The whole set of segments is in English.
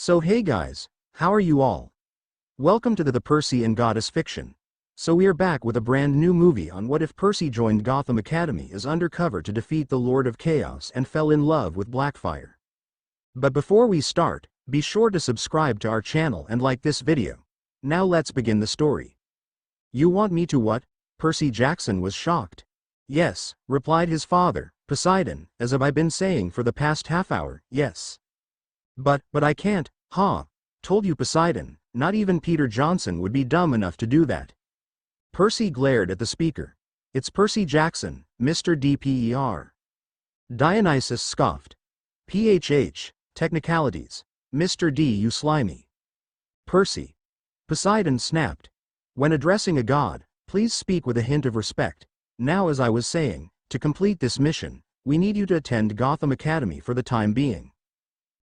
So hey guys, how are you all? Welcome to the Percy and Goddess fiction. So we are back with a brand new movie on what if Percy joined Gotham Academy as undercover to defeat the Lord of Chaos and fell in love with Blackfire. But before we start, be sure to subscribe to our channel and like this video. Now let's begin the story. You want me to what? Percy Jackson was shocked. Yes, replied his father, Poseidon, as I've been saying for the past half hour, yes. But I can't, told you Poseidon, not even Peter Johnson would be dumb enough to do that. Percy glared at the speaker. It's Percy Jackson, Mr. DPER. Dionysus scoffed. PHH, technicalities, Mr. D you slimy. Percy. Poseidon snapped. When addressing a god, please speak with a hint of respect. Now as I was saying, to complete this mission, we need you to attend Gotham Academy for the time being.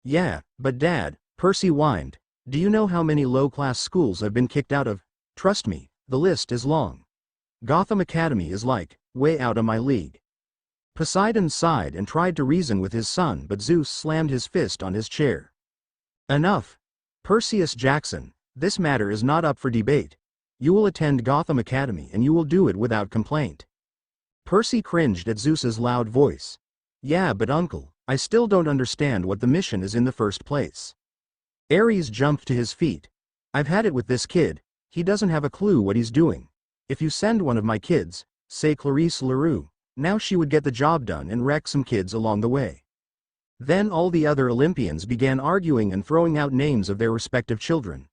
Yeah, but Dad, Percy whined, do you know how many low-class schools I've been kicked out of? Trust me, the list is long. Gotham Academy is like, way out of my league. Poseidon sighed and tried to reason with his son, but Zeus slammed his fist on his chair. Enough. Perseus Jackson, this matter is not up for debate. You will attend Gotham Academy and you will do it without complaint. Percy cringed at Zeus's loud voice. Yeah, but uncle, I still don't understand what the mission is in the first place. Ares jumped to his feet. I've had it with this kid, he doesn't have a clue what he's doing. If you send one of my kids, say Clarice Leroux, now she would get the job done and wreck some kids along the way. Then all the other Olympians began arguing and throwing out names of their respective children.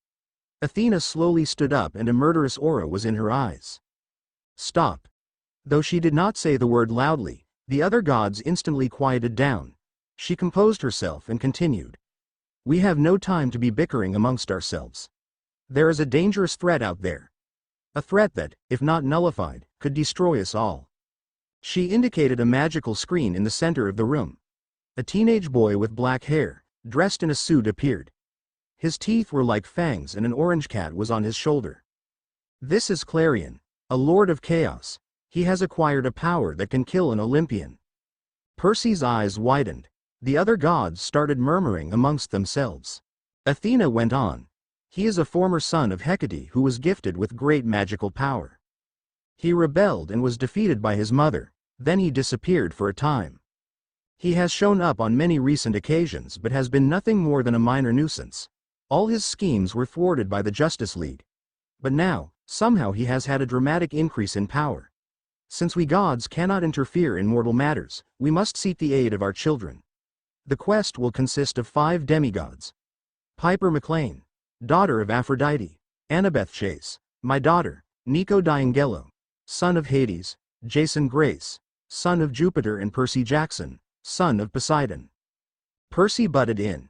Athena slowly stood up and a murderous aura was in her eyes. Stop. Though she did not say the word loudly, the other gods instantly quieted down. She composed herself and continued. We have no time to be bickering amongst ourselves. There is a dangerous threat out there. A threat that, if not nullified, could destroy us all. She indicated a magical screen in the center of the room. A teenage boy with black hair, dressed in a suit appeared. His teeth were like fangs and an orange cat was on his shoulder. This is Clarion, a lord of chaos. He has acquired a power that can kill an Olympian. Percy's eyes widened. The other gods started murmuring amongst themselves. Athena went on. He is a former son of Hecate who was gifted with great magical power. He rebelled and was defeated by his mother, then he disappeared for a time. He has shown up on many recent occasions but has been nothing more than a minor nuisance. All his schemes were thwarted by the Justice League. But now, somehow he has had a dramatic increase in power. Since we gods cannot interfere in mortal matters, we must seek the aid of our children. The quest will consist of 5 demigods. Piper McLean, daughter of Aphrodite. Annabeth Chase, my daughter. Nico D'Angelo, son of Hades. Jason Grace, son of Jupiter, and Percy Jackson, son of Poseidon. Percy butted in.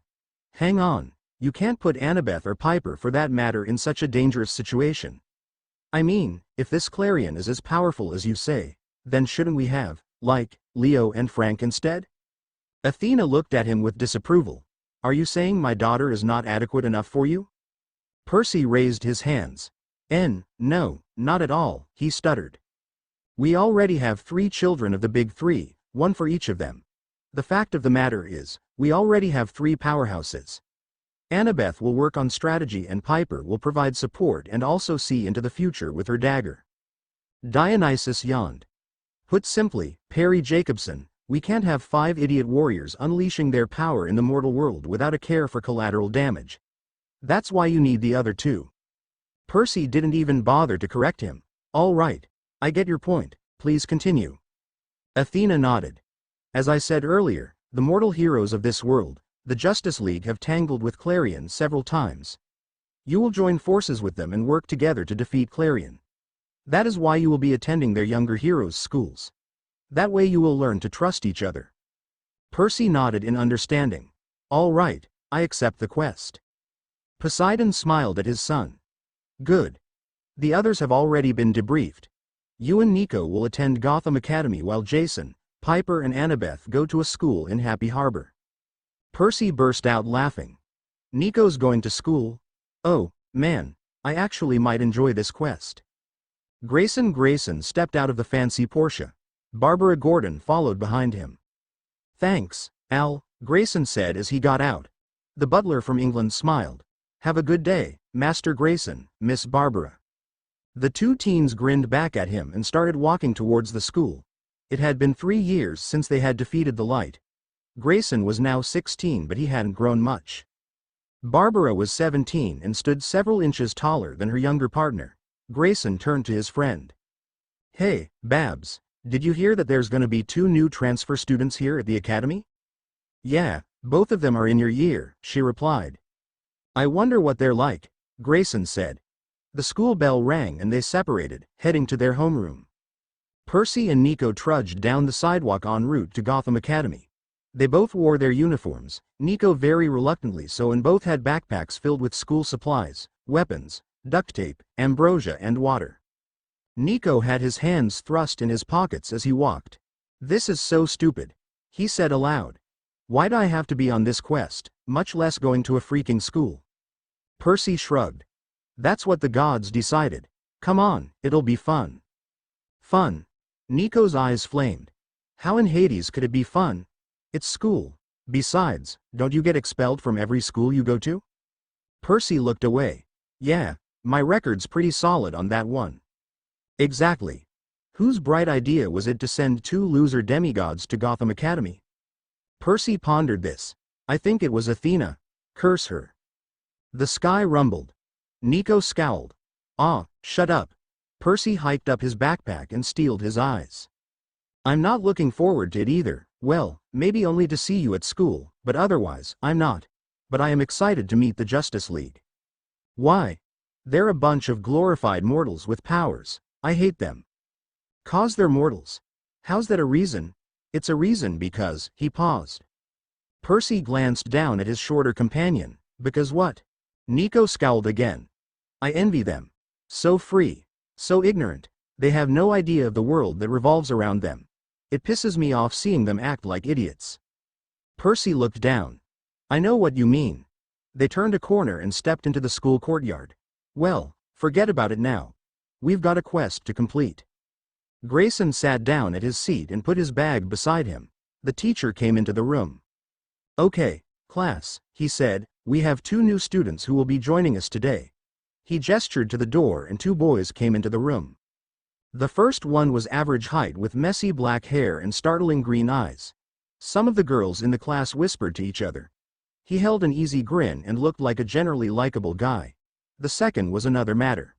Hang on, you can't put Annabeth or Piper for that matter in such a dangerous situation. I mean, if this Clarion is as powerful as you say, then shouldn't we have, like, Leo and Frank instead? Athena looked at him with disapproval. Are you saying my daughter is not adequate enough for you? Percy raised his hands. No, not at all, he stuttered. We already have 3 children of the big 3, 1 for each of them. The fact of the matter is, we already have 3 powerhouses. Annabeth will work on strategy and Piper will provide support and also see into the future with her dagger. Dionysus yawned. Put simply, Perry Jacobson, we can't have 5 idiot warriors unleashing their power in the mortal world without a care for collateral damage. That's why you need the other 2. Percy didn't even bother to correct him. All right, I get your point, please continue. Athena nodded. As I said earlier, the mortal heroes of this world, the Justice League, have tangled with Clarion several times. You will join forces with them and work together to defeat Clarion. That is why you will be attending their younger heroes' schools. That way you will learn to trust each other. Percy nodded in understanding. All right, I accept the quest. Poseidon smiled at his son. Good. The others have already been debriefed. You and Nico will attend Gotham Academy while Jason, Piper and Annabeth go to a school in Happy Harbor. Percy burst out laughing. Nico's going to school? Oh, man, I actually might enjoy this quest. Grayson stepped out of the fancy Porsche. Barbara Gordon followed behind him. Thanks, Al, Grayson said as he got out. The butler from England smiled. "Have a good day, Master Grayson, Miss Barbara." The two teens grinned back at him and started walking towards the school. It had been 3 years since they had defeated the light. Grayson was now 16, but he hadn't grown much. Barbara was 17 and stood several inches taller than her younger partner. Grayson turned to his friend. "Hey, Babs, did you hear that there's gonna be 2 new transfer students here at the academy?" "Yeah, both of them are in your year," she replied. "I wonder what they're like," Grayson said. The school bell rang and they separated, heading to their homeroom. Percy and Nico trudged down the sidewalk en route to Gotham Academy. They both wore their uniforms, Nico very reluctantly so, and both had backpacks filled with school supplies, weapons, duct tape, ambrosia and water. Nico had his hands thrust in his pockets as he walked. "This is so stupid," he said aloud. "Why'd I have to be on this quest, much less going to a freaking school?" Percy shrugged. "That's what the gods decided. Come on, it'll be fun." "Fun?" Nico's eyes flamed. "How in Hades could it be fun? It's school. Besides, don't you get expelled from every school you go to?" Percy looked away. "Yeah, my record's pretty solid on that one." "Exactly. Whose bright idea was it to send 2 loser demigods to Gotham Academy?" Percy pondered this. "I think it was Athena. Curse her." The sky rumbled. Nico scowled. "Ah, shut up." Percy hiked up his backpack and steeled his eyes. "I'm not looking forward to it either. Well, maybe only to see you at school, but otherwise, I'm not. But I am excited to meet the Justice League." "Why?" "They're a bunch of glorified mortals with powers. I hate them." "'Cause they're mortals. How's that a reason?" "It's a reason because," he paused. Percy glanced down at his shorter companion. "Because what?" Nico scowled again. "I envy them. So free. So ignorant. They have no idea of the world that revolves around them. It pisses me off seeing them act like idiots." Percy looked down. "I know what you mean." They turned a corner and stepped into the school courtyard. "Well, forget about it now. We've got a quest to complete." Grayson sat down at his seat and put his bag beside him. The teacher came into the room. "Okay, class," he said, "we have 2 new students who will be joining us today." He gestured to the door and 2 boys came into the room. The first one was average height with messy black hair and startling green eyes. Some of the girls in the class whispered to each other. He held an easy grin and looked like a generally likable guy. The second was another matter.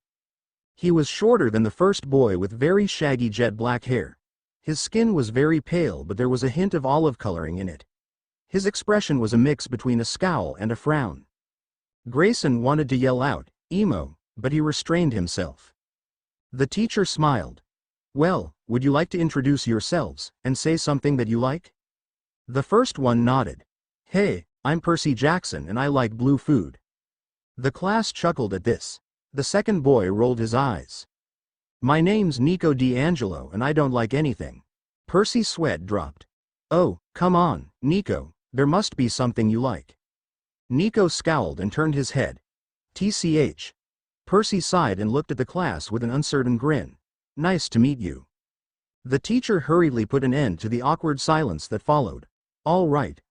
He was shorter than the first boy with very shaggy jet black hair. His skin was very pale, but there was a hint of olive coloring in it. His expression was a mix between a scowl and a frown. Grayson wanted to yell out, "Emo," but he restrained himself. The teacher smiled. "Well, would you like to introduce yourselves, and say something that you like?" The first one nodded. "Hey, I'm Percy Jackson and I like blue food." The class chuckled at this. The second boy rolled his eyes. "My name's Nico D'Angelo and I don't like anything." Percy's sweat dropped. "Oh, come on, Nico, there must be something you like." Nico scowled and turned his head. "TCH." Percy sighed and looked at the class with an uncertain grin. "Nice to meet you." The teacher hurriedly put an end to the awkward silence that followed. "All right,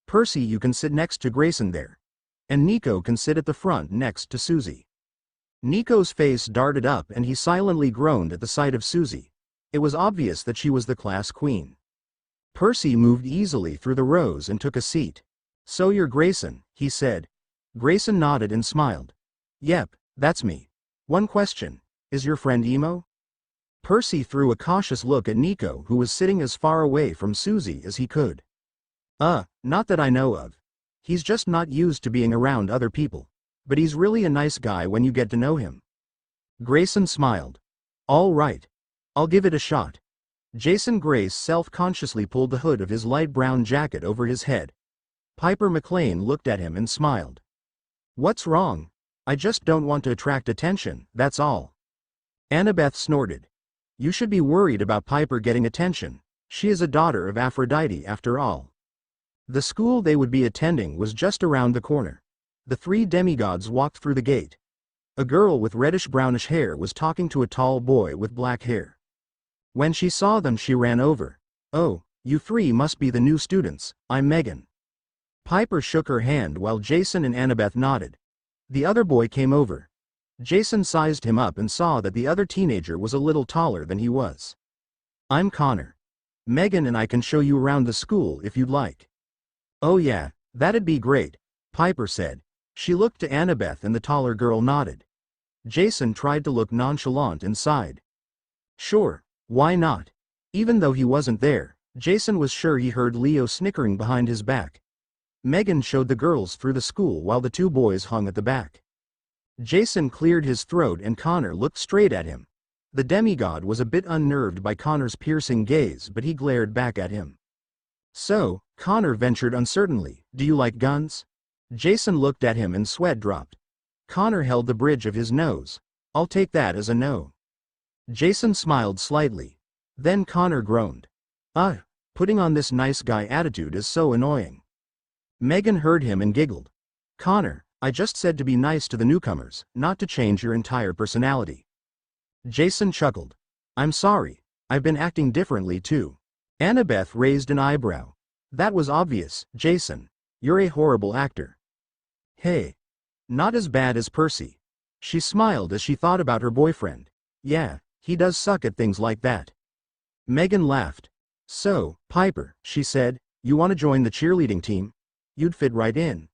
Percy, you can sit next to Grayson there. And Nico can sit at the front next to Susie." Nico's face darted up and he silently groaned at the sight of Susie. It was obvious that she was the class queen. Percy moved easily through the rows and took a seat. "So you're Grayson," he said. Grayson nodded and smiled. "Yep, that's me. One question, is your friend Emo?" Percy threw a cautious look at Nico, who was sitting as far away from Susie as he could. Not that I know of. He's just not used to being around other people. But he's really a nice guy when you get to know him." Grayson smiled. "All right. I'll give it a shot." Jason Grace self-consciously pulled the hood of his light brown jacket over his head. Piper McLean looked at him and smiled. "What's wrong? I just don't want to attract attention, that's all." Annabeth snorted. "You should be worried about Piper getting attention. She is a daughter of Aphrodite after all." The school they would be attending was just around the corner. The 3 demigods walked through the gate. A girl with reddish-brownish hair was talking to a tall boy with black hair. When she saw them she ran over. "Oh, you 3 must be the new students. I'm Megan." Piper shook her hand while Jason and Annabeth nodded. The other boy came over. Jason sized him up and saw that the other teenager was a little taller than he was. I'm Connor. Megan and I can show you around the school if you'd like. Oh yeah, that'd be great, Piper said. She looked to Annabeth and the taller girl nodded. Jason tried to look nonchalant and sighed. Sure, why not? Even though he wasn't there, Jason was sure he heard Leo snickering behind his back. Megan showed the girls through the school while the two boys hung at the back. Jason cleared his throat and Connor looked straight at him. The demigod was a bit unnerved by Connor's piercing gaze, but he glared back at him. So, Connor ventured uncertainly, do you like guns? Jason looked at him and sweat dropped. Connor held the bridge of his nose. I'll take that as a no. Jason smiled slightly. Then Connor groaned. Putting on this nice guy attitude is so annoying. Megan heard him and giggled. Connor, I just said to be nice to the newcomers, not to change your entire personality. Jason chuckled. I'm sorry, I've been acting differently too. Annabeth raised an eyebrow. That was obvious, Jason. You're a horrible actor. Hey. Not as bad as Percy. She smiled as she thought about her boyfriend. Yeah, he does suck at things like that. Megan laughed. So, Piper, she said, you want to join the cheerleading team? You'd fit right in.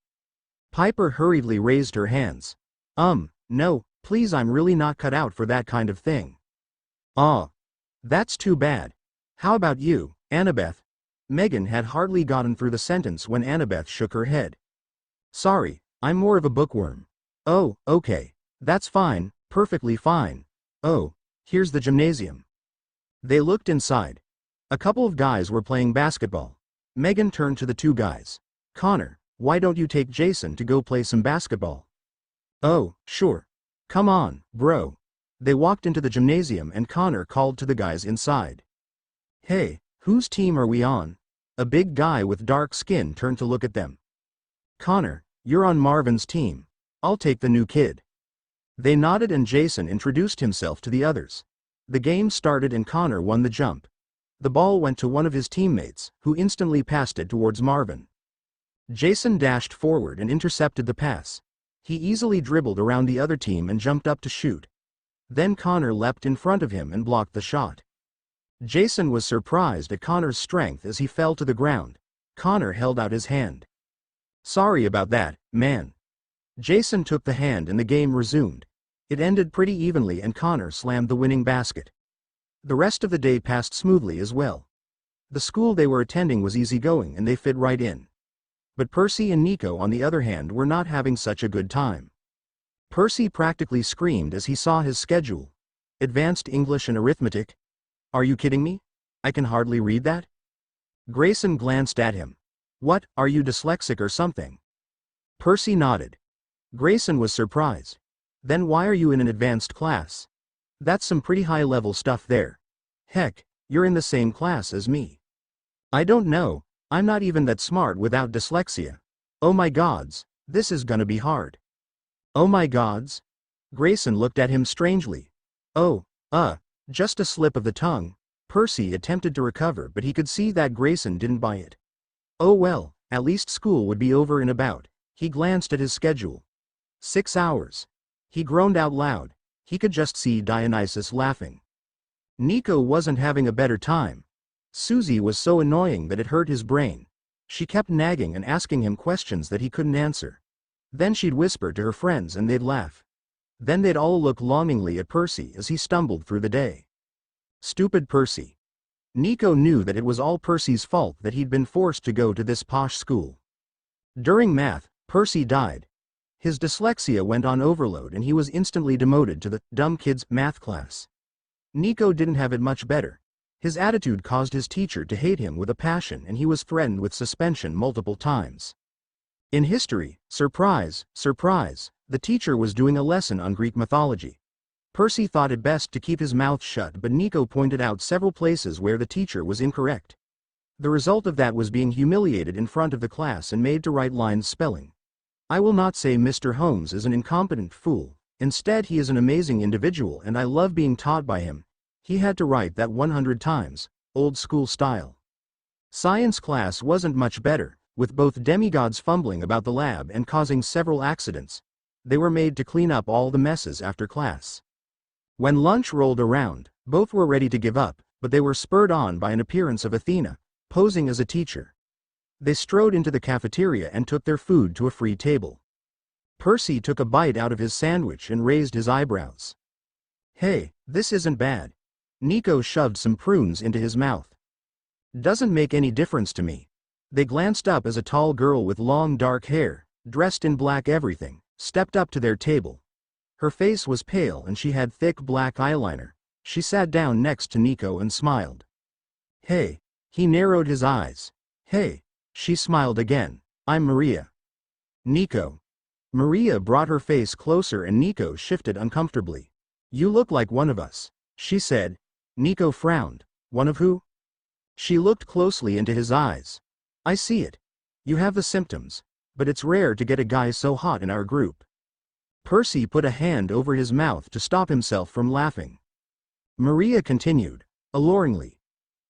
Piper hurriedly raised her hands. No, please, I'm really not cut out for that kind of thing. Aw. That's too bad. How about you, Annabeth? Megan had hardly gotten through the sentence when Annabeth shook her head. Sorry, I'm more of a bookworm. Oh, okay. That's fine, perfectly fine. Oh, here's the gymnasium. They looked inside. A couple of guys were playing basketball. Megan turned to the two guys. Connor, why don't you take Jason to go play some basketball? Oh, sure. Come on, bro. They walked into the gymnasium and Connor called to the guys inside. Hey, whose team are we on? A big guy with dark skin turned to look at them. Connor, you're on Marvin's team. I'll take the new kid. They nodded and Jason introduced himself to the others. The game started and Connor won the jump. The ball went to one of his teammates, who instantly passed it towards Marvin. Jason dashed forward and intercepted the pass. He easily dribbled around the other team and jumped up to shoot. Then Connor leapt in front of him and blocked the shot. Jason was surprised at Connor's strength as he fell to the ground. Connor held out his hand. Sorry about that, man. Jason took the hand and the game resumed. It ended pretty evenly and Connor slammed the winning basket. The rest of the day passed smoothly as well. The school they were attending was easygoing and they fit right in. But Percy and Nico, on the other hand, were not having such a good time. Percy practically screamed as he saw his schedule. Advanced English and Arithmetic? Are you kidding me? I can hardly read that. Grayson glanced at him. What, are you dyslexic or something? Percy nodded. Grayson was surprised. Then why are you in an advanced class? That's some pretty high-level stuff there. Heck, you're in the same class as me. I don't know, I'm not even that smart without dyslexia. Oh my gods, this is gonna be hard. Oh my gods? Grayson looked at him strangely. Oh, just a slip of the tongue. Percy attempted to recover, but he could see that Grayson didn't buy it. Oh well, at least school would be over in about. He glanced at his schedule. 6 hours. He groaned out loud. He could just see Dionysus laughing. Nico wasn't having a better time. Susie was so annoying that it hurt his brain. She kept nagging and asking him questions that he couldn't answer. Then she'd whisper to her friends and they'd laugh. Then they'd all look longingly at Percy as he stumbled through the day. Stupid Percy. Nico knew that it was all Percy's fault that he'd been forced to go to this posh school. During math, Percy died. His dyslexia went on overload and he was instantly demoted to the dumb kids math class. Nico didn't have it much better. His attitude caused his teacher to hate him with a passion and he was threatened with suspension multiple times. In history, surprise, surprise, the teacher was doing a lesson on Greek mythology. Percy thought it best to keep his mouth shut, but Nico pointed out several places where the teacher was incorrect. The result of that was being humiliated in front of the class and made to write lines spelling. I will not say Mr. Holmes is an incompetent fool. Instead, he is an amazing individual and I love being taught by him. He had to write that 100 times, old school style. Science class wasn't much better. with both demigods fumbling about the lab and causing several accidents. They were made to clean up all the messes after class. When lunch rolled around, both were ready to give up, but they were spurred on by an appearance of Athena, posing as a teacher. They strode into the cafeteria and took their food to a free table. Percy took a bite out of his sandwich and raised his eyebrows. "Hey, this isn't bad." Nico shoved some prunes into his mouth. "Doesn't make any difference to me." They glanced up as a tall girl with long dark hair, dressed in black everything, stepped up to their table. Her face was pale and she had thick black eyeliner. She sat down next to Nico and smiled. "Hey." He narrowed his eyes. "Hey." She smiled again. "I'm Maria." "Nico." Maria brought her face closer and Nico shifted uncomfortably. "You look like one of us," she said. Nico frowned. "One of who?" She looked closely into his eyes. "I see it. You have the symptoms, but it's rare to get a guy so hot in our group." Percy put a hand over his mouth to stop himself from laughing. Maria continued, alluringly.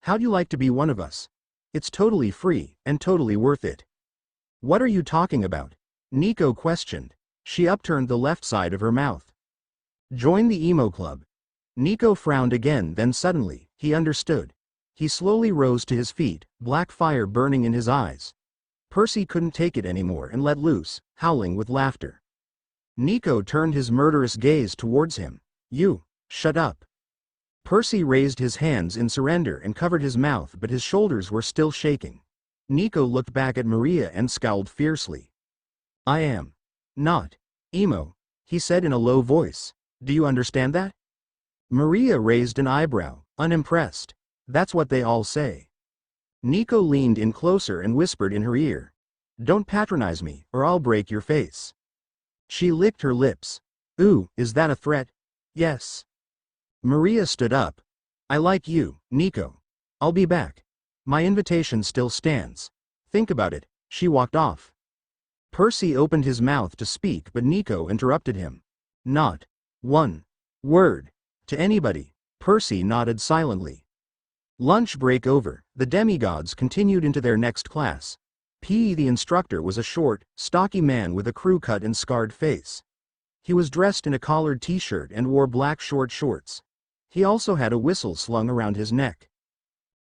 "How'd you like to be one of us? It's totally free, and totally worth it." "What are you talking about?" Nico questioned. She upturned the left side of her mouth. "Join the emo club." Nico frowned again, then suddenly, he understood. He slowly rose to his feet, black fire burning in his eyes. Percy couldn't take it anymore and let loose, howling with laughter. Nico turned his murderous gaze towards him. "You, shut up." Percy raised his hands in surrender and covered his mouth, but his shoulders were still shaking. Nico looked back at Maria and scowled fiercely. "I am not emo," he said in a low voice. "Do you understand that?" Maria raised an eyebrow, unimpressed. "That's what they all say." Nico leaned in closer and whispered in her ear. "Don't patronize me, or I'll break your face." She licked her lips. "Ooh, is that a threat?" "Yes." Maria stood up. "I like you, Nico. I'll be back. My invitation still stands. Think about it." She walked off. Percy opened his mouth to speak, but Nico interrupted him. "Not one word to anybody." Percy nodded silently. Lunch break over, the demigods continued into their next class. P. The instructor was a short, stocky man with a crew cut and scarred face. He was dressed in a collared t-shirt and wore black short shorts. He also had a whistle slung around his neck.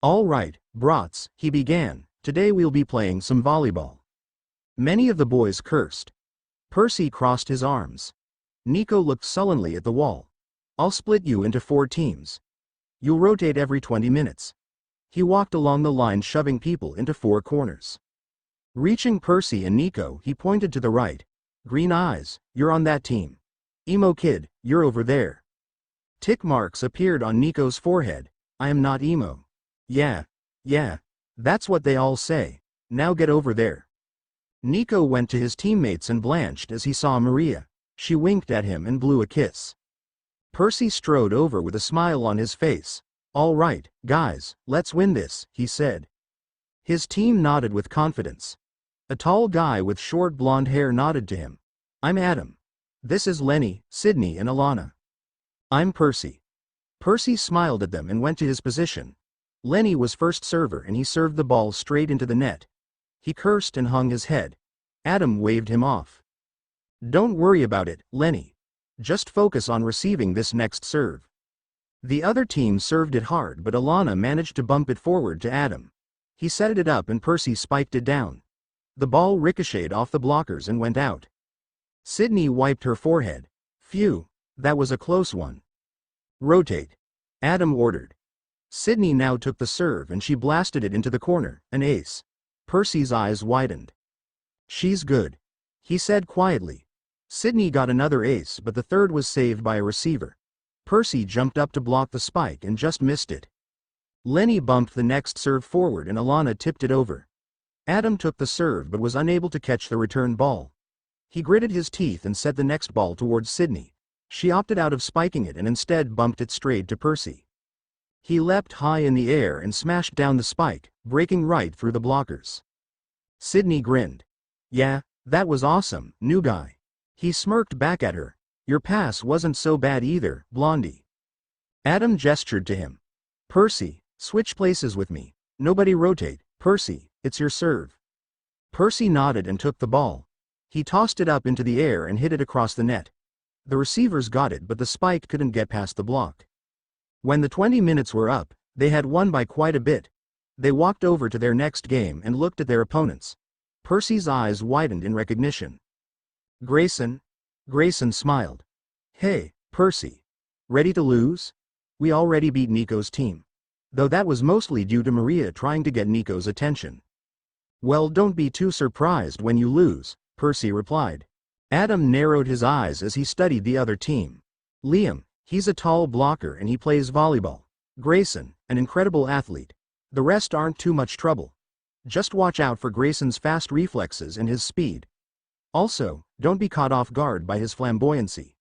"All right, brats," he began, "today we'll be playing some volleyball." Many of the boys cursed. Percy crossed his arms. Nico looked sullenly at the wall. "I'll split you into 4 teams. You'll rotate every 20 minutes. He walked along the line, shoving people into 4 corners. Reaching Percy and Nico, he pointed to the right. "Green eyes, you're on that team. Emo kid, you're over there." Tick marks appeared on Nico's forehead. "I am not emo." Yeah, that's what they all say. Now get over there." Nico went to his teammates and blanched as he saw Maria. She winked at him and blew a kiss. Percy strode over with a smile on his face. "All right, guys, let's win this," he said. His team nodded with confidence. A tall guy with short blonde hair nodded to him. "I'm Adam. This is Lenny, Sydney and Alana." "I'm Percy." Percy smiled at them and went to his position. Lenny was first server and he served the ball straight into the net. He cursed and hung his head. Adam waved him off. "Don't worry about it, Lenny. Just focus on receiving this next serve." The other team served it hard, but Alana managed to bump it forward to Adam. He set it up and Percy spiked it down. The ball ricocheted off the blockers and went out. Sydney wiped her forehead. "Phew, that was a close one." "Rotate," Adam ordered. Sydney now took the serve and she blasted it into the corner, an ace. Percy's eyes widened. "She's good," he said quietly. Sydney got another ace, but the third was saved by a receiver. Percy jumped up to block the spike and just missed it. Lenny bumped the next serve forward and Alana tipped it over. Adam took the serve but was unable to catch the return ball. He gritted his teeth and set the next ball towards Sydney. She opted out of spiking it and instead bumped it straight to Percy. He leapt high in the air and smashed down the spike, breaking right through the blockers. Sydney grinned. "Yeah, that was awesome, new guy." He smirked back at her. "Your pass wasn't so bad either, Blondie." Adam gestured to him. "Percy, switch places with me. Nobody rotate. Percy, it's your serve." Percy nodded and took the ball. He tossed it up into the air and hit it across the net. The receivers got it, but the spike couldn't get past the block. When the 20 minutes were up, they had won by quite a bit. They walked over to their next game and looked at their opponents. Percy's eyes widened in recognition. Grayson? Grayson smiled. Hey, Percy. Ready to lose? We already beat Nico's team. Though that was mostly due to Maria trying to get Nico's attention. Well, don't be too surprised when you lose, Percy replied. Adam narrowed his eyes as he studied the other team. Liam, he's a tall blocker and he plays volleyball. Grayson, an incredible athlete. The rest aren't too much trouble. Just watch out for Grayson's fast reflexes and his speed. Also, don't be caught off guard by his flamboyancy.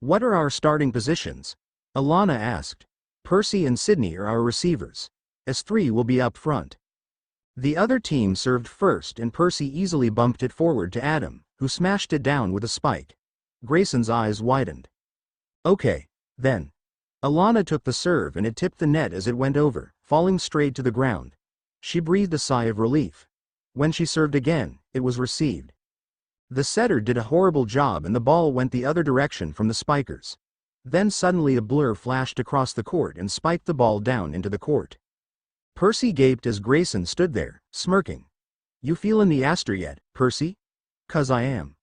What are our starting positions? Alana asked. Percy and Sydney are our receivers. S3 will be up front. The other team served first and Percy easily bumped it forward to Adam, who smashed it down with a spike. Grayson's eyes widened. Okay, then. Alana took the serve and it tipped the net as it went over, falling straight to the ground. She breathed a sigh of relief. When she served again, it was received. The setter did a horrible job and the ball went the other direction from the spikers. Then suddenly a blur flashed across the court and spiked the ball down into the court. Percy gaped as Grayson stood there, smirking. You feelin' the aster yet, Percy? 'Cause I am.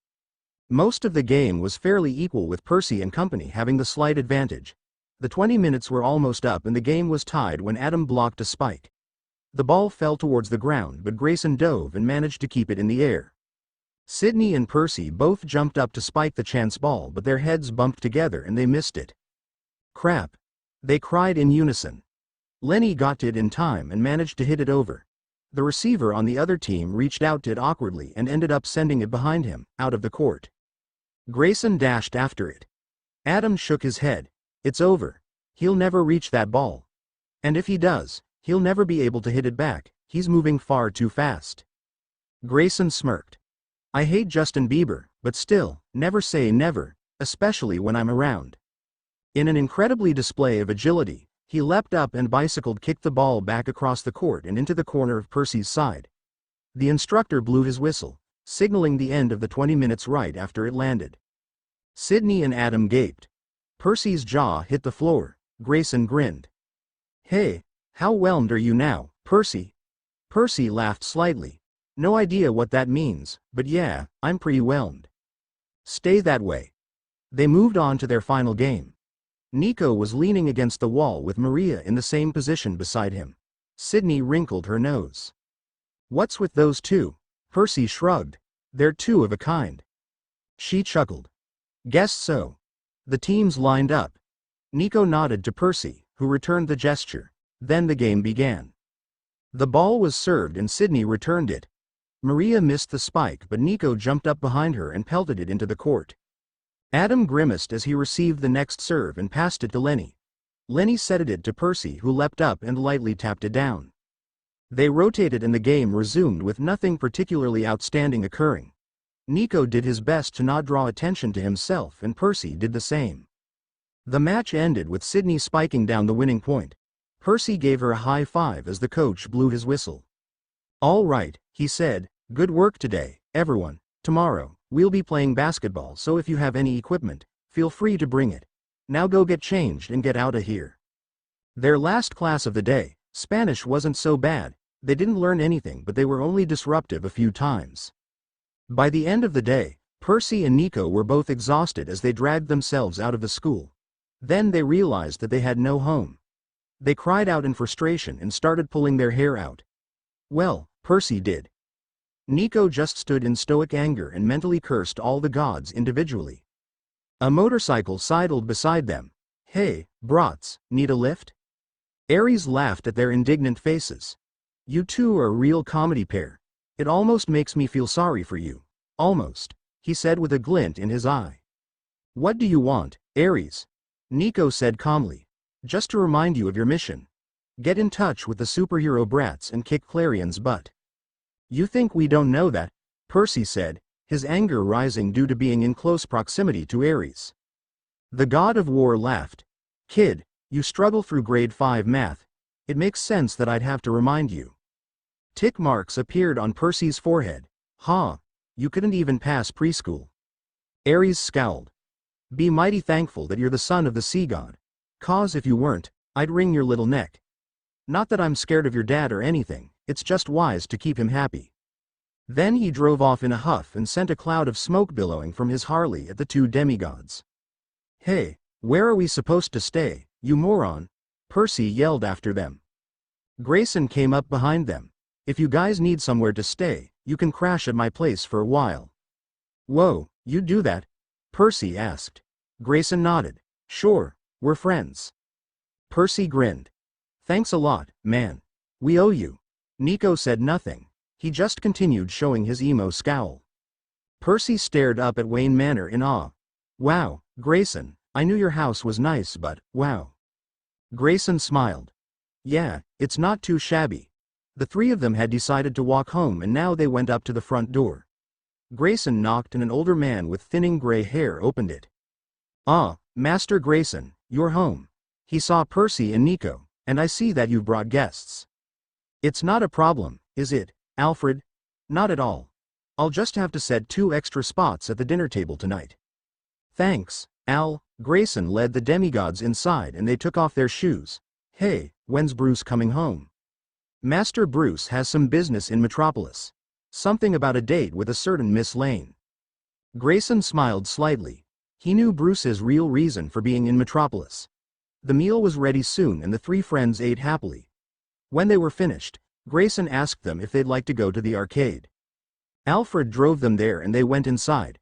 Most of the game was fairly equal with Percy and company having the slight advantage. The 20 minutes were almost up and the game was tied when Adam blocked a spike. The ball fell towards the ground but Grayson dove and managed to keep it in the air. Sydney and Percy both jumped up to spike the chance ball but their heads bumped together and they missed it. Crap! They cried in unison. Lenny got to it in time and managed to hit it over. The receiver on the other team reached out to it awkwardly and ended up sending it behind him, out of the court. Grayson dashed after it. Adam shook his head. It's over. He'll never reach that ball. And if he does, he'll never be able to hit it back, he's moving far too fast. Grayson smirked. I hate Justin Bieber, but still, never say never, especially when I'm around. In an incredibly display of agility, he leapt up and kicked the ball back across the court and into the corner of Percy's side. The instructor blew his whistle, signaling the end of the 20 minutes right after it landed. Sydney and Adam gaped. Percy's jaw hit the floor. Grayson grinned. Hey, how whelmed are you now, Percy? Percy laughed slightly. No idea what that means, but yeah, I'm pretty whelmed. Stay that way. They moved on to their final game. Nico was leaning against the wall with Maria in the same position beside him. Sydney wrinkled her nose. What's with those two? Percy shrugged. They're two of a kind. She chuckled. Guess so. The teams lined up. Nico nodded to Percy, who returned the gesture. Then the game began. The ball was served and Sydney returned it. Maria missed the spike but Nico jumped up behind her and pelted it into the court. Adam grimaced as he received the next serve and passed it to Lenny. Lenny set it to Percy, who leapt up and lightly tapped it down. They rotated and the game resumed with nothing particularly outstanding occurring. Nico did his best to not draw attention to himself and Percy did the same. The match ended with Sydney spiking down the winning point. Percy gave her a high five as the coach blew his whistle. All right, he said, good work today, everyone. Tomorrow, we'll be playing basketball, so if you have any equipment, feel free to bring it. Now go get changed and get out of here. Their last class of the day, Spanish, wasn't so bad. They didn't learn anything but they were only disruptive a few times. By the end of the day, Percy and Nico were both exhausted as they dragged themselves out of the school. Then they realized that they had no home. They cried out in frustration and started pulling their hair out. Well, Percy did. Nico just stood in stoic anger and mentally cursed all the gods individually. A motorcycle sidled beside them. Hey, brats, need a lift? Ares laughed at their indignant faces. You two are a real comedy pair. It almost makes me feel sorry for you. Almost, he said with a glint in his eye. What do you want, Ares? Nico said calmly. Just to remind you of your mission. Get in touch with the superhero brats and kick Clarion's butt. You think we don't know that? Percy said, his anger rising due to being in close proximity to Ares. The god of war laughed. Kid, you struggle through grade 5 math. It makes sense that I'd have to remind you. Tick marks appeared on Percy's forehead. "Ha! You couldn't even pass preschool." Ares scowled. "Be mighty thankful that you're the son of the sea god. 'Cause if you weren't, I'd wring your little neck. Not that I'm scared of your dad or anything, it's just wise to keep him happy." Then he drove off in a huff and sent a cloud of smoke billowing from his Harley at the two demigods. "Hey, where are we supposed to stay, you moron?" Percy yelled after them. Grayson came up behind them. "If you guys need somewhere to stay, you can crash at my place for a while." "Whoa, you do that?" Percy asked. Grayson nodded. "Sure, we're friends." Percy grinned. "Thanks a lot, man. We owe you." Nico said nothing. He just continued showing his emo scowl. Percy stared up at Wayne Manor in awe. "Wow, Grayson, I knew your house was nice but, wow." Grayson smiled. "Yeah, it's not too shabby." The three of them had decided to walk home and now they went up to the front door. Grayson knocked and an older man with thinning gray hair opened it. "Ah, Master Grayson, you're home." He saw Percy and Nico, "And I see that you've brought guests." "It's not a problem, is it, Alfred?" "Not at all. I'll just have to set 2 extra spots at the dinner table tonight." "Thanks, Al." Grayson led the demigods inside and they took off their shoes. "Hey, when's Bruce coming home?" "Master Bruce has some business in Metropolis. Something about a date with a certain Miss Lane." Grayson smiled slightly. He knew Bruce's real reason for being in Metropolis. The meal was ready soon and the three friends ate happily. When they were finished, Grayson asked them if they'd like to go to the arcade. Alfred drove them there and they went inside.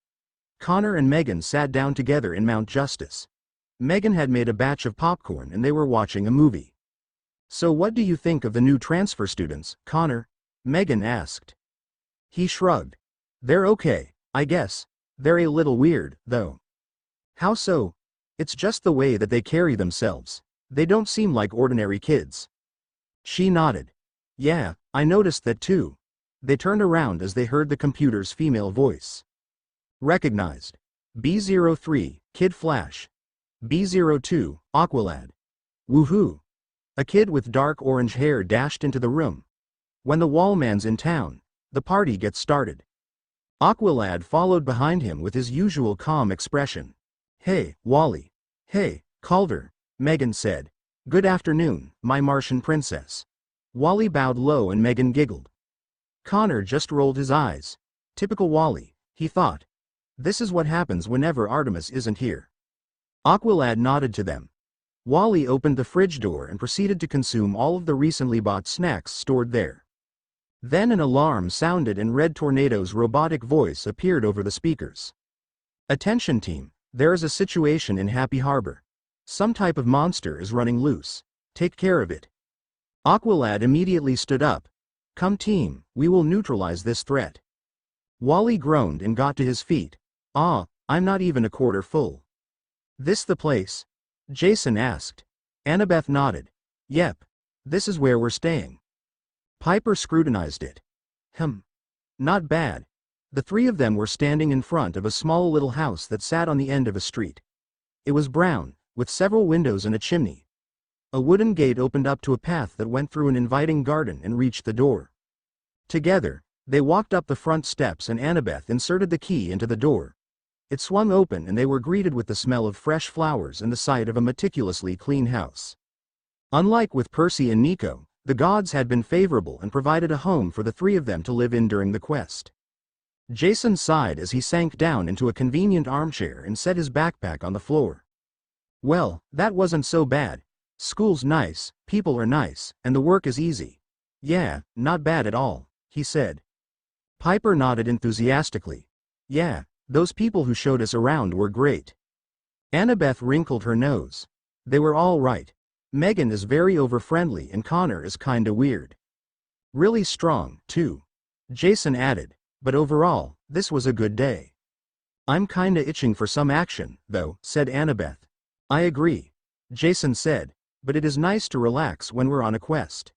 Connor and Megan sat down together in Mount Justice. Megan had made a batch of popcorn and they were watching a movie. "So what do you think of the new transfer students, Connor?" Megan asked. He shrugged. "They're okay, I guess. They're a little weird, though." "How so?" "It's just the way that they carry themselves. They don't seem like ordinary kids." She nodded. "Yeah, I noticed that too." They turned around as they heard the computer's female voice. "Recognized. B03, Kid Flash. B02, Aqualad. Woohoo." A kid with dark orange hair dashed into the room. "When the wallman's in town, the party gets started." Aqualad followed behind him with his usual calm expression. "Hey, Wally." "Hey, Calder," Megan said. "Good afternoon, my Martian princess." Wally bowed low and Megan giggled. Connor just rolled his eyes. Typical Wally, he thought. This is what happens whenever Artemis isn't here. Aqualad nodded to them. Wally opened the fridge door and proceeded to consume all of the recently bought snacks stored there. Then an alarm sounded and Red Tornado's robotic voice appeared over the speakers. "Attention team, there is a situation in Happy Harbor. Some type of monster is running loose. Take care of it." Aqualad immediately stood up. "Come team, we will neutralize this threat." Wally groaned and got to his feet. "Ah, I'm not even a quarter full." "This the place?" Jason asked. Annabeth nodded. "Yep. This is where we're staying." Piper scrutinized it. Not bad." The three of them were standing in front of a small little house that sat on the end of a street. It was brown, with several windows and a chimney. A wooden gate opened up to a path that went through an inviting garden and reached the door. Together, they walked up the front steps and Annabeth inserted the key into the door. It swung open and they were greeted with the smell of fresh flowers and the sight of a meticulously clean house. Unlike with Percy and Nico, the gods had been favorable and provided a home for the three of them to live in during the quest. Jason sighed as he sank down into a convenient armchair and set his backpack on the floor. "Well, that wasn't so bad. School's nice, people are nice, and the work is easy. Yeah, not bad at all," he said. Piper nodded enthusiastically. "Yeah, those people who showed us around were great." Annabeth wrinkled her nose. "They were all right. Megan is very over-friendly and Connor is kinda weird. Really strong, too," Jason added, "but overall, this was a good day." "I'm kinda itching for some action, though," said Annabeth. "I agree," Jason said, "but it is nice to relax when we're on a quest."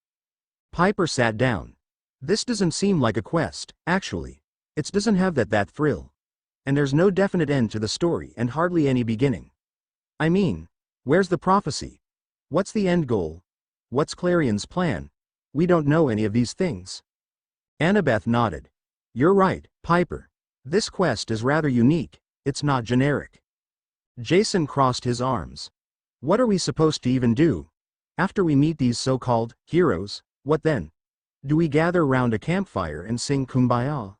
Piper sat down. "This doesn't seem like a quest, actually. It doesn't have that thrill. And there's no definite end to the story and hardly any beginning. I mean, where's the prophecy? What's the end goal? What's Clarion's plan? We don't know any of these things." Annabeth nodded. You're right, Piper. This quest is rather unique, it's not generic. Jason crossed his arms. What are we supposed to even do? After we meet these so-called heroes, what then? Do we gather round a campfire and sing Kumbaya?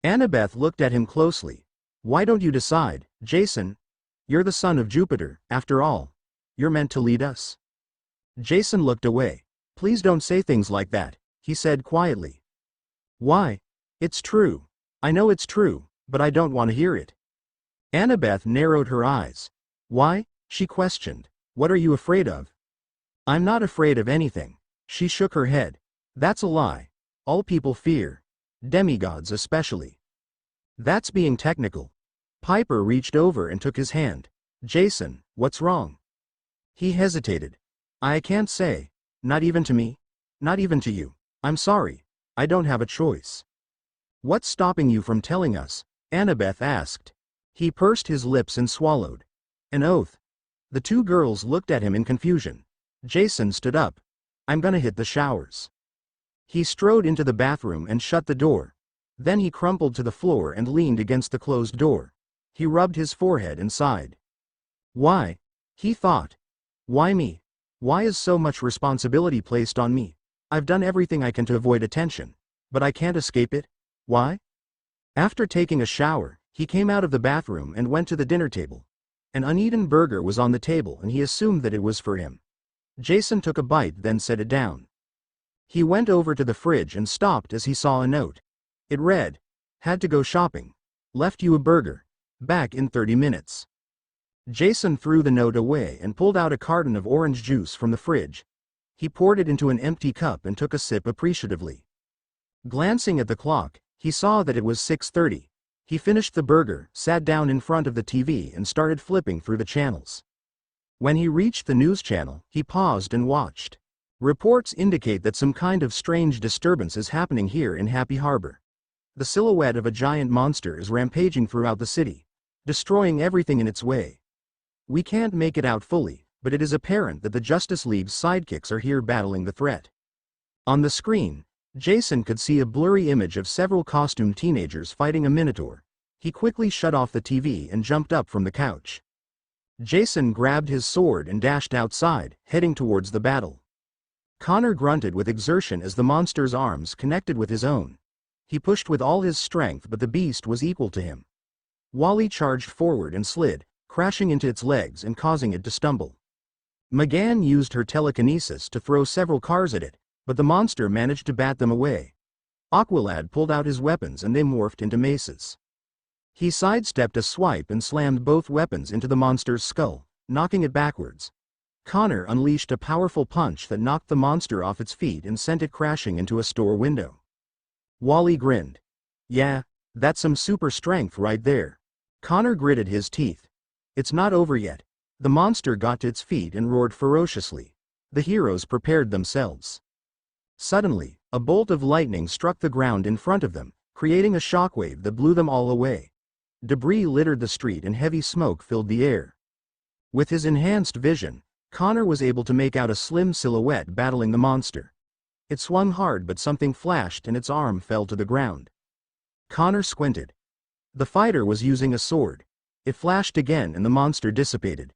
Annabeth looked at him closely. Why don't you decide, Jason? You're the son of Jupiter, after all. You're meant to lead us. Jason looked away. Please don't say things like that, he said quietly. Why? It's true. I know it's true, but I don't want to hear it. Annabeth narrowed her eyes. Why? She questioned. What are you afraid of? I'm not afraid of anything. She shook her head. That's a lie. All people fear. Demigods especially. That's being technical. Piper reached over and took his hand. Jason, what's wrong? He hesitated. I can't say. Not even to me. Not even to you. I'm sorry. I don't have a choice. What's stopping you from telling us? Annabeth asked. He pursed his lips and swallowed. An oath. The two girls looked at him in confusion. Jason stood up. I'm gonna hit the showers. He strode into the bathroom and shut the door. Then he crumpled to the floor and leaned against the closed door. He rubbed his forehead and sighed. Why? He thought. Why me? Why is so much responsibility placed on me? I've done everything I can to avoid attention. But I can't escape it. Why? After taking a shower, he came out of the bathroom and went to the dinner table. An uneaten burger was on the table and he assumed that it was for him. Jason took a bite then set it down. He went over to the fridge and stopped as he saw a note. It read, had to go shopping. Left you a burger. Back in 30 minutes. Jason threw the note away and pulled out a carton of orange juice from the fridge. He poured it into an empty cup and took a sip appreciatively. Glancing at the clock, he saw that it was 6:30. He finished the burger, sat down in front of the TV and started flipping through the channels. When he reached the news channel, he paused and watched. Reports indicate that some kind of strange disturbance is happening here in Happy Harbor. The silhouette of a giant monster is rampaging throughout the city, destroying everything in its way. We can't make it out fully, but it is apparent that the Justice League's sidekicks are here battling the threat. On the screen, Jason could see a blurry image of several costumed teenagers fighting a minotaur. He quickly shut off the TV and jumped up from the couch. Jason grabbed his sword and dashed outside, heading towards the battle. Connor grunted with exertion as the monster's arms connected with his own. He pushed with all his strength, but the beast was equal to him. Wally charged forward and slid, crashing into its legs and causing it to stumble. McGann used her telekinesis to throw several cars at it, but the monster managed to bat them away. Aqualad pulled out his weapons and they morphed into maces. He sidestepped a swipe and slammed both weapons into the monster's skull, knocking it backwards. Connor unleashed a powerful punch that knocked the monster off its feet and sent it crashing into a store window. Wally grinned. Yeah, that's some super strength right there. Connor gritted his teeth. It's not over yet. The monster got to its feet and roared ferociously. The heroes prepared themselves. Suddenly, a bolt of lightning struck the ground in front of them, creating a shockwave that blew them all away. Debris littered the street and heavy smoke filled the air. With his enhanced vision, Connor was able to make out a slim silhouette battling the monster. It swung hard, but something flashed and its arm fell to the ground. Connor squinted. The fighter was using a sword. It flashed again and the monster dissipated.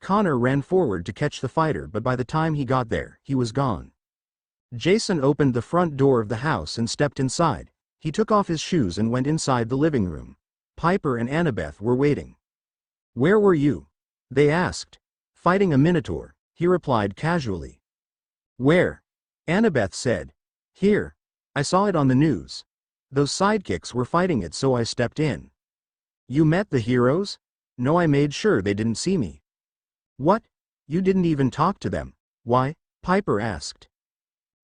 Connor ran forward to catch the fighter, but by the time he got there, he was gone. Jason opened the front door of the house and stepped inside. He took off his shoes and went inside the living room. Piper and Annabeth were waiting. Where were you? They asked. Fighting a minotaur, he replied casually. Where? Annabeth said. Here. I saw it on the news. Those sidekicks were fighting it, so I stepped in. You met the heroes? No, I made sure they didn't see me. What? You didn't even talk to them? Why? Piper asked.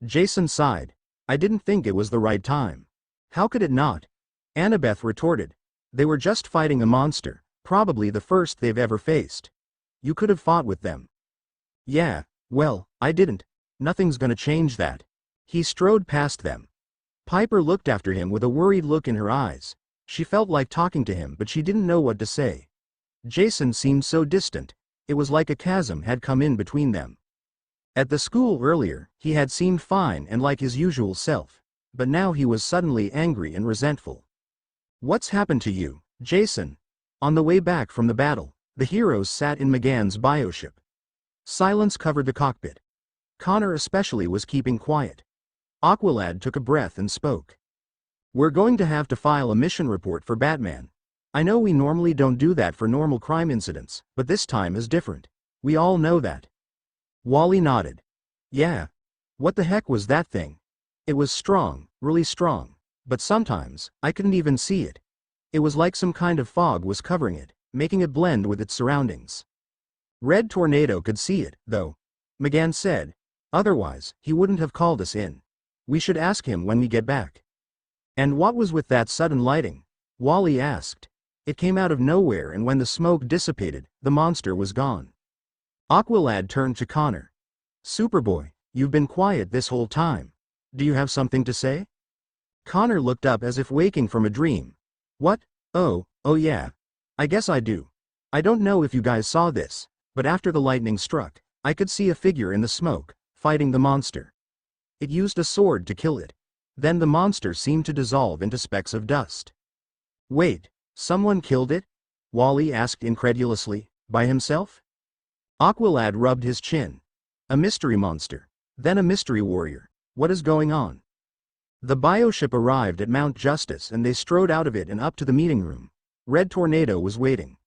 Jason sighed. I didn't think it was the right time. How could it not? Annabeth retorted. They were just fighting a monster, probably the first they've ever faced. You could have fought with them. Yeah, well, I didn't. Nothing's gonna change that. He strode past them. Piper looked after him with a worried look in her eyes. She felt like talking to him, but she didn't know what to say. Jason seemed so distant. It was like a chasm had come in between them. At the school earlier, he had seemed fine and like his usual self. but now he was suddenly angry and resentful. "What's happened to you, Jason?" On the way back from the battle, the heroes sat in McGann's bioship. Silence covered the cockpit. Connor especially was keeping quiet. Aqualad took a breath and spoke. "We're going to have to file a mission report for Batman. I know we normally don't do that for normal crime incidents, but this time is different. We all know that." Wally nodded. "Yeah. What the heck was that thing? It was strong, really strong, but sometimes, I couldn't even see it. It was like some kind of fog was covering it, making it blend with its surroundings." "Red Tornado could see it, though," McGann said. "Otherwise, he wouldn't have called us in. We should ask him when we get back." "And what was with that sudden lighting?" Wally asked. "It came out of nowhere, and when the smoke dissipated, the monster was gone." Aqualad turned to Connor. "Superboy, you've been quiet this whole time. Do you have something to say?" Connor looked up as if waking from a dream. "What? Oh yeah. I guess I do. I don't know if you guys saw this, but after the lightning struck, I could see a figure in the smoke, fighting the monster. It used a sword to kill it. Then the monster seemed to dissolve into specks of dust." "Wait, someone killed it?" Wally asked incredulously. "By himself?" Aqualad rubbed his chin. "A mystery monster. Then a mystery warrior. What is going on?" The bioship arrived at Mount Justice and they strode out of it and up to the meeting room. Red Tornado was waiting.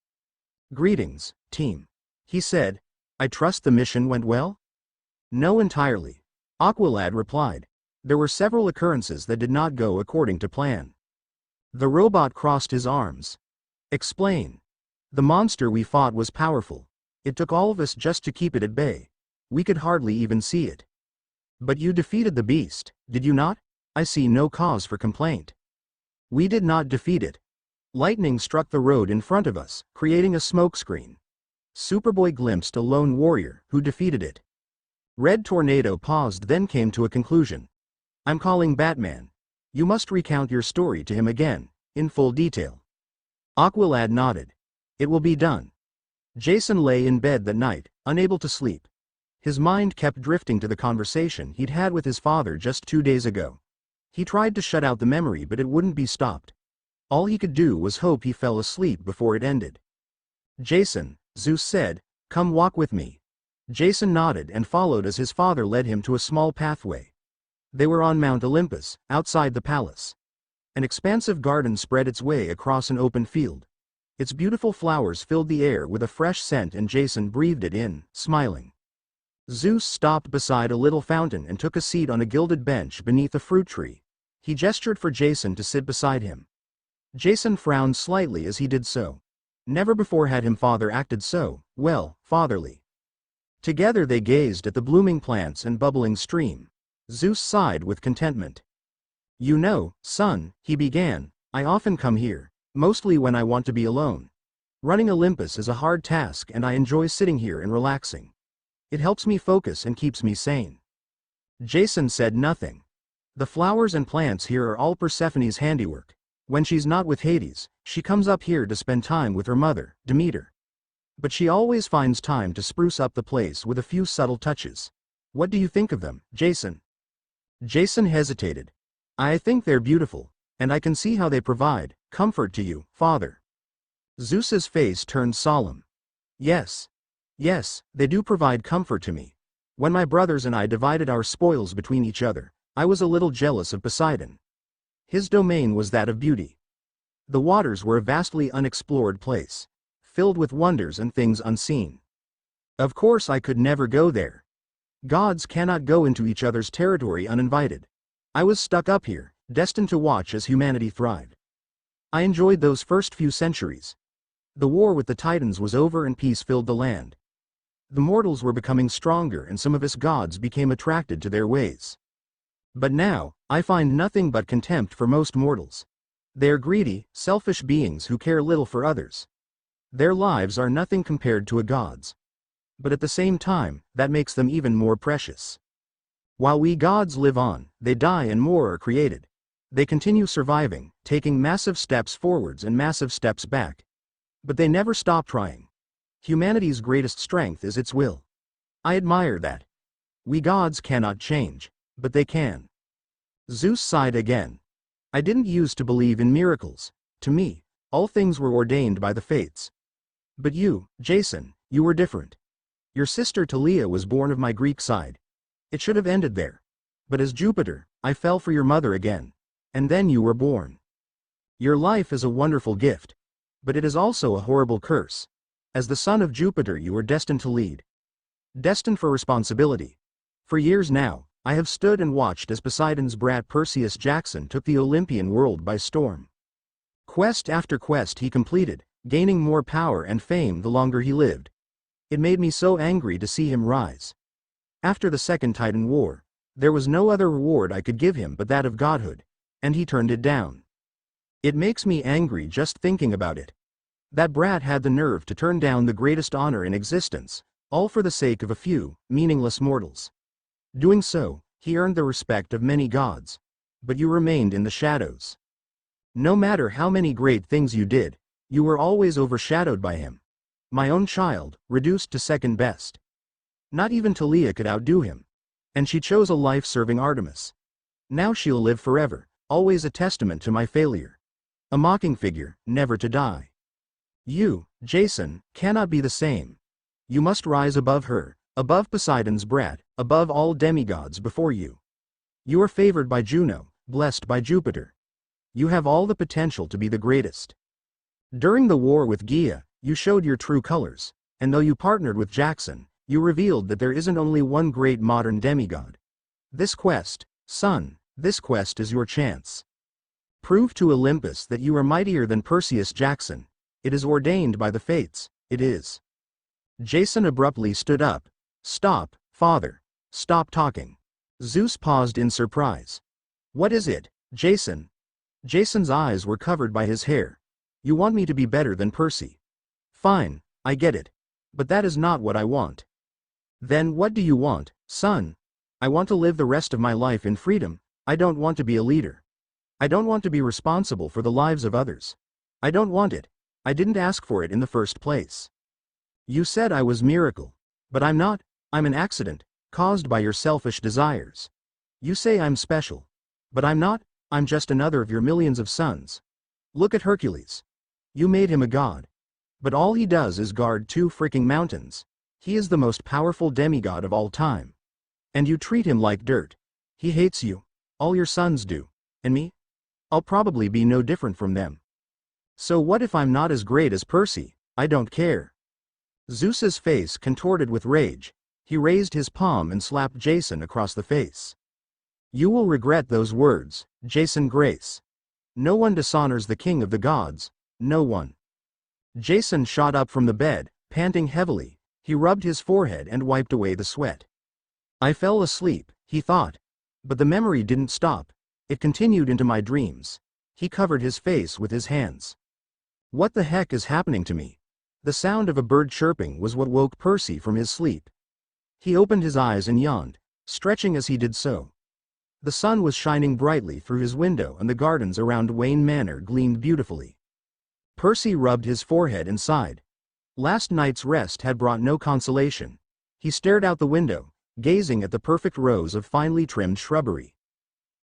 "Greetings, team," he said. "I trust the mission went well?" "No, entirely," Aqualad replied. "There were several occurrences that did not go according to plan." The robot crossed his arms. "Explain." "The monster we fought was powerful. It took all of us just to keep it at bay. We could hardly even see it." "But you defeated the beast, did you not? I see no cause for complaint." "We did not defeat it. Lightning struck the road in front of us, creating a smokescreen. Superboy glimpsed a lone warrior who defeated it." Red Tornado paused, then came to a conclusion. "I'm calling Batman. You must recount your story to him again, in full detail." Aqualad nodded. "It will be done." Jason lay in bed that night, unable to sleep. His mind kept drifting to the conversation he'd had with his father just 2 days ago. He tried to shut out the memory, but it wouldn't be stopped. All he could do was hope he fell asleep before it ended. "Jason," Zeus said, "come walk with me." Jason nodded and followed as his father led him to a small pathway. They were on Mount Olympus, outside the palace. An expansive garden spread its way across an open field. Its beautiful flowers filled the air with a fresh scent and Jason breathed it in, smiling. Zeus stopped beside a little fountain and took a seat on a gilded bench beneath a fruit tree. He gestured for Jason to sit beside him. Jason frowned slightly as he did so. Never before had his father acted so, well, fatherly. Together they gazed at the blooming plants and bubbling stream. Zeus sighed with contentment. "You know, son," he began, "I often come here, mostly when I want to be alone. Running Olympus is a hard task and I enjoy sitting here and relaxing. It helps me focus and keeps me sane." Jason said nothing. "The flowers and plants here are all Persephone's handiwork. When she's not with Hades, she comes up here to spend time with her mother, Demeter. But she always finds time to spruce up the place with a few subtle touches. What do you think of them, Jason?" Jason hesitated. "I think they're beautiful, and I can see how they provide comfort to you, father." Zeus's face turned solemn. Yes, they do provide comfort to me. When my brothers and I divided our spoils between each other, I was a little jealous of Poseidon. His domain was that of beauty. The waters were a vastly unexplored place, filled with wonders and things unseen. Of course I could never go there. Gods cannot go into each other's territory uninvited. I was stuck up here, destined to watch as humanity thrived. I enjoyed those first few centuries. The war with the Titans was over and peace filled the land. The mortals were becoming stronger and some of us gods became attracted to their ways. But now, I find nothing but contempt for most mortals. They are greedy, selfish beings who care little for others. Their lives are nothing compared to a god's. But at the same time, that makes them even more precious. While we gods live on, they die and more are created. They continue surviving, taking massive steps forwards and massive steps back. But they never stop trying. Humanity's greatest strength is its will. I admire that. We gods cannot change, but they can. Zeus sighed again. I didn't used to believe in miracles. To me, all things were ordained by the fates. But you, Jason, you were different. Your sister Talia was born of my Greek side. It should have ended there. But as Jupiter, I fell for your mother again. And then you were born. Your life is a wonderful gift. But it is also a horrible curse. As the son of Jupiter you were destined to lead. Destined for responsibility. For years now, I have stood and watched as Poseidon's brat Perseus Jackson took the Olympian world by storm. Quest after quest he completed, gaining more power and fame the longer he lived. It made me so angry to see him rise. After the Second Titan War, there was no other reward I could give him but that of godhood, and he turned it down. It makes me angry just thinking about it. That brat had the nerve to turn down the greatest honor in existence, all for the sake of a few, meaningless mortals. Doing so, he earned the respect of many gods. But you remained in the shadows. No matter how many great things you did, you were always overshadowed by him. My own child, reduced to second best. Not even Talia could outdo him. And she chose a life serving Artemis. Now she'll live forever, always a testament to my failure. A mocking figure, never to die. You, Jason, cannot be the same. You must rise above her, above Poseidon's brat, above all demigods before you. You are favored by Juno, blessed by Jupiter. You have all the potential to be the greatest. During the war with Gaia, you showed your true colors, and though you partnered with Jackson, you revealed that there isn't only one great modern demigod. This quest, son, this quest is your chance. Prove to Olympus that you are mightier than Perseus Jackson. It is ordained by the fates, it is. Jason abruptly stood up. Stop, father. Stop talking. Zeus paused in surprise. What is it, Jason? Jason's eyes were covered by his hair. You want me to be better than Percy. Fine, I get it. But that is not what I want. Then what do you want, son? I want to live the rest of my life in freedom. I don't want to be a leader. I don't want to be responsible for the lives of others. I don't want it. I didn't ask for it in the first place. You said I was miracle. But I'm not. I'm an accident, caused by your selfish desires. You say I'm special. But I'm not. I'm just another of your millions of sons. Look at Hercules. You made him a god. But all he does is guard 2 freaking mountains. He is the most powerful demigod of all time. And you treat him like dirt. He hates you. All your sons do. And me? I'll probably be no different from them. So what if I'm not as great as Percy? I don't care. Zeus's face contorted with rage. He raised his palm and slapped Jason across the face. You will regret those words, Jason Grace. No one dishonors the king of the gods, no one. Jason shot up from the bed, panting heavily. He rubbed his forehead and wiped away the sweat. I fell asleep, he thought. But the memory didn't stop. It continued into my dreams. He covered his face with his hands. What the heck is happening to me? The sound of a bird chirping was what woke Percy from his sleep. He opened his eyes and yawned, stretching as he did so. The sun was shining brightly through his window and the gardens around Wayne Manor gleamed beautifully. Percy rubbed his forehead and sighed. Last night's rest had brought no consolation. He stared out the window, gazing at the perfect rows of finely trimmed shrubbery.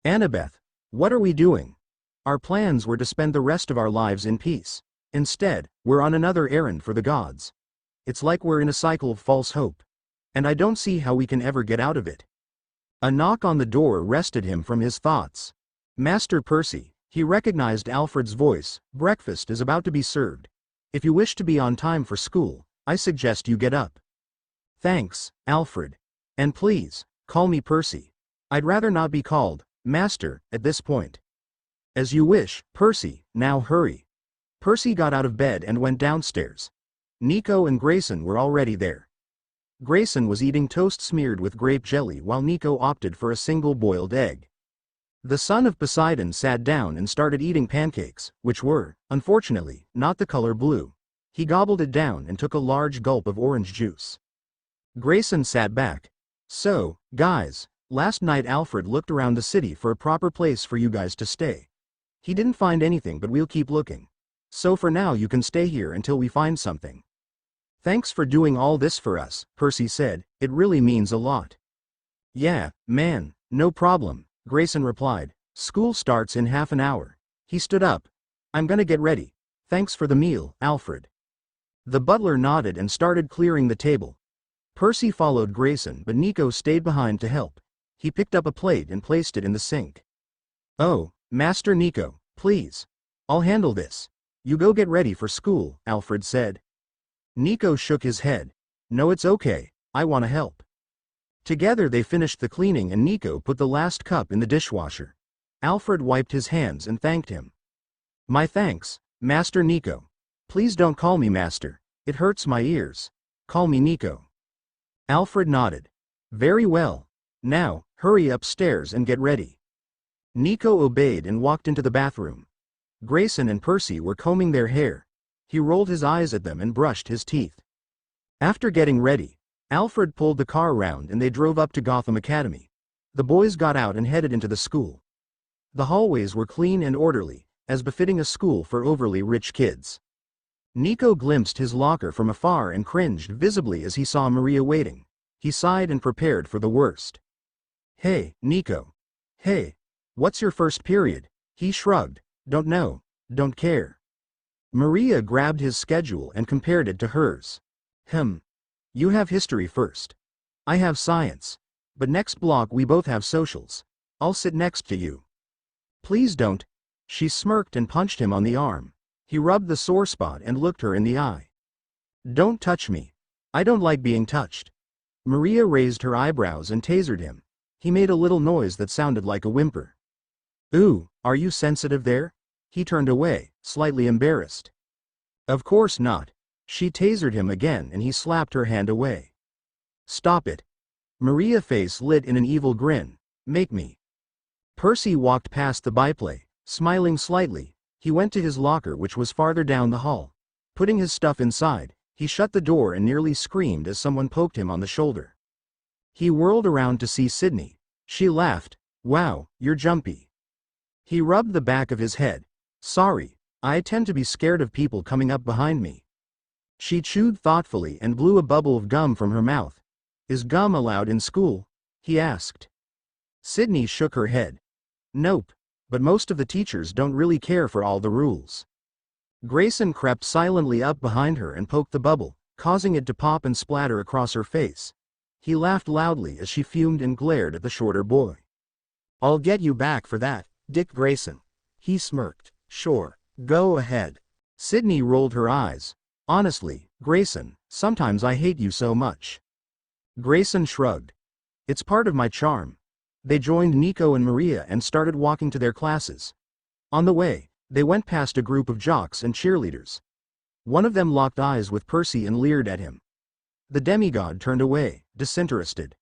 Annabeth, what are we doing? Our plans were to spend the rest of our lives in peace. Instead, we're on another errand for the gods. It's like we're in a cycle of false hope. And I don't see how we can ever get out of it. A knock on the door arrested him from his thoughts. Master Percy, he recognized Alfred's voice. Breakfast is about to be served. If you wish to be on time for school, I suggest you get up. Thanks, Alfred. And please, call me Percy. I'd rather not be called Master at this point. As you wish, Percy, now hurry. Percy got out of bed and went downstairs. Nico and Grayson were already there. Grayson was eating toast smeared with grape jelly while Nico opted for a single boiled egg. The son of Poseidon sat down and started eating pancakes, which were, unfortunately, not the color blue. He gobbled it down and took a large gulp of orange juice. Grayson sat back. So, guys, last night Alfred looked around the city for a proper place for you guys to stay. He didn't find anything, but we'll keep looking. So for now you can stay here until we find something. Thanks for doing all this for us, Percy said. It really means a lot. Yeah, man, no problem, Grayson replied. School starts in half an hour. He stood up. I'm gonna get ready. Thanks for the meal, Alfred. The butler nodded and started clearing the table. Percy followed Grayson, but Nico stayed behind to help. He picked up a plate and placed it in the sink. Oh, Master Nico, please. I'll handle this. You go get ready for school, Alfred said. Nico shook his head. No, it's okay, I want to help. Together they finished the cleaning and Nico put the last cup in the dishwasher. Alfred wiped his hands and thanked him. My thanks, Master Nico. Please don't call me Master, it hurts my ears. Call me Nico. Alfred nodded. Very well. Now, hurry upstairs and get ready. Nico obeyed and walked into the bathroom. Grayson and Percy were combing their hair. He rolled his eyes at them and brushed his teeth. After getting ready, Alfred pulled the car around and they drove up to Gotham Academy. The boys got out and headed into the school. The hallways were clean and orderly, as befitting a school for overly rich kids. Nico glimpsed his locker from afar and cringed visibly as he saw Maria waiting. He sighed and prepared for the worst. Hey, Nico. Hey. What's your first period? He shrugged. Don't know. Don't care. Maria grabbed his schedule and compared it to hers. You have history first. I have science. But next block we both have socials. I'll sit next to you. Please don't. She smirked and punched him on the arm. He rubbed the sore spot and looked her in the eye. Don't touch me. I don't like being touched. Maria raised her eyebrows and tasered him. He made a little noise that sounded like a whimper. Ooh, are you sensitive there? He turned away, slightly embarrassed. Of course not. She tasered him again and he slapped her hand away. Stop it. Maria's face lit in an evil grin. Make me. Percy walked past the byplay, smiling slightly. He went to his locker which was farther down the hall. Putting his stuff inside, he shut the door and nearly screamed as someone poked him on the shoulder. He whirled around to see Sydney. She laughed. Wow, you're jumpy. He rubbed the back of his head. Sorry, I tend to be scared of people coming up behind me. She chewed thoughtfully and blew a bubble of gum from her mouth. Is gum allowed in school? He asked. Sydney shook her head. Nope, but most of the teachers don't really care for all the rules. Grayson crept silently up behind her and poked the bubble, causing it to pop and splatter across her face. He laughed loudly as she fumed and glared at the shorter boy. I'll get you back for that, Dick Grayson. He smirked. Sure, go ahead. Sydney rolled her eyes. Honestly, Grayson, sometimes I hate you so much. Grayson shrugged. It's part of my charm. They joined Nico and Maria and started walking to their classes. On the way, they went past a group of jocks and cheerleaders. One of them locked eyes with Percy and leered at him. The demigod turned away, disinterested.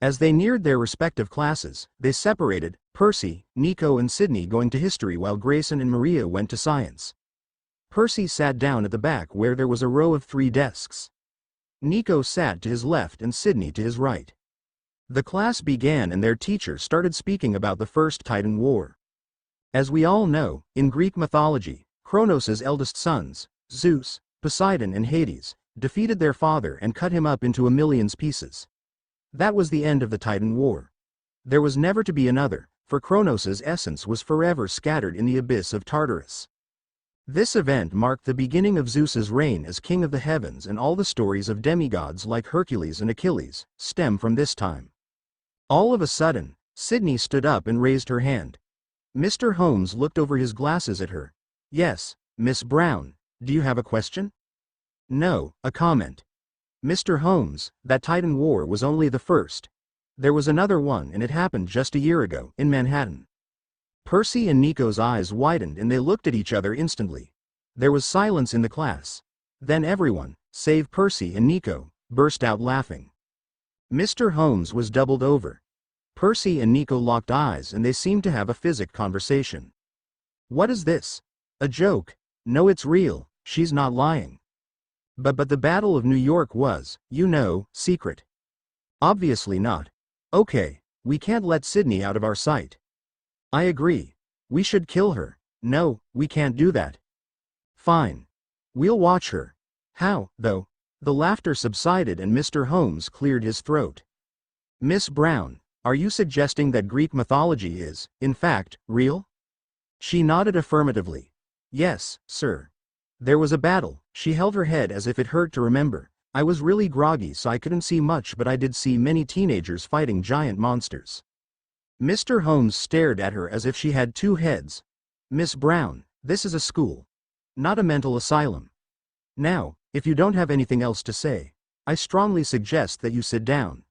As they neared their respective classes, they separated, Percy, Nico and Sydney going to history while Grayson and Maria went to science. Percy sat down at the back where there was a row of 3 desks. Nico sat to his left and Sydney to his right. The class began and their teacher started speaking about the First Titan War. As we all know, in Greek mythology, Kronos' eldest sons, Zeus, Poseidon and Hades, defeated their father and cut him up into a million pieces. That was the end of the Titan War. There was never to be another, for Kronos' essence was forever scattered in the abyss of Tartarus. This event marked the beginning of Zeus's reign as king of the heavens, and all the stories of demigods like Hercules and Achilles stem from this time. All of a sudden, Sydney stood up and raised her hand. Mr. Holmes looked over his glasses at her. Yes, Miss Brown, do you have a question? No, a comment. Mr. Holmes, that Titan War was only the first. There was another one and it happened just a year ago, in Manhattan. Percy and Nico's eyes widened and they looked at each other instantly. There was silence in the class. Then everyone, save Percy and Nico, burst out laughing. Mr. Holmes was doubled over. Percy and Nico locked eyes and they seemed to have a physic conversation. What is this? A joke? No, it's real, she's not lying. But the Battle of New York was, you know, secret. Obviously not. Okay, we can't let Sydney out of our sight. I agree. We should kill her. No, we can't do that. Fine. We'll watch her. How, though? The laughter subsided and Mr. Holmes cleared his throat. Miss Brown, Are you suggesting that Greek mythology is, in fact, real? She nodded affirmatively. Yes, sir. There was a battle. She held her head as if it hurt to remember. I was really groggy so I couldn't see much, but I did see many teenagers fighting giant monsters. Mr. Holmes stared at her as if she had two heads. Miss Brown, this is a school, not a mental asylum. Now, if you don't have anything else to say, I strongly suggest that you sit down.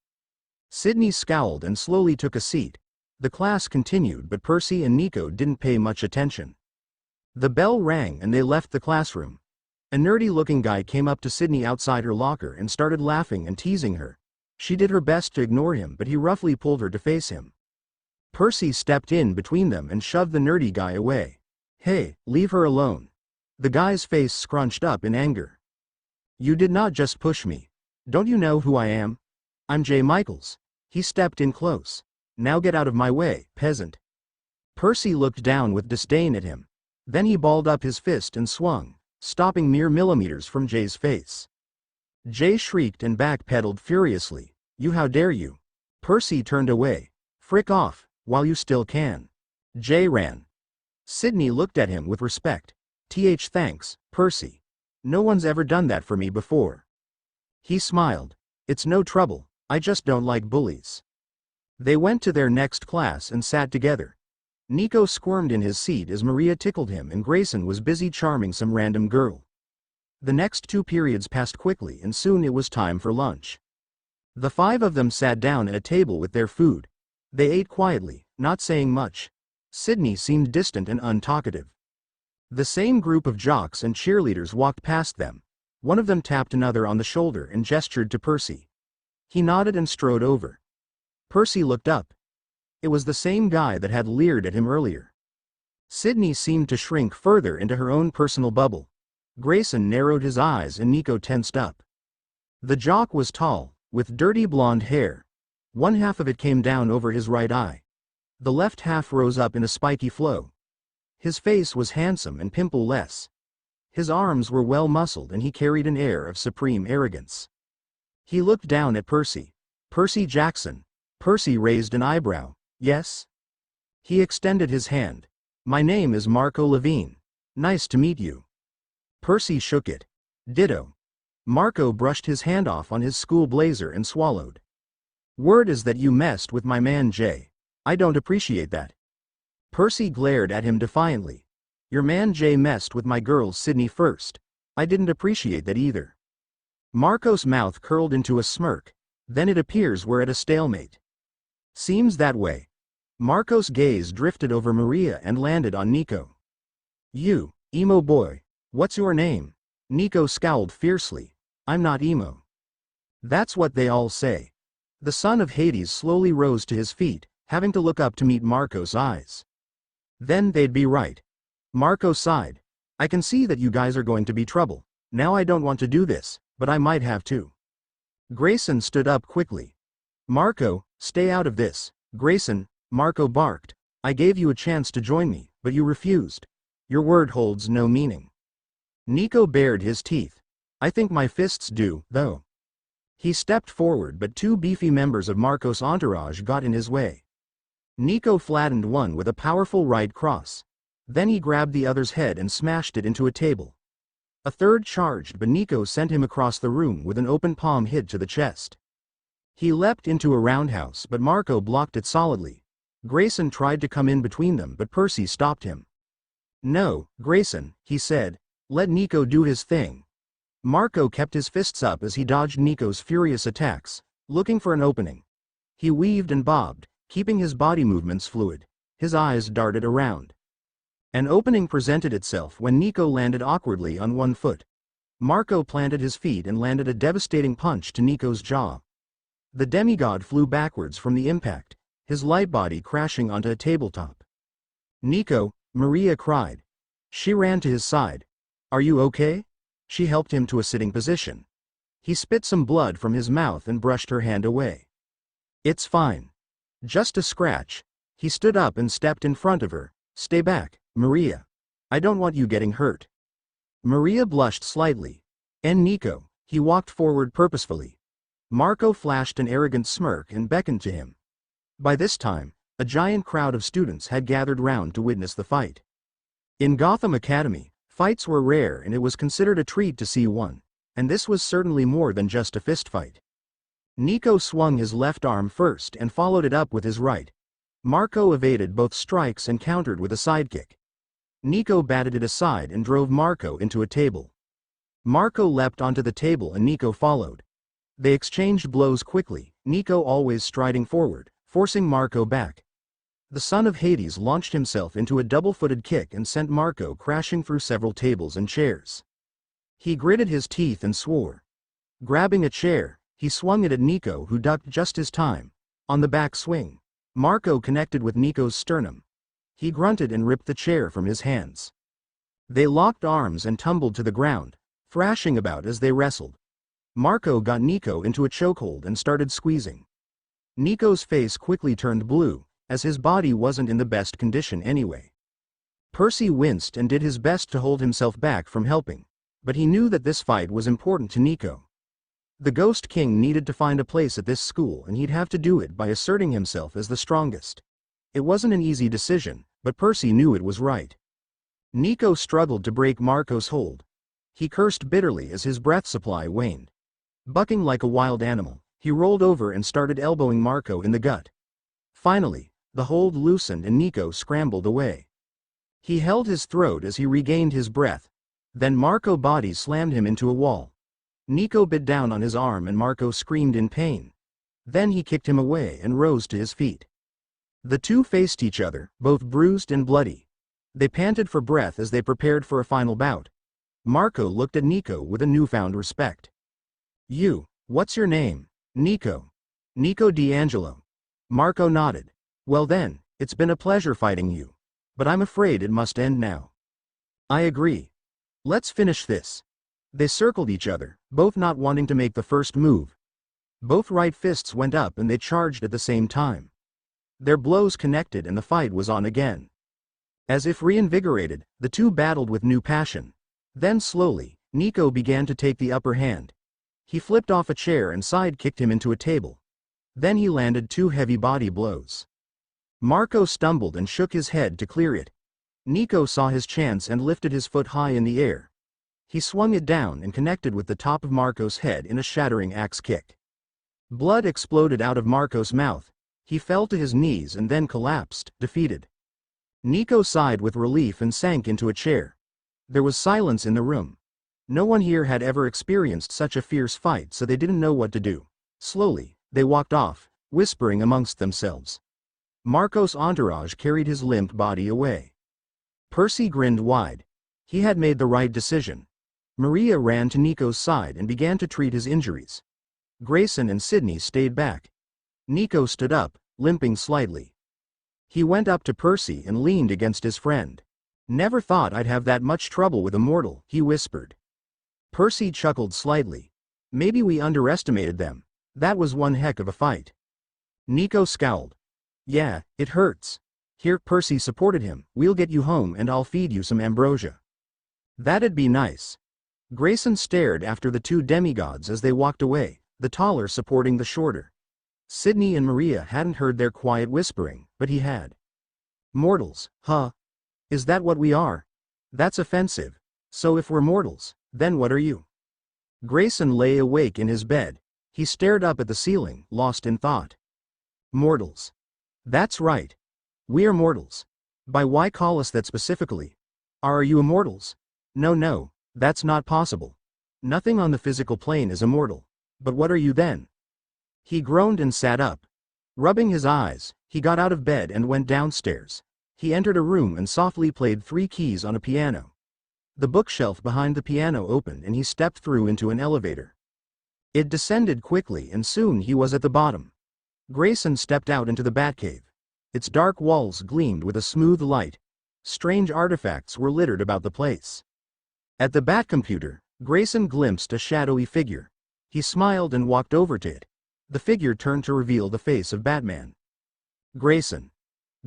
Sydney scowled and slowly took a seat. The class continued, but Percy and Nico didn't pay much attention. The bell rang and they left the classroom. A nerdy-looking guy came up to Sydney outside her locker and started laughing and teasing her. She did her best to ignore him, but he roughly pulled her to face him. Percy stepped in between them and shoved the nerdy guy away. Hey, leave her alone. The guy's face scrunched up in anger. You did not just push me. Don't you know who I am? I'm J. Michaels. He stepped in close. Now get out of my way, peasant. Percy looked down with disdain at him. Then he balled up his fist and swung, stopping mere millimeters from Jay's face. Jay shrieked and backpedaled furiously. You, how dare you? Percy turned away. Frick off, while you still can. Jay ran. Sydney looked at him with respect. Thanks, Percy. No one's ever done that for me before. He smiled. It's no trouble, I just don't like bullies. They went to their next class and sat together. Nico squirmed in his seat as Maria tickled him and Grayson was busy charming some random girl. The next 2 periods passed quickly and soon it was time for lunch. The 5 of them sat down at a table with their food. They ate quietly, not saying much. Sydney seemed distant and untalkative. The same group of jocks and cheerleaders walked past them. One of them tapped another on the shoulder and gestured to Percy. He nodded and strode over. Percy looked up. It was the same guy that had leered at him earlier. Sydney seemed to shrink further into her own personal bubble. Grayson narrowed his eyes and Nico tensed up. The jock was tall, with dirty blonde hair. One half of it came down over his right eye. The left half rose up in a spiky flow. His face was handsome and pimple-less. His arms were well-muscled and he carried an air of supreme arrogance. He looked down at Percy. Percy Jackson. Percy raised an eyebrow. Yes? He extended his hand. My name is Marco Levine. Nice to meet you. Percy shook it. Ditto. Marco brushed his hand off on his school blazer and swallowed. Word is that you messed with my man Jay. I don't appreciate that. Percy glared at him defiantly. Your man Jay messed with my girl Sydney first. I didn't appreciate that either. Marco's mouth curled into a smirk. Then it appears we're at a stalemate. Seems that way. Marco's gaze drifted over Maria and landed on Nico. You, emo boy. What's your name? Nico scowled fiercely. I'm not emo. That's what they all say. The son of Hades slowly rose to his feet, having to look up to meet Marco's eyes. Then they'd be right. Marco sighed. I can see that you guys are going to be trouble. Now I don't want to do this, but I might have to. Grayson stood up quickly. Marco, stay out of this. Grayson, Marco barked. I gave you a chance to join me, but you refused. Your word holds no meaning. Nico bared his teeth. I think my fists do, though. He stepped forward, but 2 beefy members of Marco's entourage got in his way. Nico flattened one with a powerful right cross. Then he grabbed the other's head and smashed it into a table. A third charged, but Nico sent him across the room with an open palm hit to the chest. He leapt into a roundhouse, but Marco blocked it solidly. Grayson tried to come in between them, but Percy stopped him. No, Grayson, he said. Let Nico do his thing. Marco kept his fists up as he dodged Nico's furious attacks, looking for an opening. He weaved and bobbed, keeping his body movements fluid. His eyes darted around. An opening presented itself when Nico landed awkwardly on one foot. Marco planted his feet and landed a devastating punch to Nico's jaw. The demigod flew backwards from the impact, his light body crashing onto a tabletop. Nico, Maria cried. She ran to his side. Are you okay? She helped him to a sitting position. He spit some blood from his mouth and brushed her hand away. It's fine. Just a scratch. He stood up and stepped in front of her. Stay back, Maria. I don't want you getting hurt. Maria blushed slightly. And Nico, he walked forward purposefully. Marco flashed an arrogant smirk and beckoned to him. By this time, a giant crowd of students had gathered round to witness the fight. In Gotham Academy, fights were rare and it was considered a treat to see one, and this was certainly more than just a fistfight. Nico swung his left arm first and followed it up with his right. Marco evaded both strikes and countered with a sidekick. Nico batted it aside and drove Marco into a table. Marco leapt onto the table and Nico followed. They exchanged blows quickly, Nico always striding forward, forcing Marco back. The son of Hades launched himself into a double-footed kick and sent Marco crashing through several tables and chairs. He gritted his teeth and swore. Grabbing a chair, he swung it at Nico, who ducked just his time. On the back swing, Marco connected with Nico's sternum. He grunted and ripped the chair from his hands. They locked arms and tumbled to the ground, thrashing about as they wrestled. Marco got Nico into a chokehold and started squeezing. Nico's face quickly turned blue, as his body wasn't in the best condition anyway. Percy winced and did his best to hold himself back from helping, but he knew that this fight was important to Nico. The Ghost King needed to find a place at this school and he'd have to do it by asserting himself as the strongest. It wasn't an easy decision, but Percy knew it was right. Nico struggled to break Marco's hold. He cursed bitterly as his breath supply waned. Bucking like a wild animal, he rolled over and started elbowing Marco in the gut. Finally, the hold loosened and Nico scrambled away. He held his throat as he regained his breath. Then Marco's body slammed him into a wall. Nico bit down on his arm and Marco screamed in pain. Then he kicked him away and rose to his feet. The two faced each other, both bruised and bloody. They panted for breath as they prepared for a final bout. Marco looked at Nico with a newfound respect. What's your name? Nico. Nico D'Angelo. Marco nodded. Well then, it's been a pleasure fighting you. But I'm afraid it must end now. I agree. Let's finish this. They circled each other, both not wanting to make the first move. Both right fists went up and they charged at the same time. Their blows connected and the fight was on again. As if reinvigorated, the two battled with new passion. Then slowly, Nico began to take the upper hand. He flipped off a chair and side-kicked him into a table. Then he landed two heavy body blows. Marco stumbled and shook his head to clear it. Nico saw his chance and lifted his foot high in the air. He swung it down and connected with the top of Marco's head in a shattering axe kick. Blood exploded out of Marco's mouth. He fell to his knees and then collapsed, defeated. Nico sighed with relief and sank into a chair. There was silence in the room. No one here had ever experienced such a fierce fight, so they didn't know what to do. Slowly, they walked off, whispering amongst themselves. Marco's entourage carried his limp body away. Percy grinned wide. He had made the right decision. Maria ran to Nico's side and began to treat his injuries. Grayson and Sydney stayed back. Nico stood up, limping slightly. He went up to Percy and leaned against his friend. Never thought I'd have that much trouble with a mortal, he whispered. Percy chuckled slightly. Maybe we underestimated them. That was one heck of a fight. Nico scowled. Yeah, it hurts. Here, Percy supported him. We'll get you home and I'll feed you some ambrosia. That'd be nice. Grayson stared after the two demigods as they walked away, the taller supporting the shorter. Sydney and Maria hadn't heard their quiet whispering, but he had. Mortals, huh? Is that what we are? That's offensive. So if we're mortals, then what are you? Grayson lay awake in his bed. He stared up at the ceiling, lost in thought. Mortals. That's right. We're mortals. By why call us that specifically? Are you immortals? No, that's not possible. Nothing on the physical plane is immortal. But what are you then? He groaned and sat up. Rubbing his eyes, he got out of bed and went downstairs. He entered a room and softly played 3 keys on a piano. The bookshelf behind the piano opened and he stepped through into an elevator. It descended quickly and soon he was at the bottom. Grayson stepped out into the Batcave. Its dark walls gleamed with a smooth light. Strange artifacts were littered about the place. At the Batcomputer, Grayson glimpsed a shadowy figure. He smiled and walked over to it. The figure turned to reveal the face of Batman. Grayson.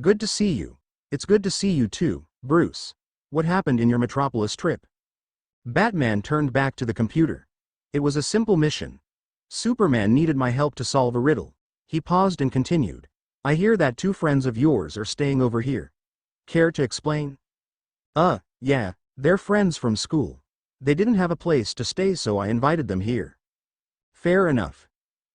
Good to see you. It's good to see you too, Bruce. What happened in your Metropolis trip? Batman turned back to the computer. It was a simple mission. Superman needed my help to solve a riddle. He paused and continued. I hear that two friends of yours are staying over here. Care to explain? Yeah, they're friends from school. They didn't have a place to stay, so I invited them here. Fair enough.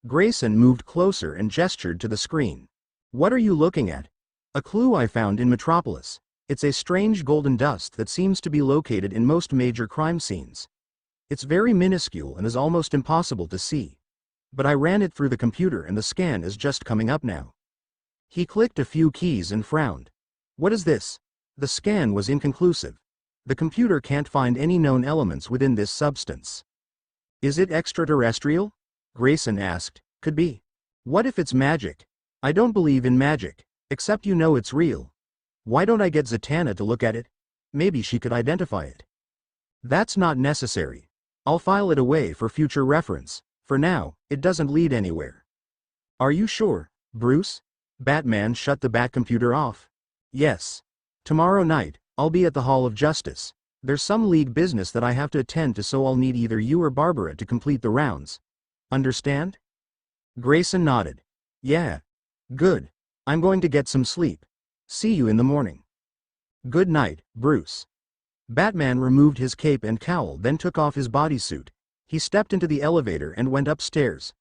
Grayson moved closer and gestured to the screen. What are you looking at? A clue I found in Metropolis. It's a strange golden dust that seems to be located in most major crime scenes. It's very minuscule and is almost impossible to see. But I ran it through the computer and the scan is just coming up now. He clicked a few keys and frowned. What is this? The scan was inconclusive. The computer can't find any known elements within this substance. Is it extraterrestrial? Grayson asked. Could be. What if it's magic? I don't believe in magic, except you know it's real. Why don't I get Zatanna to look at it? Maybe she could identify it. That's not necessary. I'll file it away for future reference. For now, it doesn't lead anywhere. Are you sure, Bruce? Batman shut the Batcomputer off. Yes. Tomorrow night, I'll be at the Hall of Justice. There's some league business that I have to attend to, so I'll need either you or Barbara to complete the rounds. Understand? Grayson nodded. Yeah. Good. I'm going to get some sleep. See you in the morning. Good night, Bruce. Batman removed his cape and cowl, then took off his bodysuit. He stepped into the elevator and went upstairs.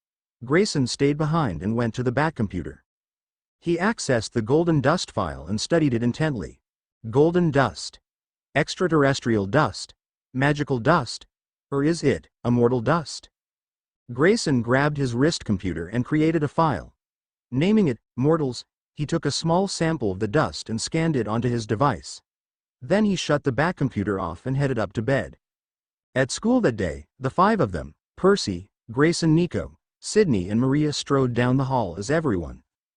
Grayson stayed behind and went to the Batcomputer. He accessed the golden dust file and studied it intently. Golden dust. Extraterrestrial dust. Magical dust. Or is it immortal dust? Grayson grabbed his wrist computer and created a file. Naming it Mortals, he took a small sample of the dust and scanned it onto his device. Then he shut the Batcomputer off and headed up to bed. At school that day, the five of them, Percy, Grayson, Nico, Sydney and Maria, strode down the hall as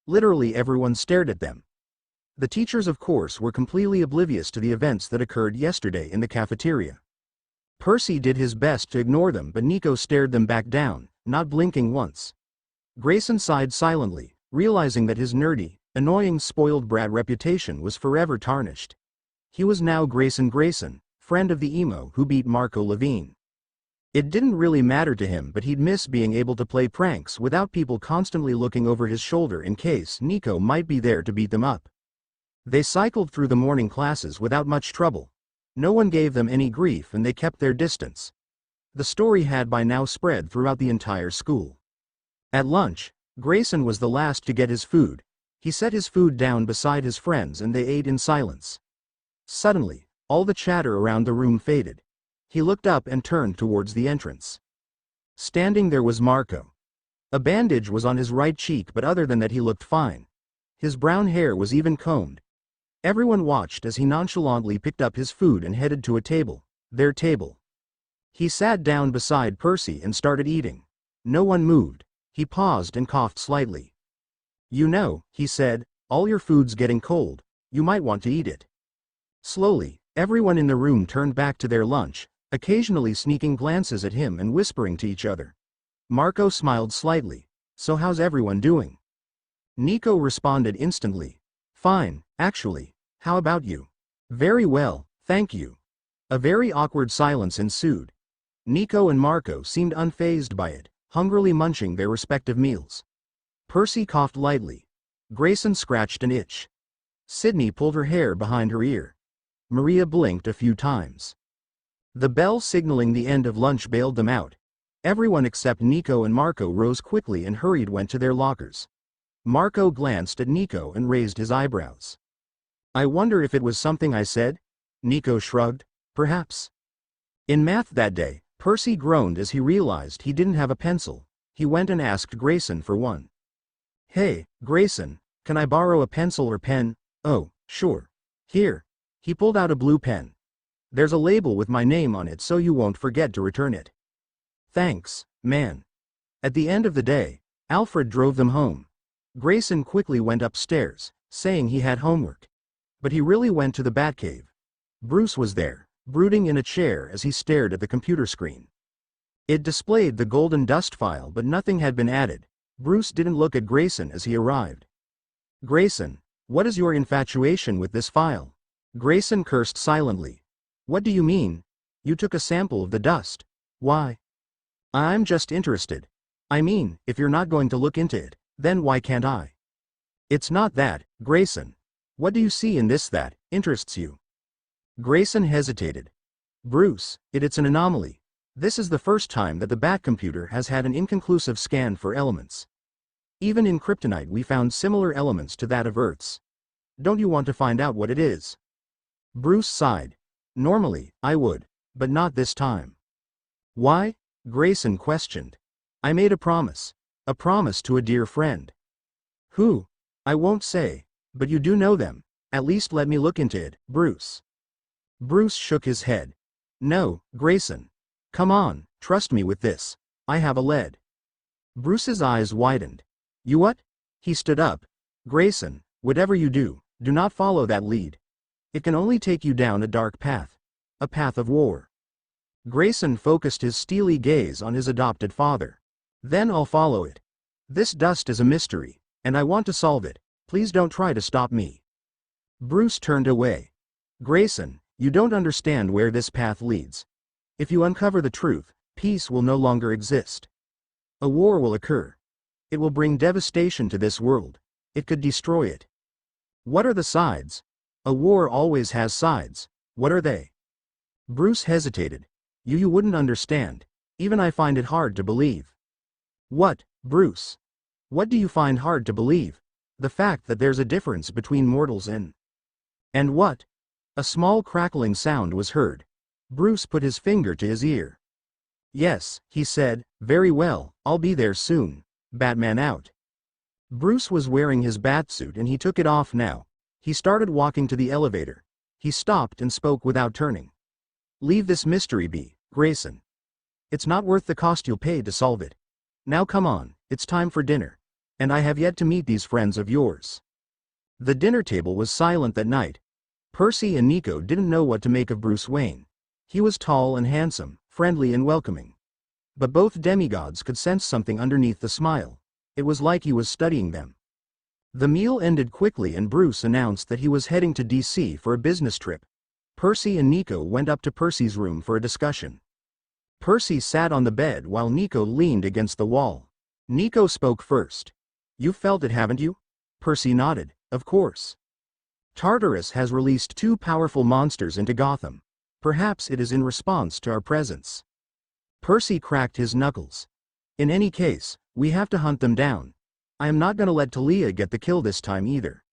literally everyone, stared at them. The teachers, of course, were completely oblivious to the events that occurred yesterday in the cafeteria. Percy did his best to ignore them, but Nico stared them back down, not blinking once. Grayson sighed silently, realizing that his nerdy, annoying spoiled brat reputation was forever tarnished. He was now Grayson, friend of the emo who beat Marco Levine. It didn't really matter to him, but he'd miss being able to play pranks without people constantly looking over his shoulder in case Nico might be there to beat them up. They cycled through the morning classes without much trouble. No one gave them any grief and they kept their distance. The story had by now spread throughout the entire school. At lunch, Grayson was the last to get his food. He set his food down beside his friends and they ate in silence. Suddenly, all the chatter around the room faded. He looked up and turned towards the entrance. Standing there was Marco. A bandage was on his right cheek, but other than that he looked fine. His brown hair was even combed. Everyone watched as he nonchalantly picked up his food and headed to a table, their table. He sat down beside Percy and started eating. No one moved. He paused and coughed slightly. You know, he said, all your food's getting cold. You might want to eat it. Slowly, everyone in the room turned back to their lunch, occasionally sneaking glances at him and whispering to each other. Marco smiled slightly. So how's everyone doing? Nico responded instantly. Fine, actually. How about you? Very well, thank you. A very awkward silence ensued. Nico and Marco seemed unfazed by it, hungrily munching their respective meals. Percy coughed lightly. Grayson scratched an itch. Sydney pulled her hair behind her ear. Maria blinked a few times. The bell signaling the end of lunch bailed them out. Everyone except Nico and Marco rose quickly and went to their lockers. Marco glanced at Nico and raised his eyebrows. I wonder if it was something I said? Nico shrugged. Perhaps. In math that day, Percy groaned as he realized he didn't have a pencil. He went and asked Grayson for one. Hey, Grayson, can I borrow a pencil or pen? Oh, sure. Here. He pulled out a blue pen. There's a label with my name on it so you won't forget to return it. Thanks, man. At the end of the day, Alfred drove them home. Grayson quickly went upstairs, saying he had homework. But he really went to the Batcave. Bruce was there, brooding in a chair as he stared at the computer screen. It displayed the golden dust file, but nothing had been added. Bruce didn't look at Grayson as he arrived. Grayson, what is your infatuation with this file? Grayson cursed silently. What do you mean? You took a sample of the dust. Why? I'm just interested. I mean, if you're not going to look into it, then why can't I? It's not that, Grayson. What do you see in this that interests you? Grayson hesitated. Bruce, it's an anomaly. This is the first time that the Bat computer has had an inconclusive scan for elements. Even in kryptonite we found similar elements to that of Earth's. Don't you want to find out what it is? Bruce sighed. Normally, I would, but not this time. Why? Grayson questioned. I made a promise to a dear friend. Who? I won't say, but you do know them. At least let me look into it, Bruce. Bruce shook his head. No, Grayson. Come on, trust me with this. I have a lead. Bruce's eyes widened. You what? He stood up. Grayson, whatever you do not follow that lead. It can only take you down a dark path. A path of war. Grayson focused his steely gaze on his adopted father. Then I'll follow it. This dust is a mystery, and I want to solve it. Please don't try to stop me. Bruce turned away. Grayson, you don't understand where this path leads. If you uncover the truth, peace will no longer exist. A war will occur. It will bring devastation to this world. It could destroy it. What are the sides? A war always has sides. What are they? Bruce hesitated. You wouldn't understand. Even I find it hard to believe. What, Bruce? What do you find hard to believe? The fact that there's a difference between mortals and what? A small crackling sound was heard. Bruce put his finger to his ear. Yes, he said, very well, I'll be there soon. Batman out. Bruce was wearing his batsuit and he took it off now. He started walking to the elevator. He stopped and spoke without turning. Leave this mystery be, Grayson. It's not worth the cost you'll pay to solve it. Now come on, it's time for dinner. And I have yet to meet these friends of yours. The dinner table was silent that night. Percy and Nico didn't know what to make of Bruce Wayne. He was tall and handsome, friendly and welcoming. But both demigods could sense something underneath the smile. It was like he was studying them. The meal ended quickly and Bruce announced that he was heading to DC for a business trip. Percy and Nico went up to Percy's room for a discussion. Percy sat on the bed while Nico leaned against the wall. Nico spoke first. You've felt it, haven't you? Percy nodded. Of course. Tartarus has released 2 powerful monsters into Gotham. Perhaps it is in response to our presence. Percy cracked his knuckles. In any case, we have to hunt them down. I am not gonna let Talia get the kill this time either.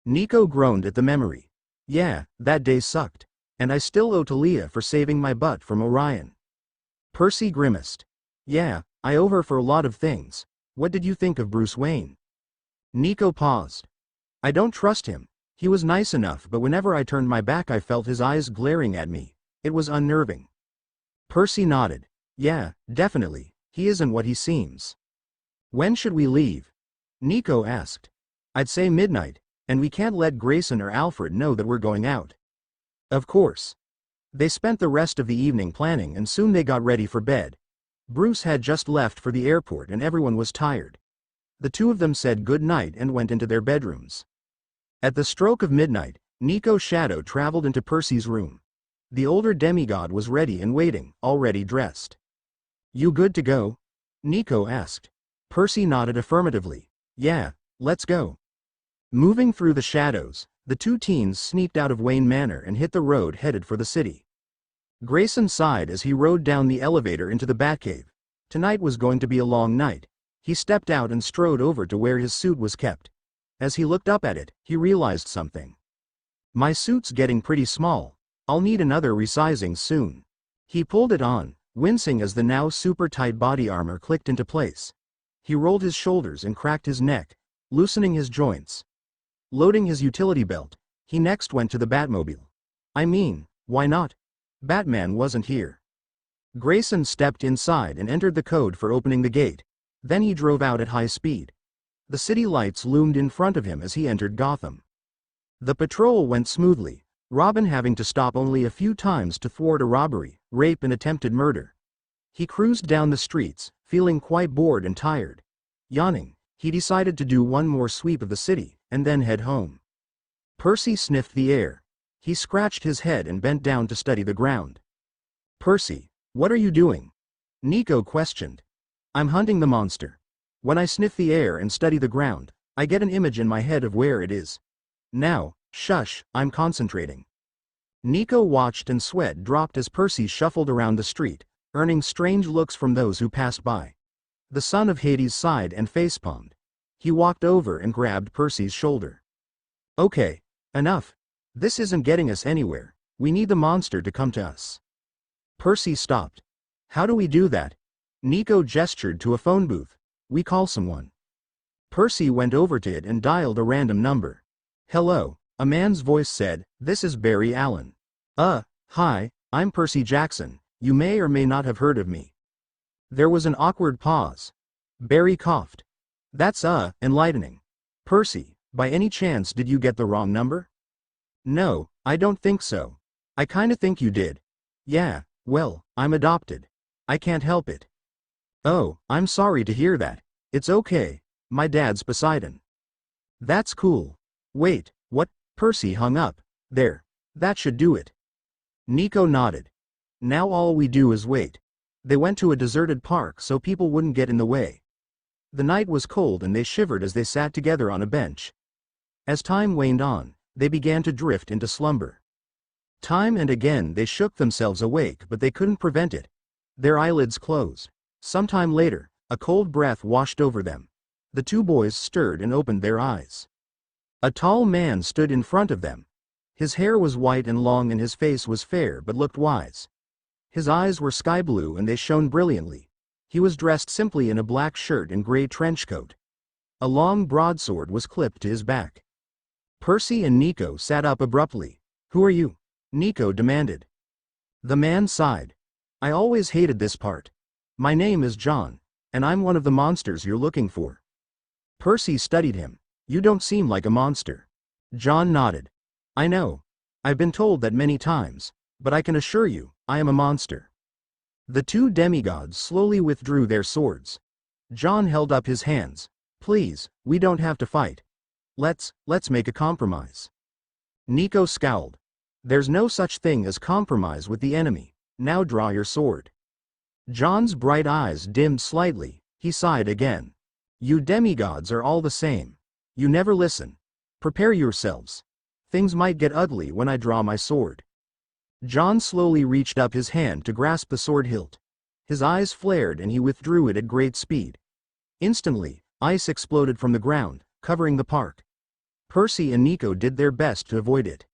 Nico groaned at the memory. Yeah, that day sucked. And I still owe Talia for saving my butt from Orion. Percy grimaced. Yeah, I owe her for a lot of things. What did you think of Bruce Wayne? Nico paused. I don't trust him. He was nice enough, but whenever I turned my back I felt his eyes glaring at me. It was unnerving. Percy nodded. Yeah, definitely. He isn't what he seems. When should we leave? Nico asked. I'd say midnight, and we can't let Grayson or Alfred know that we're going out. Of course. They spent the rest of the evening planning and soon they got ready for bed. Bruce had just left for the airport and everyone was tired. The two of them said good night and went into their bedrooms. At the stroke of midnight, Nico's shadow traveled into Percy's room. The older demigod was ready and waiting, already dressed. You good to go? Nico asked. Percy nodded affirmatively. Yeah, let's go. Moving through the shadows, the two teens sneaked out of Wayne Manor and hit the road headed for the city. Grayson sighed as he rode down the elevator into the Batcave. Tonight was going to be a long night. He stepped out and strode over to where his suit was kept. As he looked up at it, he realized something. My suit's getting pretty small. I'll need another resizing soon. He pulled it on, wincing as the now super tight body armor clicked into place. He rolled his shoulders and cracked his neck, loosening his joints. Loading his utility belt, he next went to the Batmobile. I mean, why not? Batman wasn't here. Grayson stepped inside and entered the code for opening the gate. Then he drove out at high speed. The city lights loomed in front of him as he entered Gotham. The patrol went smoothly, Robin having to stop only a few times to thwart a robbery, rape and attempted murder. He cruised down the streets, feeling quite bored and tired. Yawning, he decided to do one more sweep of the city, and then head home. Percy sniffed the air. He scratched his head and bent down to study the ground. Percy, what are you doing? Nico questioned. I'm hunting the monster. When I sniff the air and study the ground, I get an image in my head of where it is. Now, shush, I'm concentrating. Nico watched and sweat dropped as Percy shuffled around the street, earning strange looks from those who passed by. The son of Hades sighed and facepalmed. He walked over and grabbed Percy's shoulder. Okay, enough. This isn't getting us anywhere. We need the monster to come to us. Percy stopped. How do we do that? Nico gestured to a phone booth. We call someone. Percy went over to it and dialed a random number. Hello, a man's voice said, this is Barry Allen. Hi, I'm Percy Jackson. You may or may not have heard of me. There was an awkward pause. Barry coughed. That's enlightening. Percy, by any chance did you get the wrong number? No, I don't think so. I kinda think you did. Yeah, well, I'm adopted. I can't help it. Oh, I'm sorry to hear that. It's okay. My dad's Poseidon. That's cool. Wait, what? Percy hung up. There. That should do it. Nico nodded. Now all we do is wait. They went to a deserted park so people wouldn't get in the way. The night was cold and they shivered as they sat together on a bench. As time waned on, they began to drift into slumber. Time and again they shook themselves awake, but they couldn't prevent it. Their eyelids closed. Sometime later, a cold breath washed over them. The two boys stirred and opened their eyes. A tall man stood in front of them. His hair was white and long and his face was fair but looked wise. His eyes were sky blue and they shone brilliantly. He was dressed simply in a black shirt and gray trench coat. A long broadsword was clipped to his back. Percy and Nico sat up abruptly. Who are you? Nico demanded. The man sighed. I always hated this part. My name is John, and I'm one of the monsters you're looking for. Percy studied him. You don't seem like a monster. John nodded. I know. I've been told that many times, but I can assure you, I am a monster. The two demigods slowly withdrew their swords. John held up his hands. Please, we don't have to fight. Let's make a compromise. Nico scowled. There's no such thing as compromise with the enemy. Now draw your sword. John's bright eyes dimmed slightly. He sighed again. You demigods are all the same. You never listen. Prepare yourselves. Things might get ugly when I draw my sword. John slowly reached up his hand to grasp the sword hilt. His eyes flared and he withdrew it at great speed. Instantly, ice exploded from the ground, covering the park. Percy and Nico did their best to avoid it.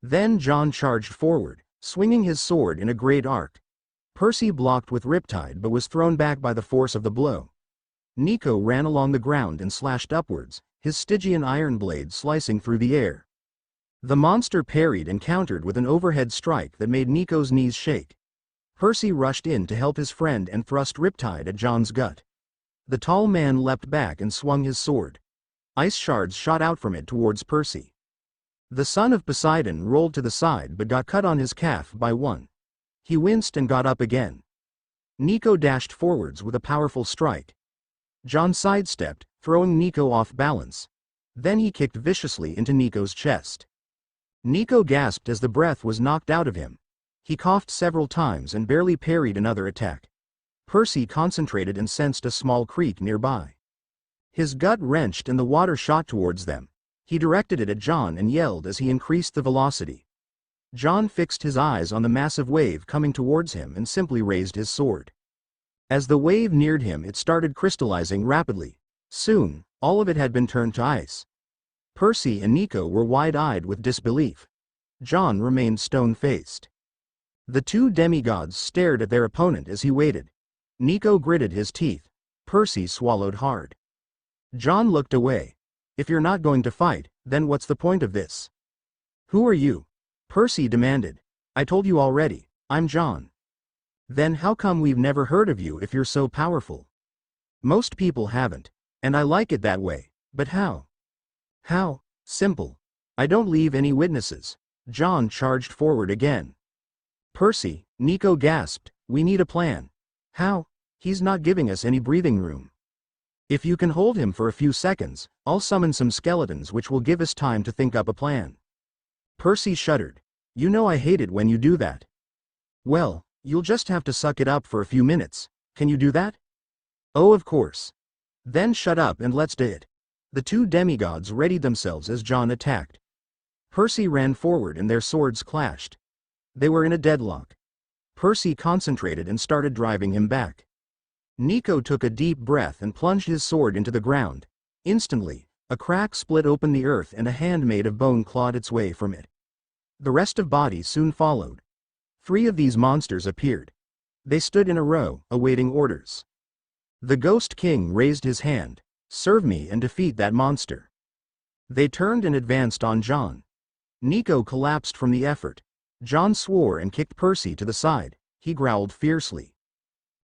Then John charged forward, swinging his sword in a great arc. Percy blocked with riptide but was thrown back by the force of the blow. Nico ran along the ground and slashed upwards, his Stygian iron blade slicing through the air. The monster parried and countered with an overhead strike that made Nico's knees shake. Percy rushed in to help his friend and thrust riptide at John's gut. The tall man leapt back and swung his sword. Ice shards shot out from it towards Percy. The son of Poseidon rolled to the side but got cut on his calf by one. He winced and got up again. Nico dashed forwards with a powerful strike. John sidestepped, throwing Nico off balance. Then he kicked viciously into Nico's chest. Nico gasped as the breath was knocked out of him. He coughed several times and barely parried another attack. Percy concentrated and sensed a small creek nearby. His gut wrenched and the water shot towards them. He directed it at John and yelled as he increased the velocity. John fixed his eyes on the massive wave coming towards him and simply raised his sword. As the wave neared him, it started crystallizing rapidly. Soon, all of it had been turned to ice. Percy and Nico were wide-eyed with disbelief. John remained stone-faced. The two demigods stared at their opponent as he waited. Nico gritted his teeth. Percy swallowed hard. John looked away. If you're not going to fight, then what's the point of this? Who are you? Percy demanded. I told you already, I'm John. Then how come we've never heard of you if you're so powerful? Most people haven't, and I like it that way, but how? How? Simple. I don't leave any witnesses. John charged forward again. Percy, Nico gasped, we need a plan. How? He's not giving us any breathing room. If you can hold him for a few seconds, I'll summon some skeletons which will give us time to think up a plan. Percy shuddered. You know I hate it when you do that. Well, you'll just have to suck it up for a few minutes. Can you do that? Oh, of course. Then shut up and let's do it. The two demigods readied themselves as John attacked. Percy ran forward and their swords clashed. They were in a deadlock. Percy concentrated and started driving him back. Nico took a deep breath and plunged his sword into the ground. Instantly, a crack split open the earth and a hand made of bone clawed its way from it. The rest of bodies soon followed. 3 of these monsters appeared. They stood in a row, awaiting orders. The Ghost King raised his hand. "Serve me and defeat that monster." They turned and advanced on John. Nico collapsed from the effort. John swore and kicked Percy to the side. He growled fiercely.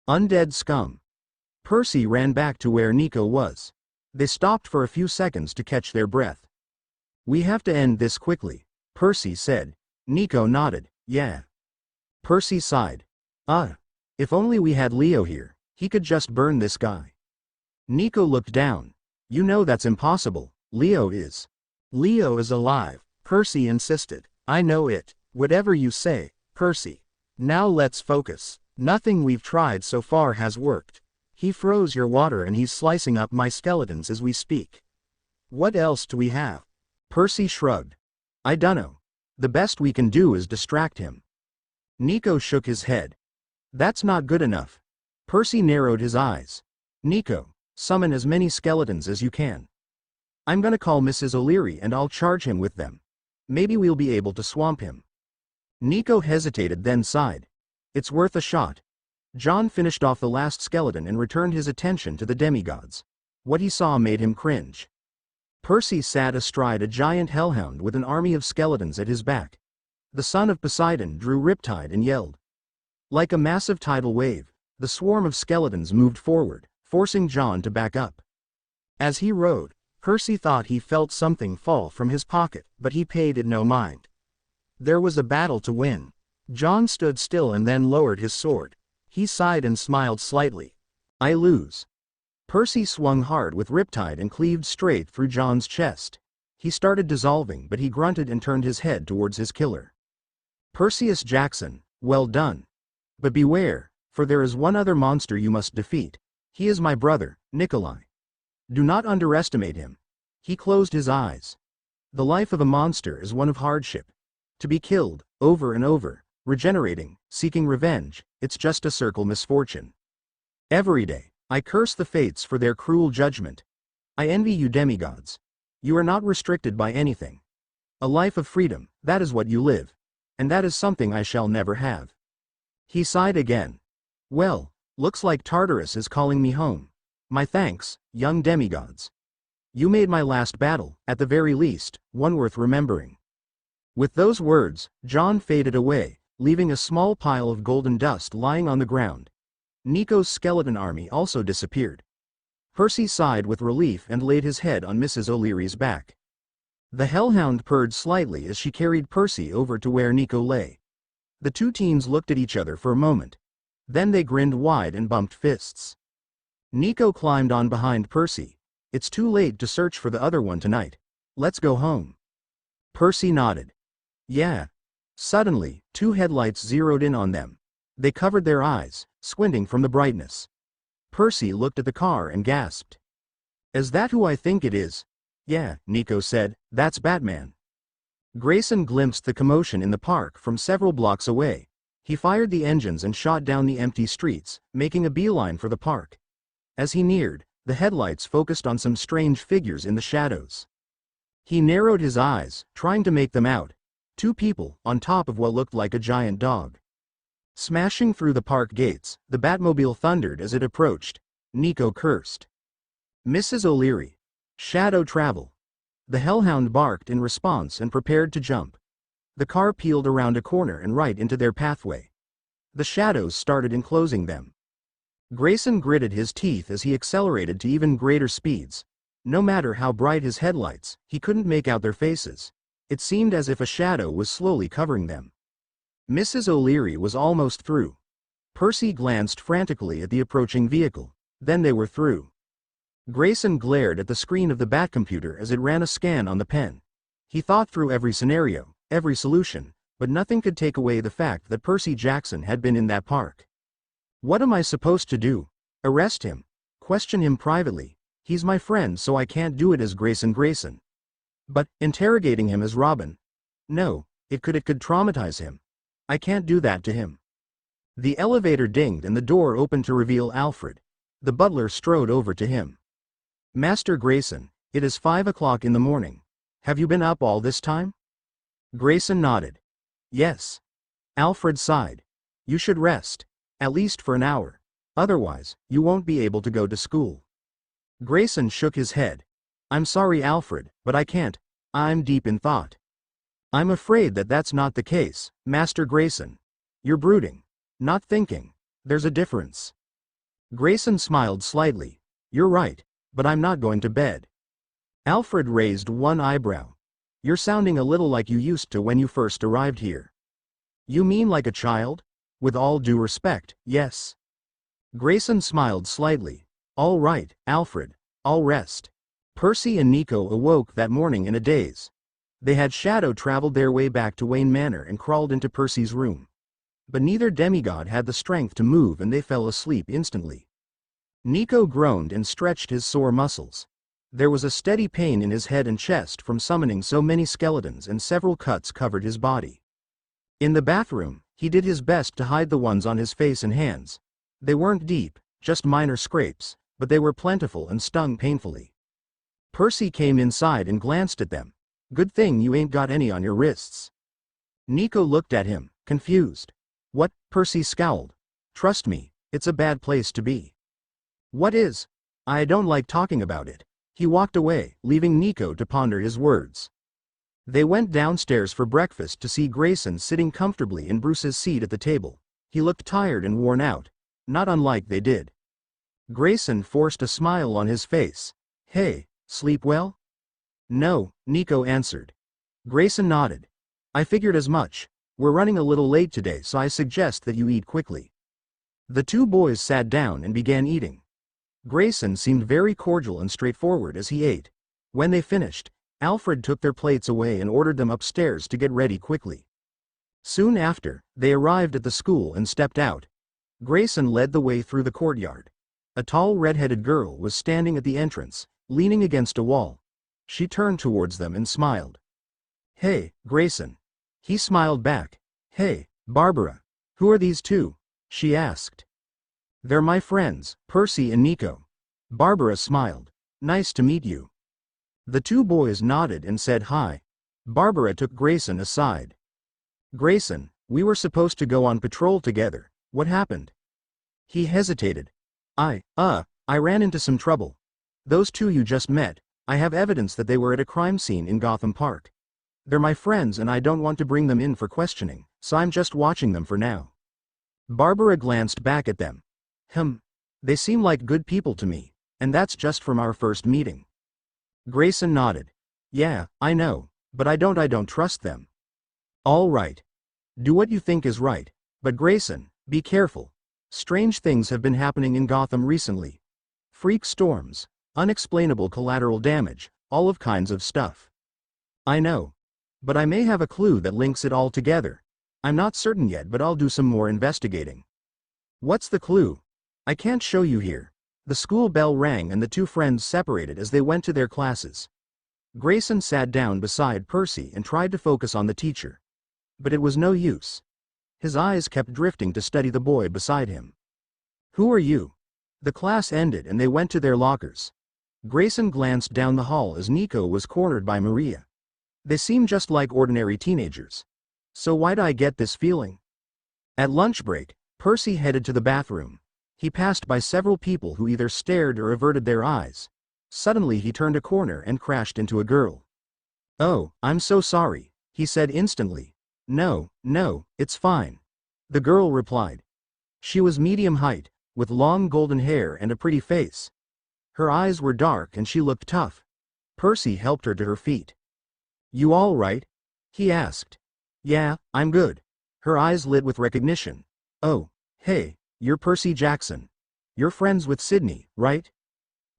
"Undead scum." Percy ran back to where Nico was. They stopped for a few seconds to catch their breath. "We have to end this quickly," Percy said. Nico nodded. "Yeah." Percy sighed. If only we had Leo here, he could just burn this guy." Nico looked down. "You know that's impossible. Leo is." "Leo is alive," Percy insisted. "I know it. Whatever you say, Percy. Now let's focus. Nothing we've tried so far has worked. He froze your water and he's slicing up my skeletons as we speak. What else do we have?" Percy shrugged. "I dunno. The best we can do is distract him." Nico shook his head. "That's not good enough." Percy narrowed his eyes. "Nico, summon as many skeletons as you can. I'm gonna call Mrs. O'Leary and I'll charge him with them. Maybe we'll be able to swamp him." Nico hesitated then sighed. "It's worth a shot." John finished off the last skeleton and returned his attention to the demigods. What he saw made him cringe. Percy sat astride a giant hellhound with an army of skeletons at his back. The son of Poseidon drew Riptide and yelled. Like a massive tidal wave, the swarm of skeletons moved forward, forcing John to back up. As he rode, Percy thought he felt something fall from his pocket, but he paid it no mind. There was a battle to win. John stood still and then lowered his sword. He sighed and smiled slightly. "I lose." Percy swung hard with Riptide and cleaved straight through John's chest. He started dissolving, but he grunted and turned his head towards his killer. "Perseus Jackson, well done. But beware, for there is one other monster you must defeat. He is my brother, Nikolai. Do not underestimate him." He closed his eyes. The life of a monster is one of hardship. To be killed, over and over, regenerating, seeking revenge, it's just a circle misfortune. Every day, I curse the fates for their cruel judgment. I envy you demigods. You are not restricted by anything. A life of freedom, that is what you live. And that is something I shall never have. He sighed again. "Well, looks like Tartarus is calling me home. My thanks, young demigods. You made my last battle, at the very least, one worth remembering." With those words, John faded away, leaving a small pile of golden dust lying on the ground. Nico's skeleton army also disappeared. Percy sighed with relief and laid his head on Mrs. O'Leary's back. The hellhound purred slightly as she carried Percy over to where Nico lay. The two teens looked at each other for a moment. Then they grinned wide and bumped fists. Nico climbed on behind Percy. "It's too late to search for the other one tonight. Let's go home." Percy nodded. "Yeah." Suddenly, 2 headlights zeroed in on them. They covered their eyes, squinting from the brightness. Percy looked at the car and gasped. "Is that who I think it is?" "Yeah," Nico said, "that's Batman." Grayson glimpsed the commotion in the park from several blocks away. He fired the engines and shot down the empty streets, making a beeline for the park. As he neared, the headlights focused on some strange figures in the shadows. He narrowed his eyes, trying to make them out. 2 people, on top of what looked like a giant dog. Smashing through the park gates, the Batmobile thundered as it approached. Nico cursed. "Mrs. O'Leary. Shadow travel." The hellhound barked in response and prepared to jump. The car peeled around a corner and right into their pathway. The shadows started enclosing them. Grayson gritted his teeth as he accelerated to even greater speeds. No matter how bright his headlights, he couldn't make out their faces. It seemed as if a shadow was slowly covering them. Mrs. O'Leary was almost through. Percy glanced frantically at the approaching vehicle. Then they were through. Grayson glared at the screen of the Batcomputer as it ran a scan on the pen. He thought through every scenario, every solution, but nothing could take away the fact that Percy Jackson had been in that park. "What am I supposed to do? Arrest him? Question him privately? He's my friend, so I can't do it as Grayson. But, interrogating him as Robin. No, it could traumatize him. I can't do that to him. The elevator dinged and the door opened to reveal Alfred. The butler strode over to him. Master Grayson, it is 5 o'clock in the morning. Have you been up all this time? Grayson nodded. Yes. Alfred sighed. You should rest. At least for an hour. Otherwise, you won't be able to go to school. Grayson shook his head. I'm sorry, Alfred, but I can't. I'm deep in thought. I'm afraid that that's not the case, Master Grayson. You're brooding. Not thinking. There's a difference. Grayson smiled slightly. You're right, but I'm not going to bed. Alfred raised one eyebrow. You're sounding a little like you used to when you first arrived here. You mean like a child? With all due respect, yes. Grayson smiled slightly. All right, Alfred. I'll rest. Percy and Nico awoke that morning in a daze. They had shadow-traveled their way back to Wayne Manor and crawled into Percy's room. But neither demigod had the strength to move and they fell asleep instantly. Nico groaned and stretched his sore muscles. There was a steady pain in his head and chest from summoning so many skeletons, and several cuts covered his body. In the bathroom, he did his best to hide the ones on his face and hands. They weren't deep, just minor scrapes, but they were plentiful and stung painfully. Percy came inside and glanced at them. Good thing you ain't got any on your wrists. Nico looked at him, confused. What? Percy scowled. Trust me, it's a bad place to be. What is? I don't like talking about it. He walked away, leaving Nico to ponder his words. They went downstairs for breakfast to see Grayson sitting comfortably in Bruce's seat at the table. He looked tired and worn out, not unlike they did. Grayson forced a smile on his face. Hey, sleep well? No, Nico answered. Grayson nodded. I figured as much. We're running a little late today, so I suggest that you eat quickly. The two boys sat down and began eating. Grayson seemed very cordial and straightforward as he ate. When they finished, Alfred took their plates away and ordered them upstairs to get ready quickly. Soon after, they arrived at the school and stepped out. Grayson led the way through the courtyard. A tall red-headed girl was standing at the entrance, leaning against a wall. She turned towards them and smiled. Hey, Grayson. He smiled back. Hey, Barbara. Who are these two? She asked. They're my friends, Percy and Nico. Barbara smiled. Nice to meet you. The two boys nodded and said hi. Barbara took Grayson aside. Grayson, we were supposed to go on patrol together. What happened? He hesitated. I ran into some trouble. Those two you just met, I have evidence that they were at a crime scene in Gotham Park. They're my friends and I don't want to bring them in for questioning, so I'm just watching them for now. Barbara glanced back at them. They seem like good people to me, and that's just from our first meeting. Grayson nodded. Yeah, I know, but I don't trust them. All right. Do what you think is right, but Grayson, be careful. Strange things have been happening in Gotham recently. Freak storms, unexplainable collateral damage, all of kinds of stuff. I know. But I may have a clue that links it all together. I'm not certain yet, but I'll do some more investigating. What's the clue? I can't show you here. The school bell rang and the two friends separated as they went to their classes. Grayson sat down beside Percy and tried to focus on the teacher. But it was no use. His eyes kept drifting to study the boy beside him. Who are you? The class ended and they went to their lockers. Grayson glanced down the hall as Nico was cornered by Maria. They seemed just like ordinary teenagers. So why'd I get this feeling? At lunch break, Percy headed to the bathroom. He passed by several people who either stared or averted their eyes. Suddenly he turned a corner and crashed into a girl. Oh, I'm so sorry, he said instantly. No, it's fine. The girl replied. She was medium height, with long golden hair and a pretty face. Her eyes were dark and she looked tough. Percy helped her to her feet. You all right? He asked. Yeah, I'm good. Her eyes lit with recognition. Oh, hey, you're Percy Jackson. You're friends with Sydney, right?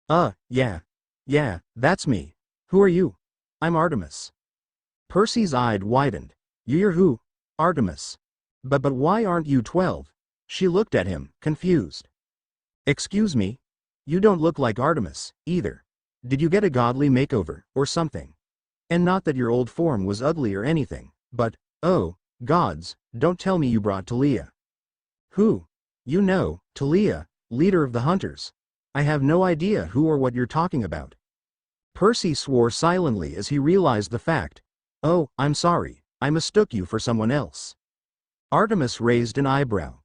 Yeah, that's me. Who are you? I'm Artemis. Percy's eyes widened. You're who? Artemis. But why aren't you 12? She looked at him, confused. Excuse me? You don't look like Artemis, either. Did you get a godly makeover, or something? And not that your old form was ugly or anything, but, oh, gods, don't tell me you brought Talia. Who? You know, Talia, leader of the hunters. I have no idea who or what you're talking about. Percy swore silently as he realized the fact. Oh, I'm sorry, I mistook you for someone else. Artemis raised an eyebrow.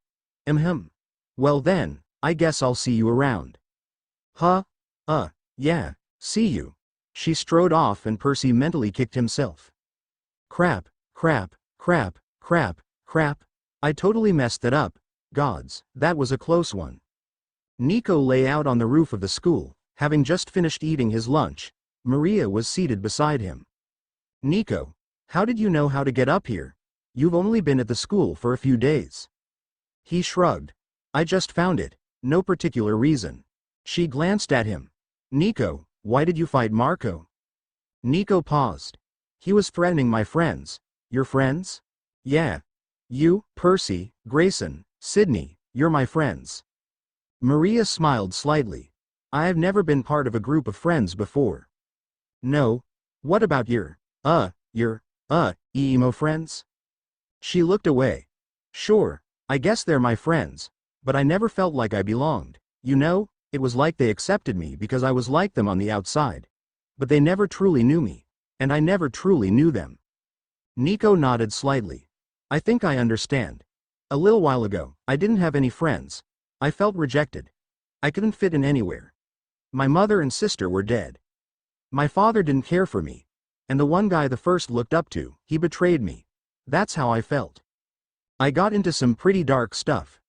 Ahem. Well then, I guess I'll see you around. Huh? Yeah, see you. She strode off and Percy mentally kicked himself. Crap, crap, crap, crap, crap. I totally messed that up. Gods, that was a close one. Nico lay out on the roof of the school, having just finished eating his lunch. Maria was seated beside him. Nico, how did you know how to get up here? You've only been at the school for a few days. He shrugged. I just found it, no particular reason. She glanced at him. Nico, why did you fight Marco? Nico paused. He was threatening my friends. Your friends? Yeah. You, Percy, Grayson, Sydney, you're my friends. Maria smiled slightly. I have never been part of a group of friends before. No. What about your emo friends? She looked away. Sure, I guess they're my friends, but I never felt like I belonged. You know, it was like they accepted me because I was like them on the outside. But they never truly knew me, and I never truly knew them. Nico nodded slightly. I think I understand. A little while ago, I didn't have any friends. I felt rejected. I couldn't fit in anywhere. My mother and sister were dead. My father didn't care for me. And the one guy the first looked up to, he betrayed me. That's how I felt. I got into some pretty dark stuff.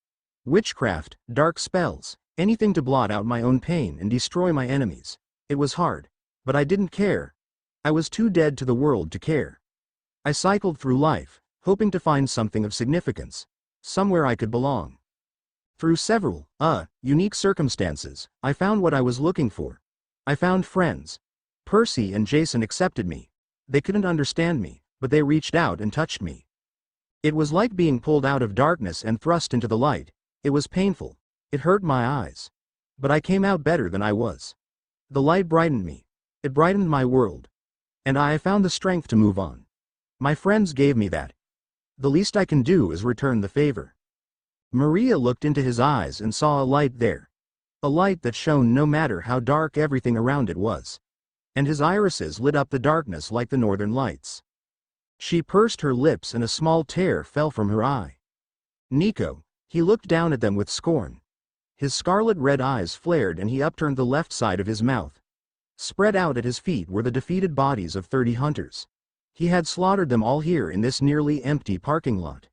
Witchcraft, dark spells, anything to blot out my own pain and destroy my enemies. It was hard. But I didn't care. I was too dead to the world to care. I cycled through life, hoping to find something of significance. Somewhere I could belong. Through several, unique circumstances, I found what I was looking for. I found friends. Percy and Jason accepted me. They couldn't understand me, but they reached out and touched me. It was like being pulled out of darkness and thrust into the light. It was painful. It hurt my eyes. But I came out better than I was. The light brightened me. It brightened my world. And I found the strength to move on. My friends gave me that. The least I can do is return the favor. Maria looked into his eyes and saw a light there. A light that shone no matter how dark everything around it was. And his irises lit up the darkness like the northern lights. She pursed her lips and a small tear fell from her eye. Nico, he looked down at them with scorn. His scarlet red eyes flared and he upturned the left side of his mouth. Spread out at his feet were the defeated bodies of 30 hunters. He had slaughtered them all here in this nearly empty parking lot.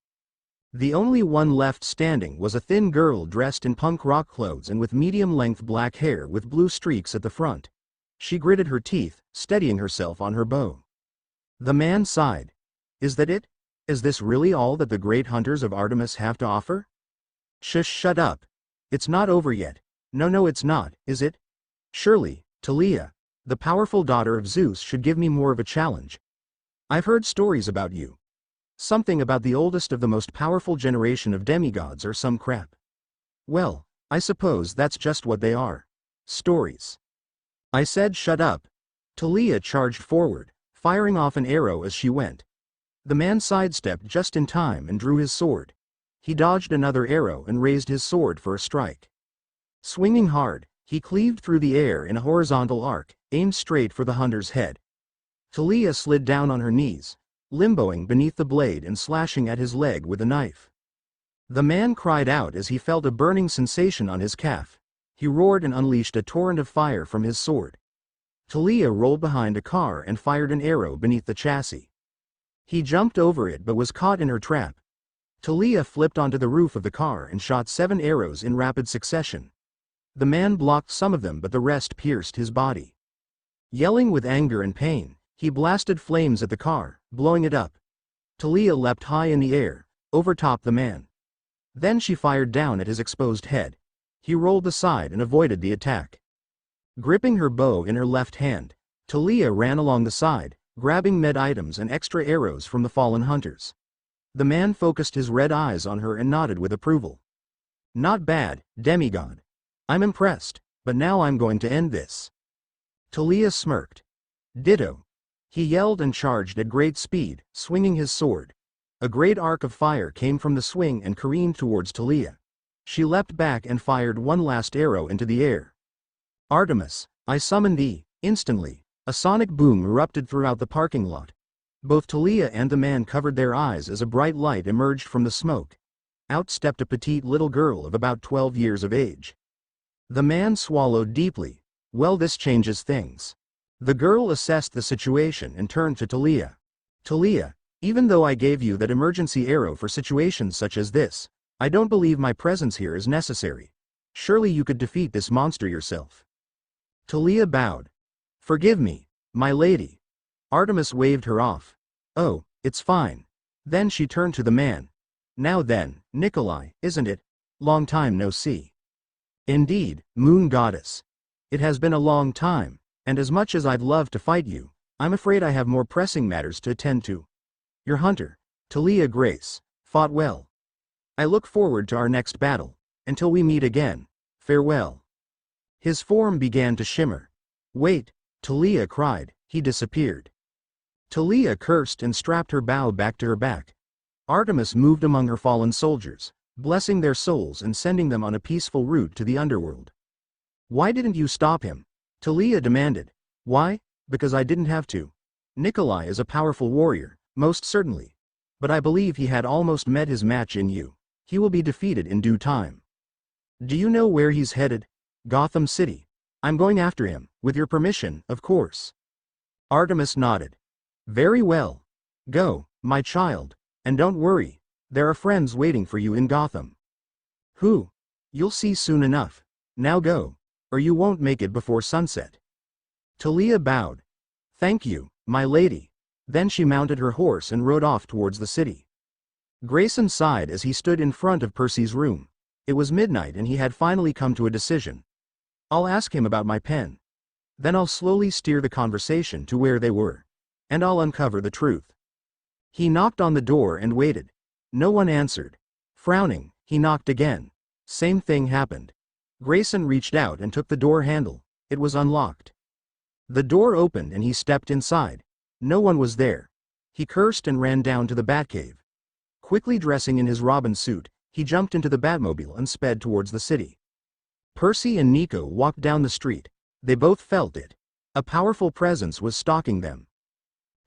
The only one left standing was a thin girl dressed in punk rock clothes and with medium-length black hair with blue streaks at the front. She gritted her teeth, steadying herself on her bow. The man sighed. Is that it? Is this really all that the great hunters of Artemis have to offer? Shut up. It's not over yet. No, it's not, is it? Surely, Talia, the powerful daughter of Zeus, should give me more of a challenge. I've heard stories about you. Something about the oldest of the most powerful generation of demigods or some crap. Well, I suppose that's just what they are. Stories. I said shut up. Talia charged forward, firing off an arrow as she went. The man sidestepped just in time and drew his sword. He dodged another arrow and raised his sword for a strike. Swinging hard, he cleaved through the air in a horizontal arc, aimed straight for the hunter's head. Talia slid down on her knees, limboing beneath the blade and slashing at his leg with a knife. The man cried out as he felt a burning sensation on his calf. He roared and unleashed a torrent of fire from his sword. Talia rolled behind a car and fired an arrow beneath the chassis. He jumped over it but was caught in her trap. Talia flipped onto the roof of the car and shot 7 arrows in rapid succession. The man blocked some of them but the rest pierced his body. Yelling with anger and pain, he blasted flames at the car, blowing it up. Talia leapt high in the air, overtopped the man. Then she fired down at his exposed head. He rolled aside and avoided the attack. Gripping her bow in her left hand, Talia ran along the side, grabbing med items and extra arrows from the fallen hunters. The man focused his red eyes on her and nodded with approval. Not bad, demigod. I'm impressed. But now I'm going to end this. Talia smirked. Ditto. He yelled and charged at great speed, swinging his sword. A great arc of fire came from the swing and careened towards Talia. She leapt back and fired one last arrow into the air. Artemis, I summon thee. Instantly, a sonic boom erupted throughout the parking lot. Both Talia and the man covered their eyes as a bright light emerged from the smoke. Out stepped a petite little girl of about 12 years of age. The man swallowed deeply. Well, this changes things. The girl assessed the situation and turned to Talia. Talia, even though I gave you that emergency arrow for situations such as this, I don't believe my presence here is necessary. Surely you could defeat this monster yourself. Talia bowed. Forgive me, my lady. Artemis waved her off. Oh, it's fine. Then she turned to the man. Now then, Nikolai, isn't it? Long time no see. Indeed, moon goddess. It has been a long time, and as much as I'd love to fight you, I'm afraid I have more pressing matters to attend to. Your hunter, Talia Grace, fought well. I look forward to our next battle. Until we meet again, farewell. His form began to shimmer. Wait, Talia cried. He disappeared. Talia cursed and strapped her bow back to her back. Artemis moved among her fallen soldiers, blessing their souls and sending them on a peaceful route to the underworld. Why didn't you stop him? Talia demanded. Why? Because I didn't have to. Nikolai is a powerful warrior, most certainly. But I believe he had almost met his match in you. He will be defeated in due time. Do you know where he's headed? Gotham City. I'm going after him, with your permission, of course. Artemis nodded. Very well. Go, my child, and don't worry, there are friends waiting for you in Gotham. Who? You'll see soon enough. Now go, or you won't make it before sunset. Talia bowed. Thank you, my lady. Then she mounted her horse and rode off towards the city. Grayson sighed as he stood in front of Percy's room. It was midnight and he had finally come to a decision. I'll ask him about my pen. Then I'll slowly steer the conversation to where they were. And I'll uncover the truth. He knocked on the door and waited. No one answered. Frowning, he knocked again. Same thing happened. Grayson reached out and took the door handle. It was unlocked. The door opened and he stepped inside. No one was there. He cursed and ran down to the Batcave. Quickly dressing in his Robin suit, he jumped into the Batmobile and sped towards the city. Percy and Nico walked down the street. They both felt it. A powerful presence was stalking them.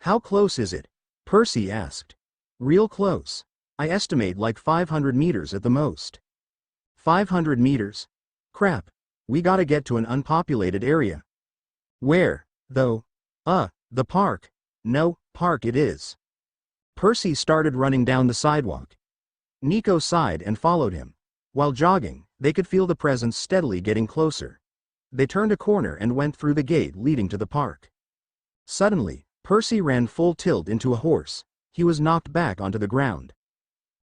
How close is it? Percy asked. Real close. I estimate like 500 meters at the most. 500 meters? Crap. We gotta get to an unpopulated area. Where, though? The park. No, park it is. Percy started running down the sidewalk. Nico sighed and followed him. While jogging, they could feel the presence steadily getting closer. They turned a corner and went through the gate leading to the park. Suddenly, Percy ran full tilt into a horse. He was knocked back onto the ground.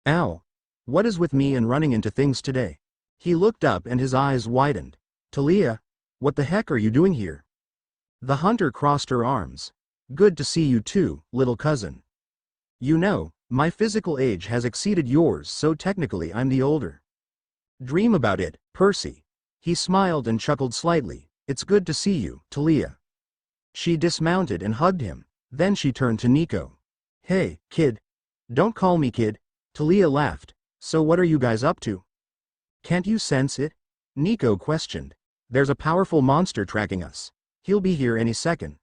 Ow! What is with me and running into things today? He looked up and his eyes widened. Talia, what the heck are you doing here? The hunter crossed her arms. Good to see you too, little cousin. You know, my physical age has exceeded yours, so technically I'm the older. Dream about it, Percy. He smiled and chuckled slightly. It's good to see you, Talia. She dismounted and hugged him. Then she turned to Nico. Hey, kid. Don't call me kid. Talia laughed. So what are you guys up to? Can't you sense it? Nico questioned. There's a powerful monster tracking us. He'll be here any second.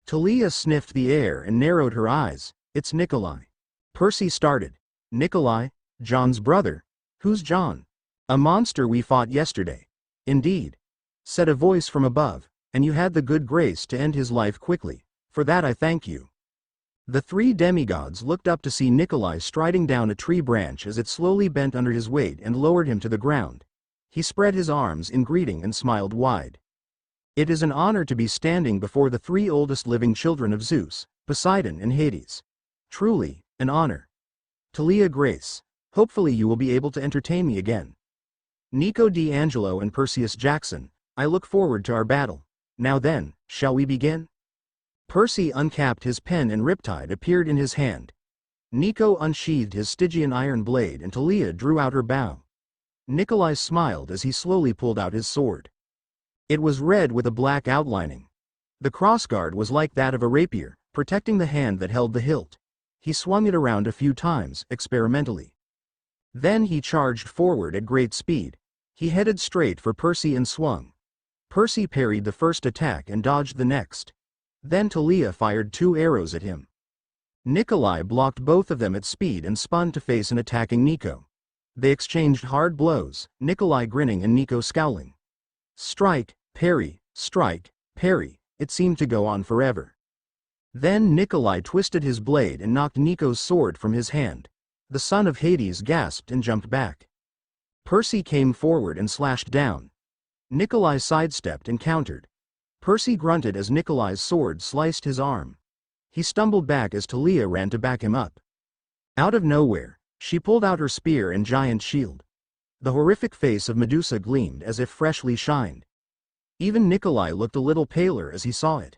Talia sniffed the air and narrowed her eyes. It's Nikolai. Percy started. Nikolai? John's brother? Who's John? A monster we fought yesterday. Indeed. Said a voice from above, and you had the good grace to end his life quickly. For that I thank you. The three demigods looked up to see Nikolai striding down a tree branch as it slowly bent under his weight and lowered him to the ground. He spread his arms in greeting and smiled wide. It is an honor to be standing before the three oldest living children of Zeus, Poseidon and Hades. Truly, an honor. Talia Grace, hopefully you will be able to entertain me again. Nico D'Angelo and Perseus Jackson, I look forward to our battle. Now then, shall we begin? Percy uncapped his pen and riptide appeared in his hand. Nico unsheathed his Stygian iron blade and Talia drew out her bow. Nikolai smiled as he slowly pulled out his sword. It was red with a black outlining. The crossguard was like that of a rapier, protecting the hand that held the hilt. He swung it around a few times, experimentally. Then he charged forward at great speed. He headed straight for Percy and swung. Percy parried the first attack and dodged the next. Then Talia fired 2 arrows at him. Nikolai blocked both of them at speed and spun to face an attacking Nico. They exchanged hard blows, Nikolai grinning and Nico scowling. Strike, parry, it seemed to go on forever. Then Nikolai twisted his blade and knocked Nico's sword from his hand. The son of Hades gasped and jumped back. Percy came forward and slashed down. Nikolai sidestepped and countered. Percy grunted as Nikolai's sword sliced his arm. He stumbled back as Talia ran to back him up. Out of nowhere, she pulled out her spear and giant shield. The horrific face of Medusa gleamed as if freshly shined. Even Nikolai looked a little paler as he saw it.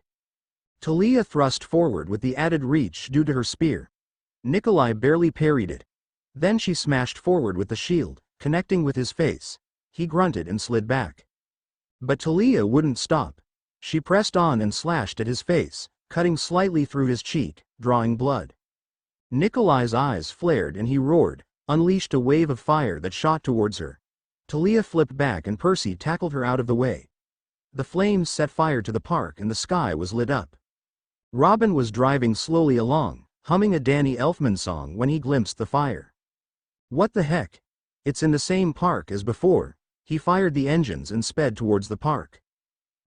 Talia thrust forward with the added reach due to her spear. Nikolai barely parried it. Then she smashed forward with the shield, connecting with his face. He grunted and slid back. But Talia wouldn't stop. She pressed on and slashed at his face, cutting slightly through his cheek, drawing blood. Nikolai's eyes flared and he roared, unleashed a wave of fire that shot towards her. Talia flipped back and Percy tackled her out of the way. The flames set fire to the park and the sky was lit up. Robin was driving slowly along, humming a Danny Elfman song when he glimpsed the fire. What the heck? It's in the same park as before. He fired the engines and sped towards the park.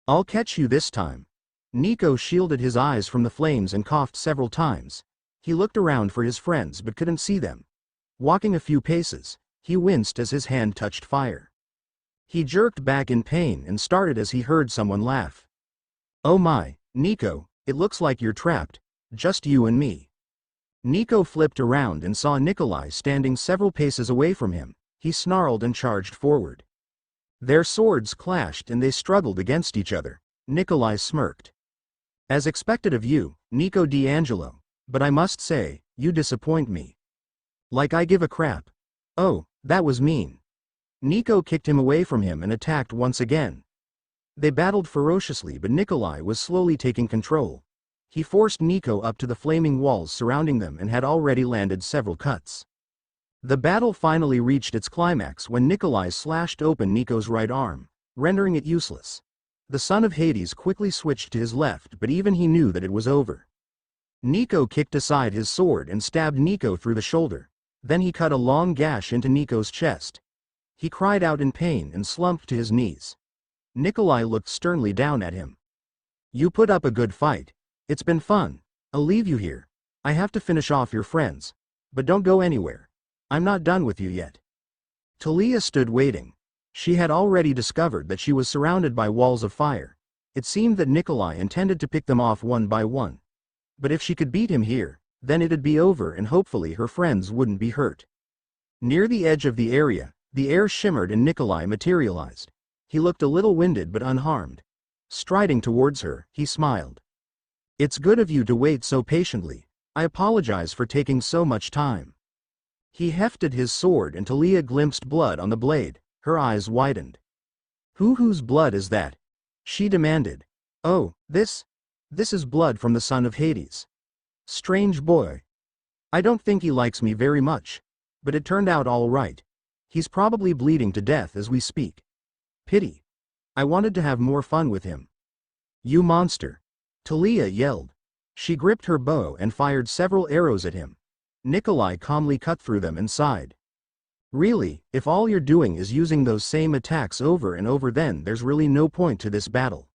I'll catch you this time. Nico shielded his eyes from the flames and coughed several times. He looked around for his friends but couldn't see them. Walking a few paces, he winced as his hand touched fire. He jerked back in pain and started as he heard someone laugh. Oh my, Nico, it looks like you're trapped, just you and me. Nico flipped around and saw Nikolai standing several paces away from him. He snarled and charged forward. Their swords clashed and they struggled against each other. Nikolai smirked. As expected of you, Nico D'Angelo, but I must say, you disappoint me. Like I give a crap. Oh, that was mean. Nico kicked him away from him and attacked once again. They battled ferociously but Nikolai was slowly taking control. He forced Nico up to the flaming walls surrounding them and had already landed several cuts. The battle finally reached its climax when Nikolai slashed open Nico's right arm, rendering it useless. The son of Hades quickly switched to his left but even he knew that it was over. Nico kicked aside his sword and stabbed Nico through the shoulder. Then he cut a long gash into Nico's chest. He cried out in pain and slumped to his knees. Nikolai looked sternly down at him. You put up a good fight. It's been fun. I'll leave you here. I have to finish off your friends. But don't go anywhere. I'm not done with you yet. Talia stood waiting. She had already discovered that she was surrounded by walls of fire. It seemed that Nikolai intended to pick them off one by one. But if she could beat him here, then it'd be over and hopefully her friends wouldn't be hurt. Near the edge of the area, the air shimmered and Nikolai materialized. He looked a little winded but unharmed. Striding towards her, he smiled. It's good of you to wait so patiently. I apologize for taking so much time. He hefted his sword and Talia glimpsed blood on the blade. Her eyes widened. Whose blood is that? She demanded. Oh, this is blood from the son of Hades. Strange boy. I don't think he likes me very much. But it turned out all right. He's probably bleeding to death as we speak. Pity. I wanted to have more fun with him. You monster. Talia yelled. She gripped her bow and fired several arrows at him. Nikolai calmly cut through them and sighed. Really, if all you're doing is using those same attacks over and over then there's really no point to this battle.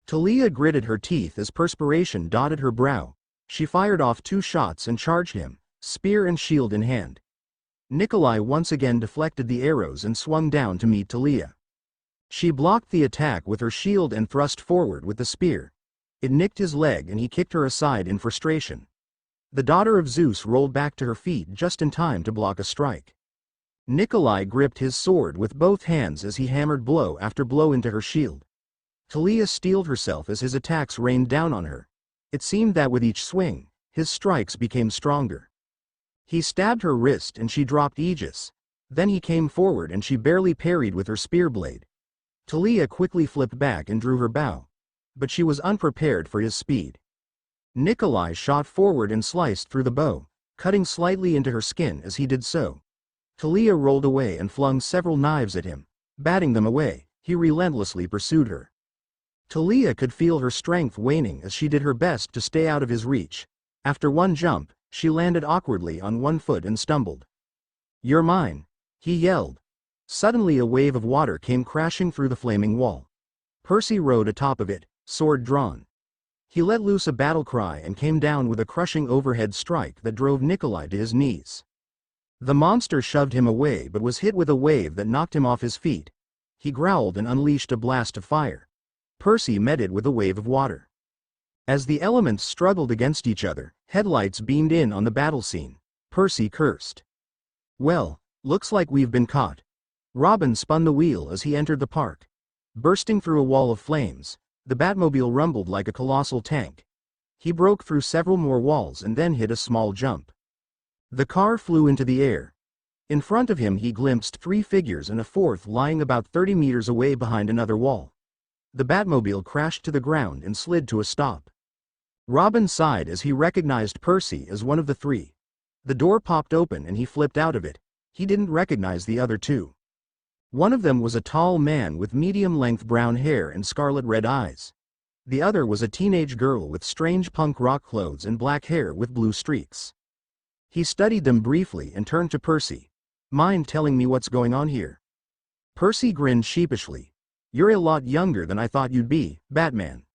Talia gritted her teeth as perspiration dotted her brow. She fired off 2 shots and charged him, spear and shield in hand. Nikolai once again deflected the arrows and swung down to meet Talia. She blocked the attack with her shield and thrust forward with the spear. It nicked his leg and he kicked her aside in frustration. The daughter of Zeus rolled back to her feet just in time to block a strike. Nikolai gripped his sword with both hands as he hammered blow after blow into her shield. Talia steeled herself as his attacks rained down on her. It seemed that with each swing, his strikes became stronger. He stabbed her wrist and she dropped Aegis. Then he came forward and she barely parried with her spear blade. Talia quickly flipped back and drew her bow. But she was unprepared for his speed. Nikolai shot forward and sliced through the bow, cutting slightly into her skin as he did so. Talia rolled away and flung several knives at him. Batting them away, he relentlessly pursued her. Talia could feel her strength waning as she did her best to stay out of his reach. After one jump, she landed awkwardly on one foot and stumbled. "You're mine," he yelled. Suddenly a wave of water came crashing through the flaming wall. Percy rode atop of it, sword drawn. He let loose a battle cry and came down with a crushing overhead strike that drove Nikolai to his knees. The monster shoved him away but was hit with a wave that knocked him off his feet. He growled and unleashed a blast of fire. Percy met it with a wave of water. As the elements struggled against each other, headlights beamed in on the battle scene. Percy cursed. "Well, looks like we've been caught." Robin spun the wheel as he entered the park. Bursting through a wall of flames, the Batmobile rumbled like a colossal tank. He broke through several more walls and then hit a small jump. The car flew into the air. In front of him he glimpsed three figures and a fourth lying about 30 meters away behind another wall. The Batmobile crashed to the ground and slid to a stop. Robin sighed as he recognized Percy as one of the three. The door popped open and he flipped out of it. He didn't recognize the other two. One of them was a tall man with medium-length brown hair and scarlet-red eyes. The other was a teenage girl with strange punk rock clothes and black hair with blue streaks. He studied them briefly and turned to Percy. "Mind telling me what's going on here?" Percy grinned sheepishly. "You're a lot younger than I thought you'd be, Batman."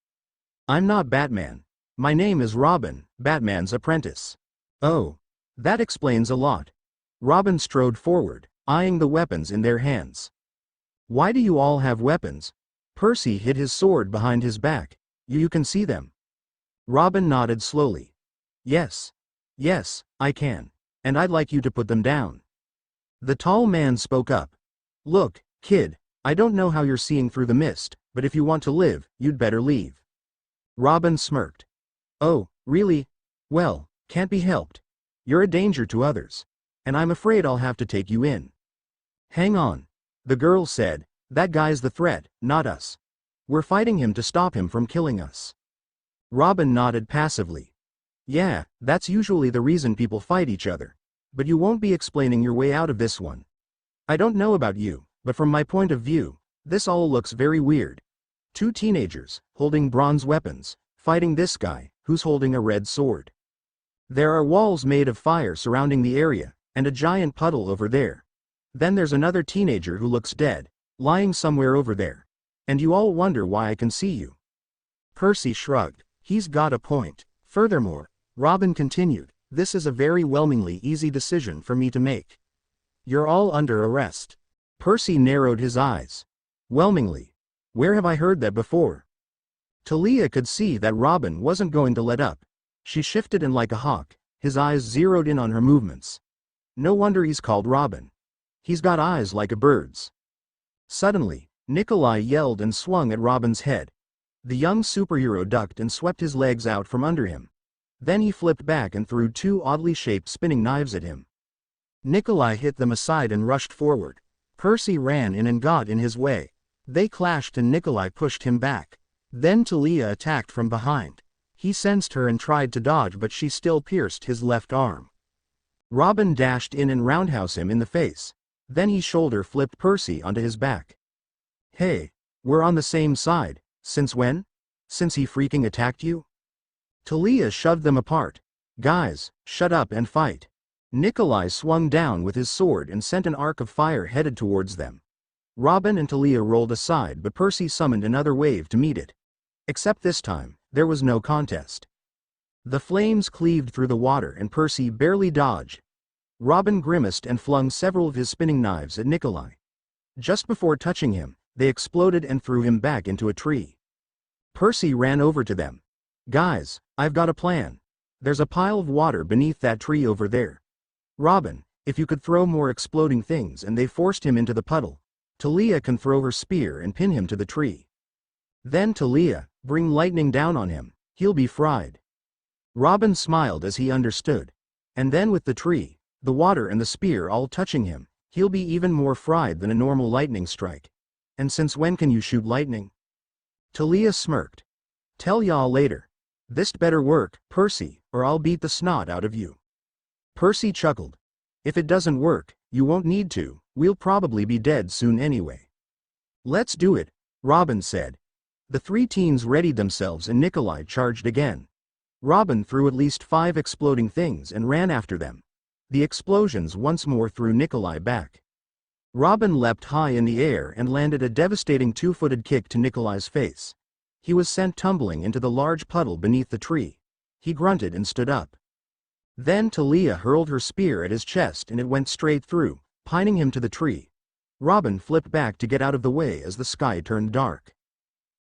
"I'm not Batman. My name is Robin, Batman's apprentice." "Oh. That explains a lot." Robin strode forward, eyeing the weapons in their hands. "Why do you all have weapons?" Percy hid his sword behind his back. You can see them." Robin nodded slowly. Yes, I can. And I'd like you to put them down." The tall man spoke up. "Look, kid, I don't know how you're seeing through the mist, but if you want to live, you'd better leave." Robin smirked. "Oh, really? Well, can't be helped. You're a danger to others. And I'm afraid I'll have to take you in." "Hang on," the girl said. "That guy's the threat, not us. We're fighting him to stop him from killing us." Robin nodded passively. "Yeah, that's usually the reason people fight each other. But you won't be explaining your way out of this one. I don't know about you, but from my point of view, this all looks very weird. Two teenagers, holding bronze weapons, fighting this guy, who's holding a red sword. There are walls made of fire surrounding the area, and a giant puddle over there. Then there's another teenager who looks dead, lying somewhere over there. And you all wonder why I can see you." Percy shrugged. He's got a point. "Furthermore," Robin continued, "this is a very whelmingly easy decision for me to make. You're all under arrest." Percy narrowed his eyes. "Whelmingly? Where have I heard that before?" Talia could see that Robin wasn't going to let up. She shifted and like a hawk, his eyes zeroed in on her movements. No wonder he's called Robin. He's got eyes like a bird's. Suddenly, Nikolai yelled and swung at Robin's head. The young superhero ducked and swept his legs out from under him. Then he flipped back and threw two oddly shaped spinning knives at him. Nikolai hit them aside and rushed forward. Percy ran in and got in his way. They clashed and Nikolai pushed him back. Then Talia attacked from behind. He sensed her and tried to dodge, but she still pierced his left arm. Robin dashed in and roundhoused him in the face. Then he shoulder flipped Percy onto his back. "Hey, we're on the same side. Since when? Since he freaking attacked you?" Talia shoved them apart. "Guys, shut up and fight." Nikolai swung down with his sword and sent an arc of fire headed towards them. Robin and Talia rolled aside, but Percy summoned another wave to meet it. Except this time, there was no contest. The flames cleaved through the water and Percy barely dodged. Robin grimaced and flung several of his spinning knives at Nikolai. Just before touching him, they exploded and threw him back into a tree. Percy ran over to them. "Guys, I've got a plan. There's a pile of water beneath that tree over there. Robin, if you could throw more exploding things," and they forced him into the puddle. "Talia can throw her spear and pin him to the tree. Then Talia, bring lightning down on him. He'll be fried." Robin smiled as he understood. "And then with the tree, the water and the spear all touching him, he'll be even more fried than a normal lightning strike." And since when can you shoot lightning? Talia smirked. Tell y'all later. This'd better work, Percy, or I'll beat the snot out of you. Percy chuckled. If it doesn't work, you won't need to, we'll probably be dead soon anyway. Let's do it, Robin said. The three teens readied themselves and Nikolai charged again. Robin threw at least 5 exploding things and ran after them. The explosions once more threw Nikolai back. Robin leapt high in the air and landed a devastating 2-footed kick to Nikolai's face. He was sent tumbling into the large puddle beneath the tree. He grunted and stood up. Then Talia hurled her spear at his chest and it went straight through, pinning him to the tree. Robin flipped back to get out of the way as the sky turned dark.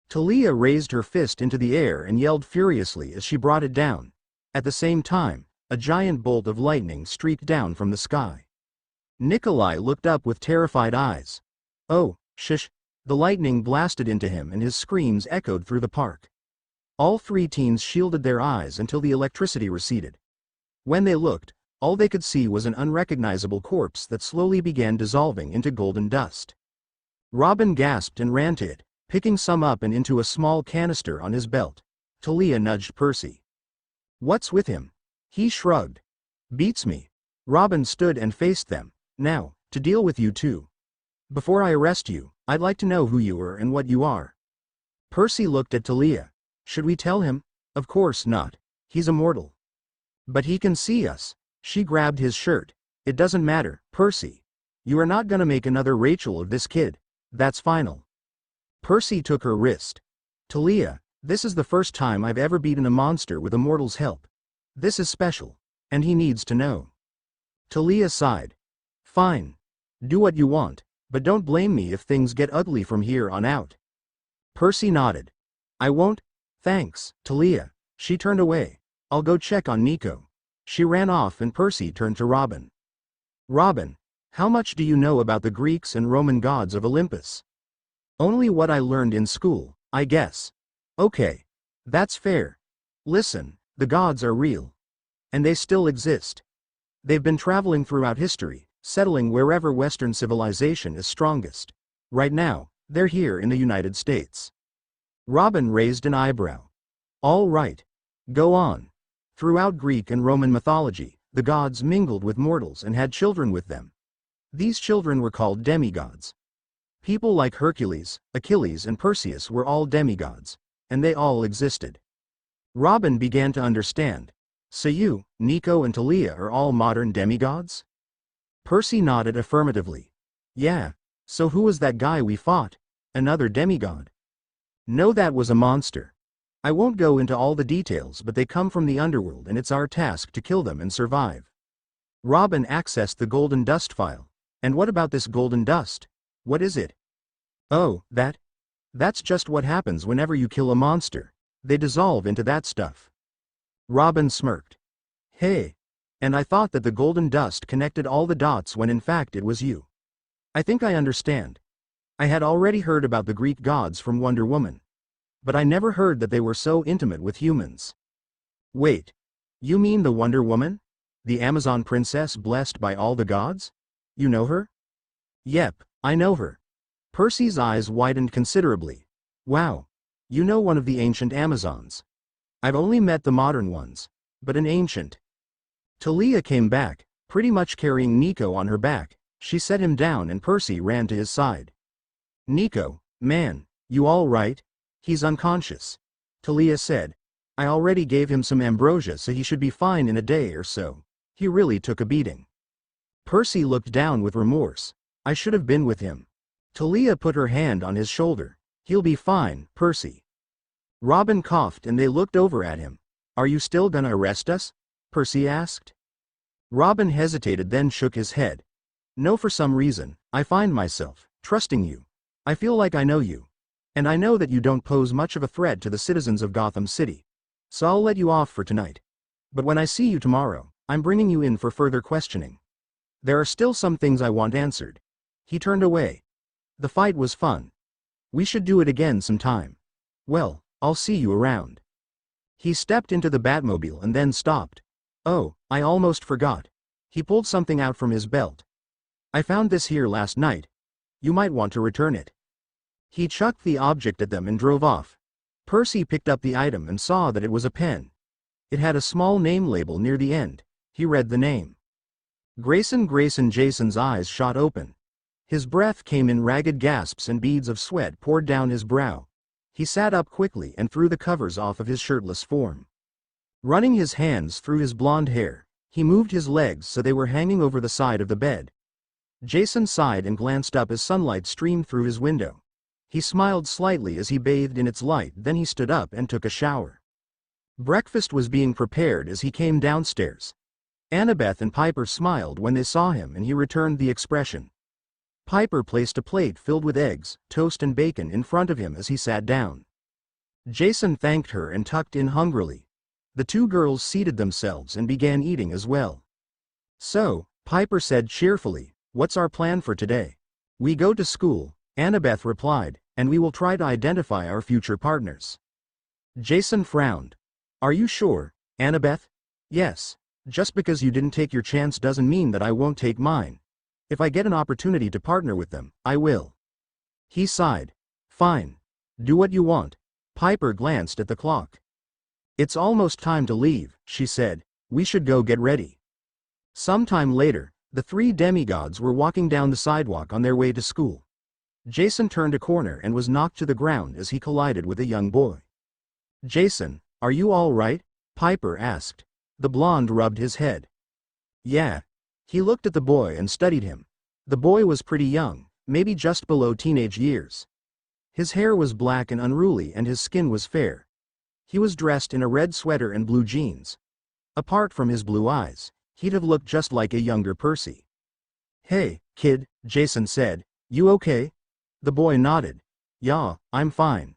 Talia raised her fist into the air and yelled furiously as she brought it down. At the same time, a giant bolt of lightning streaked down from the sky. Nikolai looked up with terrified eyes. Oh, shush! The lightning blasted into him and his screams echoed through the park. All three teens shielded their eyes until the electricity receded. When they looked, all they could see was an unrecognizable corpse that slowly began dissolving into golden dust. Robin gasped and ran to it, picking some up and into a small canister on his belt. Talia nudged Percy. What's with him? He shrugged. Beats me. Robin stood and faced them. Now, to deal with you two. Before I arrest you, I'd like to know who you are and what you are. Percy looked at Talia. Should we tell him? Of course not. He's immortal. But he can see us. She grabbed his shirt. It doesn't matter, Percy. You are not gonna make another Rachel of this kid. That's final. Percy took her wrist. Talia, this is the first time I've ever beaten a monster with a mortal's help. This is special. And he needs to know. Talia sighed. Fine. Do what you want, but don't blame me if things get ugly from here on out. Percy nodded. I won't. Thanks, Talia. She turned away. I'll go check on Nico. She ran off and Percy turned to Robin. Robin, how much do you know about the Greeks and Roman gods of Olympus? Only what I learned in school, I guess. Okay. That's fair. Listen, the gods are real. And they still exist. They've been traveling throughout history, settling wherever Western civilization is strongest. Right now, they're here in the United States. Robin raised an eyebrow. All right. Go on. Throughout Greek and Roman mythology, the gods mingled with mortals and had children with them. These children were called demigods. People like Hercules, Achilles and Perseus were all demigods, and they all existed. Robin began to understand. So you, Nico and Talia are all modern demigods? Percy nodded affirmatively. Yeah, so who was that guy we fought? Another demigod? No, that was a monster. I won't go into all the details, but they come from the underworld and it's our task to kill them and survive. Robin accessed the golden dust file. And what about this golden dust? What is it? Oh, that's just what happens whenever you kill a monster. They dissolve into that stuff. Robin smirked. Hey. And I thought that the golden dust connected all the dots when in fact it was you. I think I understand. I had already heard about the Greek gods from Wonder Woman. But I never heard that they were so intimate with humans. Wait. You mean the Wonder Woman? The Amazon princess blessed by all the gods? You know her? Yep, I know her. Percy's eyes widened considerably. Wow. You know one of the ancient Amazons. I've only met the modern ones. But an ancient. Talia came back, pretty much carrying Nico on her back. She set him down and Percy ran to his side. Nico, man, you all right? He's unconscious. Talia said. I already gave him some ambrosia so he should be fine in a day or so. He really took a beating. Percy looked down with remorse. I should have been with him. Talia put her hand on his shoulder. He'll be fine, Percy. Robin coughed and they looked over at him. Are you still gonna arrest us? Percy asked. Robin hesitated then shook his head. No, for some reason, I find myself trusting you. I feel like I know you. And I know that you don't pose much of a threat to the citizens of Gotham City. So I'll let you off for tonight. But when I see you tomorrow, I'm bringing you in for further questioning. There are still some things I want answered. He turned away. The fight was fun. We should do it again sometime. Well, I'll see you around. He stepped into the Batmobile and then stopped. Oh, I almost forgot. He pulled something out from his belt. I found this here last night. You might want to return it. He chucked the object at them and drove off. Percy picked up the item and saw that it was a pen. It had a small name label near the end. He read the name. Grayson. Jason's eyes shot open. His breath came in ragged gasps and beads of sweat poured down his brow. He sat up quickly and threw the covers off of his shirtless form. Running his hands through his blonde hair, he moved his legs so they were hanging over the side of the bed. Jason sighed and glanced up as sunlight streamed through his window. He smiled slightly as he bathed in its light, then he stood up and took a shower. Breakfast was being prepared as he came downstairs. Annabeth and Piper smiled when they saw him and he returned the expression. Piper placed a plate filled with eggs, toast and bacon in front of him as he sat down. Jason thanked her and tucked in hungrily. The two girls seated themselves and began eating as well. So, Piper said cheerfully, "What's our plan for today?" "We go to school," Annabeth replied, "and we will try to identify our future partners." Jason frowned. "Are you sure, Annabeth?" "Yes. Just because you didn't take your chance doesn't mean that I won't take mine. If I get an opportunity to partner with them, I will." He sighed. "Fine. Do what you want." Piper glanced at the clock. "It's almost time to leave," she said. "We should go get ready." Sometime later, the three demigods were walking down the sidewalk on their way to school. Jason turned a corner and was knocked to the ground as he collided with a young boy. "Jason, are you all right?" Piper asked. The blonde rubbed his head. "Yeah." He looked at the boy and studied him. The boy was pretty young, maybe just below teenage years. His hair was black and unruly and his skin was fair. He was dressed in a red sweater and blue jeans. Apart from his blue eyes, he'd have looked just like a younger Percy. "Hey, kid," Jason said. "You okay?" The boy nodded. "Yeah, I'm fine."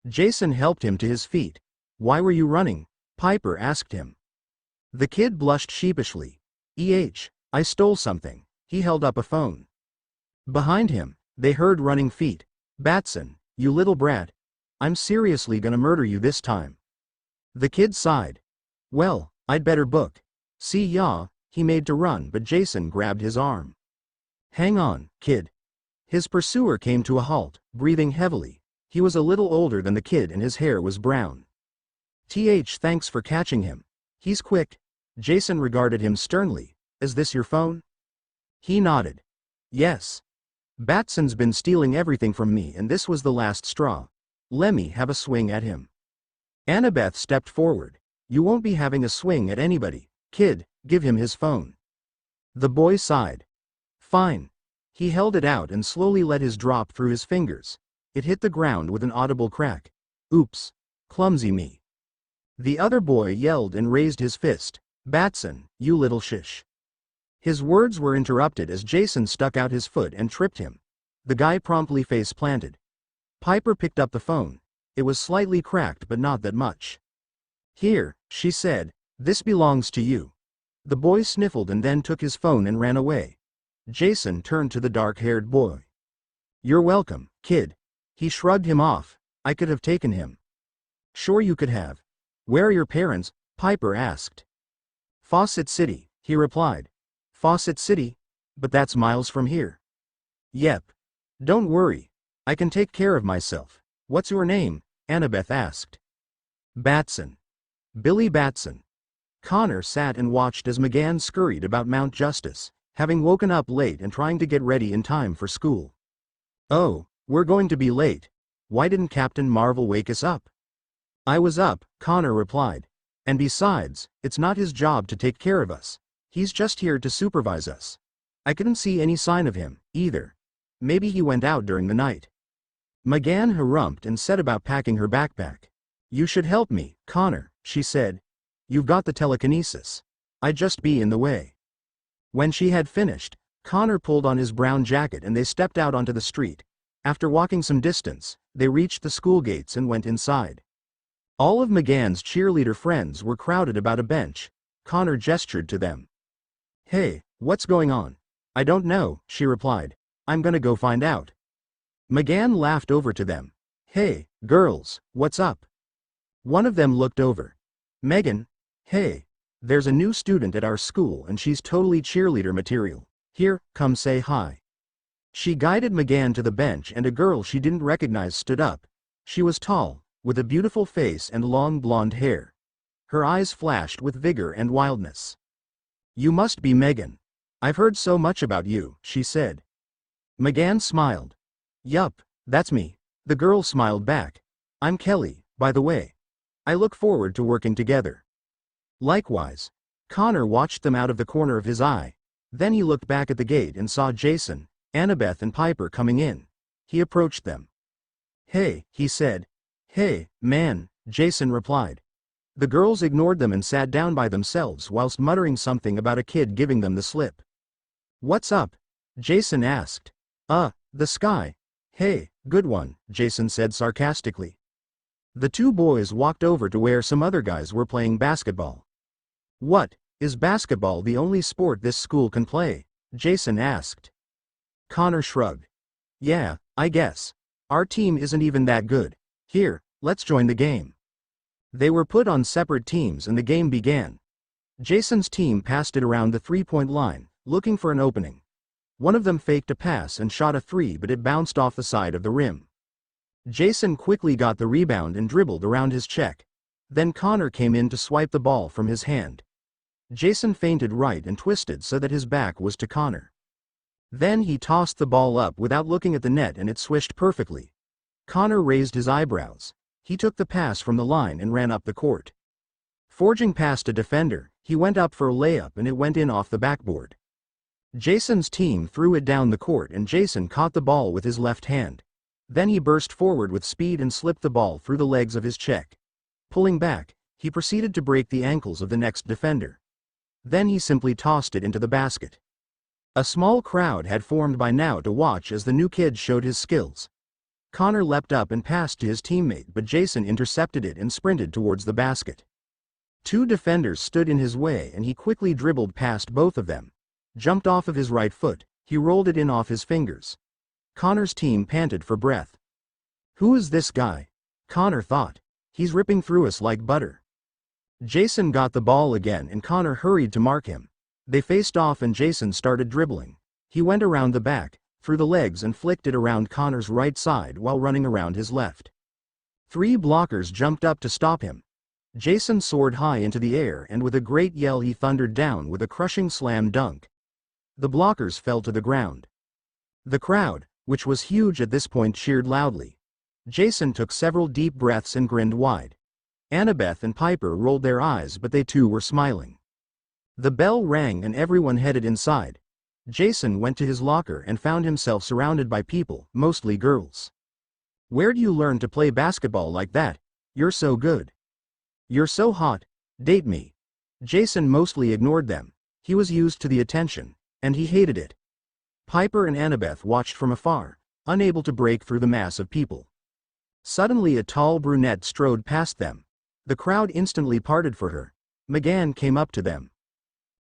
Jason helped him to his feet. "Why were you running?" Piper asked him. The kid blushed sheepishly. I stole something." He held up a phone. Behind him, they heard running feet. "Batson, you little brat. I'm seriously gonna murder you this time." The kid sighed. "Well, I'd better book." "See ya." He made to run, but Jason grabbed his arm. "Hang on, kid." His pursuer came to a halt, breathing heavily. He was a little older than the kid and his hair was brown. Thanks for catching him. He's quick." Jason regarded him sternly. "Is this your phone?" He nodded. "Yes. Batson's been stealing everything from me and this was the last straw. Lemme have a swing at him." Annabeth stepped forward. "You won't be having a swing at anybody. Kid, give him his phone." The boy sighed. "Fine." He held it out and slowly let his drop through his fingers. It hit the ground with an audible crack. "Oops. Clumsy me." The other boy yelled and raised his fist. "Batson, you little shish." His words were interrupted as Jason stuck out his foot and tripped him. The guy promptly face planted. Piper picked up the phone. It was slightly cracked but not that much. "Here," she said. "This belongs to you." The boy sniffled and then took his phone and ran away. Jason turned to the dark-haired boy. "You're welcome, kid." He shrugged him off. "I could have taken him." "Sure you could have. Where are your parents?" Piper asked. "Fawcett City," he replied. "Fawcett City? But that's miles from here." "Yep. Don't worry. I can take care of myself." "What's your name?" Annabeth asked. "Batson. Billy Batson." Connor sat and watched as McGann scurried about Mount Justice, having woken up late and trying to get ready in time for school. "Oh, we're going to be late. Why didn't Captain Marvel wake us up?" "I was up," Connor replied. "And besides, it's not his job to take care of us. He's just here to supervise us. I couldn't see any sign of him, either. Maybe he went out during the night." McGann harumphed and set about packing her backpack. "You should help me, Connor," she said. "You've got the telekinesis. I'd just be in the way." When she had finished, Connor pulled on his brown jacket and they stepped out onto the street. After walking some distance, they reached the school gates and went inside. All of McGann's cheerleader friends were crowded about a bench. Connor gestured to them. "Hey, what's going on?" "I don't know," she replied. "I'm gonna go find out." McGann laughed over to them. "Hey, girls, what's up?" One of them looked over. "Megan. Hey, there's a new student at our school and she's totally cheerleader material. Here, come say hi." She guided McGann to the bench and a girl she didn't recognize stood up. She was tall, with a beautiful face and long blonde hair. Her eyes flashed with vigor and wildness. "You must be Megan. I've heard so much about you," she said. McGann smiled. "Yup, that's me." The girl smiled back. "I'm Kelly, by the way. I look forward to working together." Likewise. Connor watched them out of the corner of his eye. Then he looked back at the gate and saw Jason, Annabeth and Piper coming in. He approached them. "Hey," he said. "Hey, man," Jason replied. The girls ignored them and sat down by themselves whilst muttering something about a kid giving them the slip. "What's up?" Jason asked. The sky." "Hey, good one," Jason said sarcastically. The two boys walked over to where some other guys were playing basketball. "What, is basketball the only sport this school can play?" Jason asked. Connor shrugged. "Yeah, I guess. Our team isn't even that good. Here, let's join the game." They were put on separate teams and the game began. Jason's team passed it around the three-point line, looking for an opening. One of them faked a pass and shot a three, but it bounced off the side of the rim. Jason quickly got the rebound and dribbled around his check. Then Connor came in to swipe the ball from his hand. Jason feinted right and twisted so that his back was to Connor. Then he tossed the ball up without looking at the net and it swished perfectly. Connor raised his eyebrows. He took the pass from the line and ran up the court. Forging past a defender, he went up for a layup and it went in off the backboard. Jason's team threw it down the court and Jason caught the ball with his left hand. Then he burst forward with speed and slipped the ball through the legs of his check. Pulling back, he proceeded to break the ankles of the next defender. Then he simply tossed it into the basket. A small crowd had formed by now to watch as the new kid showed his skills. Connor leapt up and passed to his teammate, but Jason intercepted it and sprinted towards the basket. Two defenders stood in his way and he quickly dribbled past both of them. Jumped off of his right foot, he rolled it in off his fingers. Connor's team panted for breath. "Who is this guy?" Connor thought. "He's ripping through us like butter." Jason got the ball again and Connor hurried to mark him. They faced off and Jason started dribbling. He went around the back, through the legs and flicked it around Connor's right side while running around his left. Three blockers jumped up to stop him. Jason soared high into the air and with a great yell he thundered down with a crushing slam dunk. The blockers fell to the ground. The crowd, which was huge at this point, cheered loudly. Jason took several deep breaths and grinned wide. Annabeth and Piper rolled their eyes, but they too were smiling. The bell rang and everyone headed inside. Jason went to his locker and found himself surrounded by people, mostly girls. "Where do you learn to play basketball like that? You're so good. You're so hot. Date me." Jason mostly ignored them. He was used to the attention, and he hated it. Piper and Annabeth watched from afar, unable to break through the mass of people. Suddenly a tall brunette strode past them. The crowd instantly parted for her. McGann came up to them.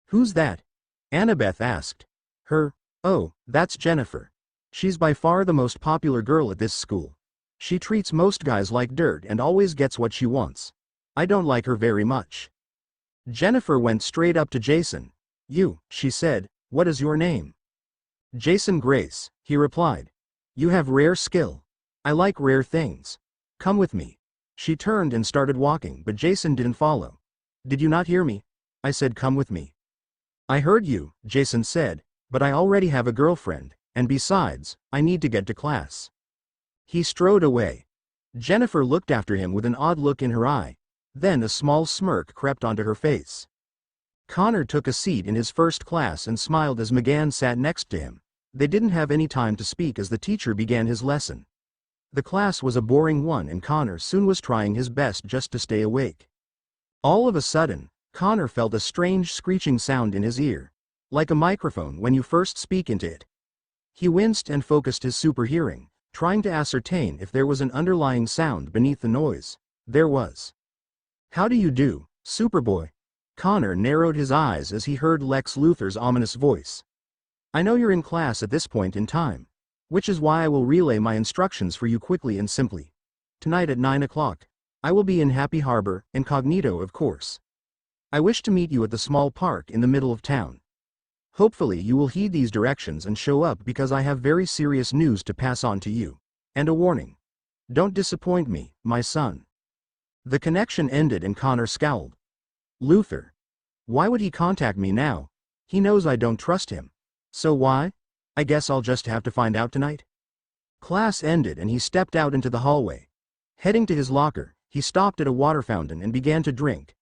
"Who's that?" Annabeth asked. Oh, that's Jennifer. She's by far the most popular girl at this school. She treats most guys like dirt and always gets what she wants. I don't like her very much." Jennifer went straight up to Jason. She said, "What is your name?" "Jason Grace," he replied. "You have rare skill. I like rare things. Come with me." She turned and started walking, but Jason didn't follow. "Did you not hear me? I said come with me." "I heard you," Jason said, "but I already have a girlfriend, and besides, I need to get to class." He strode away. Jennifer looked after him with an odd look in her eye. Then a small smirk crept onto her face. Connor took a seat in his first class and smiled as McGann sat next to him. They didn't have any time to speak as the teacher began his lesson. The class was a boring one and Connor soon was trying his best just to stay awake. All of a sudden, Connor felt a strange screeching sound in his ear, like a microphone when you first speak into it. He winced and focused his super hearing, trying to ascertain if there was an underlying sound beneath the noise. There was. "How do you do, Superboy?" Connor narrowed his eyes as he heard Lex Luthor's ominous voice. "I know you're in class at this point in time, which is why I will relay my instructions for you quickly and simply. Tonight at 9 o'clock, I will be in Happy Harbor, incognito of course. I wish to meet you at the small park in the middle of town. Hopefully you will heed these directions and show up because I have very serious news to pass on to you. And a warning. Don't disappoint me, my son." The connection ended and Connor scowled. Luther. Why would he contact me now? He knows I don't trust him. So why? I guess I'll just have to find out tonight. Class ended and he stepped out into the hallway. Heading to his locker, he stopped at a water fountain and began to drink.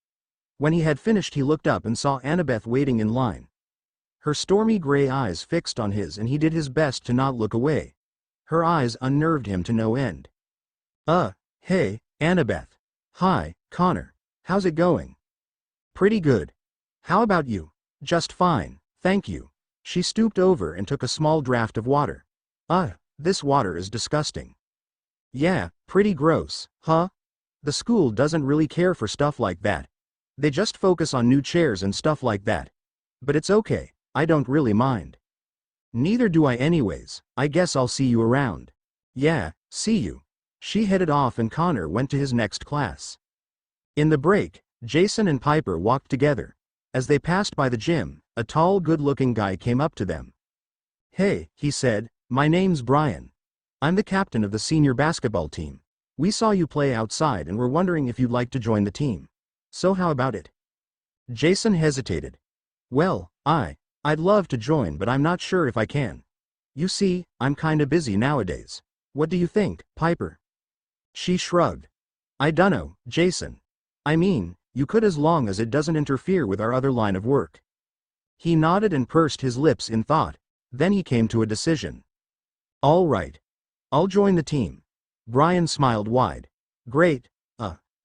When he had finished he looked up and saw Annabeth waiting in line. Her stormy gray eyes fixed on his and he did his best to not look away. Her eyes unnerved him to no end. Hey, Annabeth. Hi, Connor. How's it going? Pretty good. How about you? Just fine, thank you. She stooped over and took a small draught of water. This water is disgusting. Yeah, pretty gross, huh? The school doesn't really care for stuff like that. They just focus on new chairs and stuff like that. But it's okay, I don't really mind. Neither do I anyways, I guess I'll see you around. Yeah, see you. She headed off and Connor went to his next class. In the break, Jason and Piper walked together. As they passed by the gym, a tall good-looking guy came up to them. Hey, he said, my name's Brian. I'm the captain of the senior basketball team. We saw you play outside and were wondering if you'd like to join the team. So how about it? Jason hesitated. Well, I'd love to join but I'm not sure if I can. You see, I'm kinda busy nowadays. What do you think, Piper? She shrugged. I dunno, Jason. I mean, you could as long as it doesn't interfere with our other line of work. He nodded and pursed his lips in thought. Then he came to a decision. All right. I'll join the team. Brian smiled wide. Great.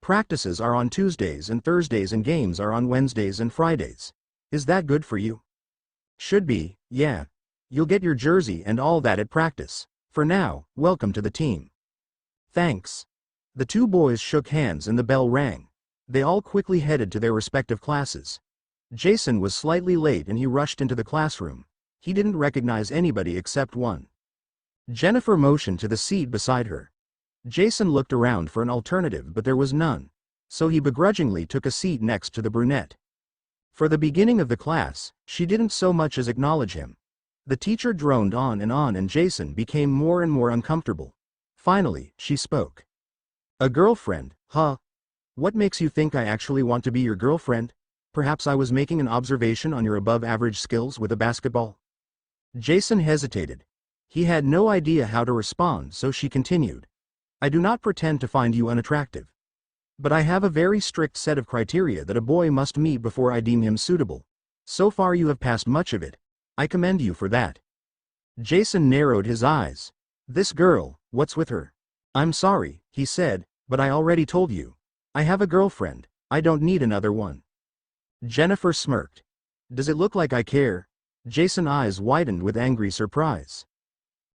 Practices are on Tuesdays and Thursdays and games are on Wednesdays and Fridays. Is that good for you? Should be, yeah. You'll get your jersey and all that at practice. For now, welcome to the team. Thanks. The two boys shook hands and the bell rang. They all quickly headed to their respective classes. Jason was slightly late and he rushed into the classroom. He didn't recognize anybody except one. Jennifer motioned to the seat beside her. Jason looked around for an alternative but there was none, so he begrudgingly took a seat next to the brunette. For the beginning of the class, she didn't so much as acknowledge him. The teacher droned on and Jason became more and more uncomfortable. Finally, she spoke. A girlfriend, huh? What makes you think I actually want to be your girlfriend? Perhaps I was making an observation on your above-average skills with a basketball? Jason hesitated. He had no idea how to respond, so she continued. I do not pretend to find you unattractive. But I have a very strict set of criteria that a boy must meet before I deem him suitable. So far you have passed much of it. I commend you for that. Jason narrowed his eyes. This girl, what's with her? I'm sorry, he said, but I already told you. I have a girlfriend, I don't need another one. Jennifer smirked. Does it look like I care? Jason's eyes widened with angry surprise.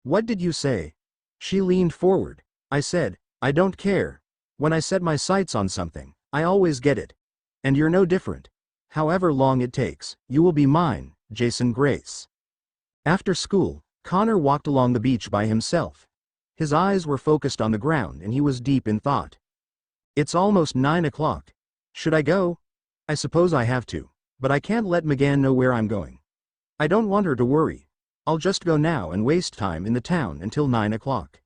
What did you say? She leaned forward. I said, I don't care. When I set my sights on something, I always get it. And you're no different. However long it takes, you will be mine, Jason Grace. After school, Connor walked along the beach by himself. His eyes were focused on the ground and he was deep in thought. It's almost 9 o'clock. Should I go? I suppose I have to, but I can't let McGann know where I'm going. I don't want her to worry. I'll just go now and waste time in the town until 9 o'clock.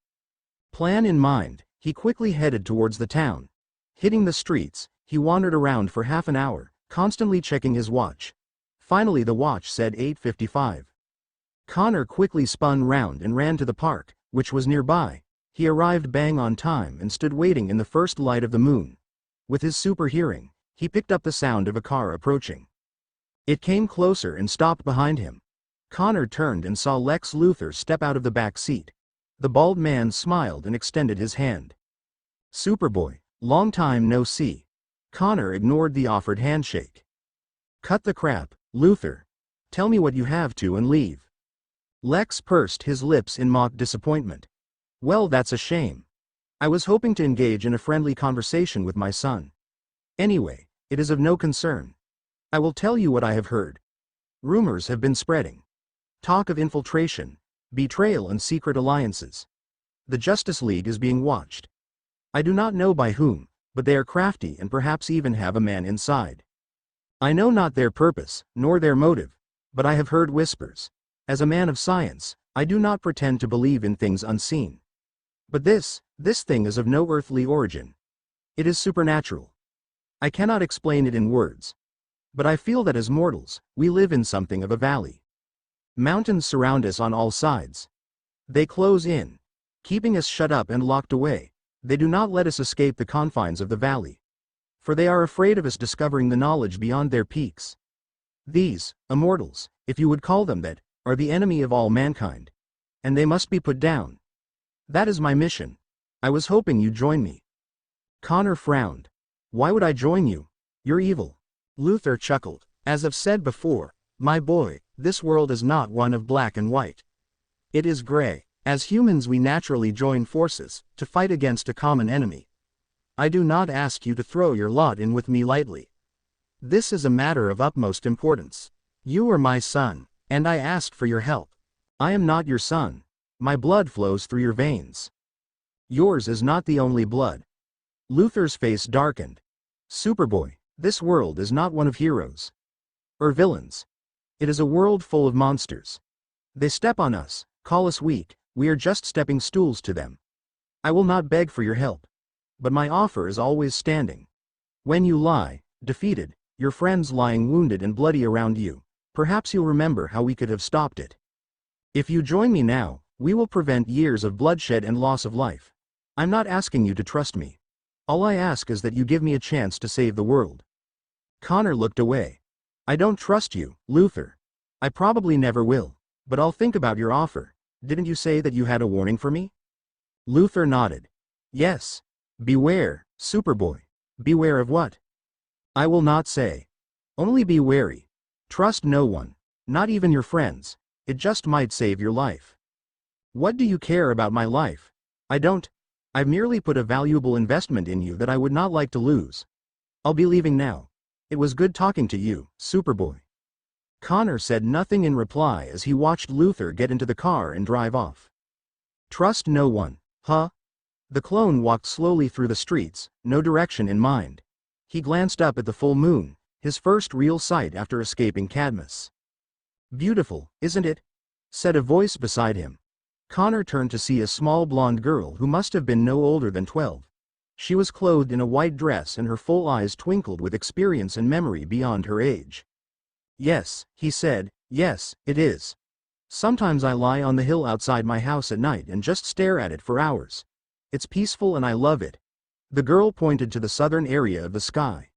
Plan in mind, he quickly headed towards the town. Hitting the streets, he wandered around for half an hour, constantly checking his watch. Finally the watch said 8:55. Connor quickly spun round and ran to the park, which was nearby. He arrived bang on time and stood waiting in the first light of the moon. With his super hearing, he picked up the sound of a car approaching. It came closer and stopped behind him. Connor turned and saw Lex Luthor step out of the back seat. The bald man smiled and extended his hand. Superboy, long time no see. Connor ignored the offered handshake. Cut the crap, Luthor. Tell me what you have to and leave. Lex pursed his lips in mock disappointment. Well, that's a shame. I was hoping to engage in a friendly conversation with my son. Anyway, it is of no concern. I will tell you what I have heard. Rumors have been spreading. Talk of infiltration, betrayal and secret alliances. The Justice League is being watched. I do not know by whom, but they are crafty and perhaps even have a man inside. I know not their purpose, nor their motive, but I have heard whispers. As a man of science, I do not pretend to believe in things unseen. But this thing is of no earthly origin. It is supernatural. I cannot explain it in words. But I feel that as mortals, we live in something of a valley. Mountains surround us on all sides. They close in, keeping us shut up and locked away. They do not let us escape the confines of the valley. For they are afraid of us discovering the knowledge beyond their peaks. These, immortals, if you would call them that, are the enemy of all mankind. And they must be put down. That is my mission. I was hoping you'd join me. Connor frowned. Why would I join you? You're evil. Luther chuckled. As I've said before, my boy, this world is not one of black and white. It is gray. As humans we naturally join forces, to fight against a common enemy. I do not ask you to throw your lot in with me lightly. This is a matter of utmost importance. You are my son, and I ask for your help. I am not your son. My blood flows through your veins. Yours is not the only blood. Luther's face darkened. Superboy, this world is not one of heroes. Or villains. It is a world full of monsters. They step on us, call us weak, we are just stepping stools to them. I will not beg for your help. But my offer is always standing. When you lie, defeated, your friends lying wounded and bloody around you, perhaps you'll remember how we could have stopped it. If you join me now, we will prevent years of bloodshed and loss of life. I'm not asking you to trust me. All I ask is that you give me a chance to save the world. Connor looked away. I don't trust you, Luther. I probably never will, but I'll think about your offer. Didn't you say that you had a warning for me? Luther nodded. Yes. Beware, Superboy. Beware of what? I will not say. Only be wary. Trust no one, not even your friends. It just might save your life. What do you care about my life? I don't. I've merely put a valuable investment in you that I would not like to lose. I'll be leaving now. It was good talking to you, Superboy. Connor said nothing in reply as he watched Luther get into the car and drive off. Trust no one, huh? The clone walked slowly through the streets, no direction in mind. He glanced up at the full moon, his first real sight after escaping Cadmus. Beautiful, isn't it? Said a voice beside him. Connor turned to see a small blonde girl who must have been no older than 12. She was clothed in a white dress and her full eyes twinkled with experience and memory beyond her age. Yes, he said, yes, it is. Sometimes I lie on the hill outside my house at night and just stare at it for hours. It's peaceful and I love it. The girl pointed to the southern area of the sky.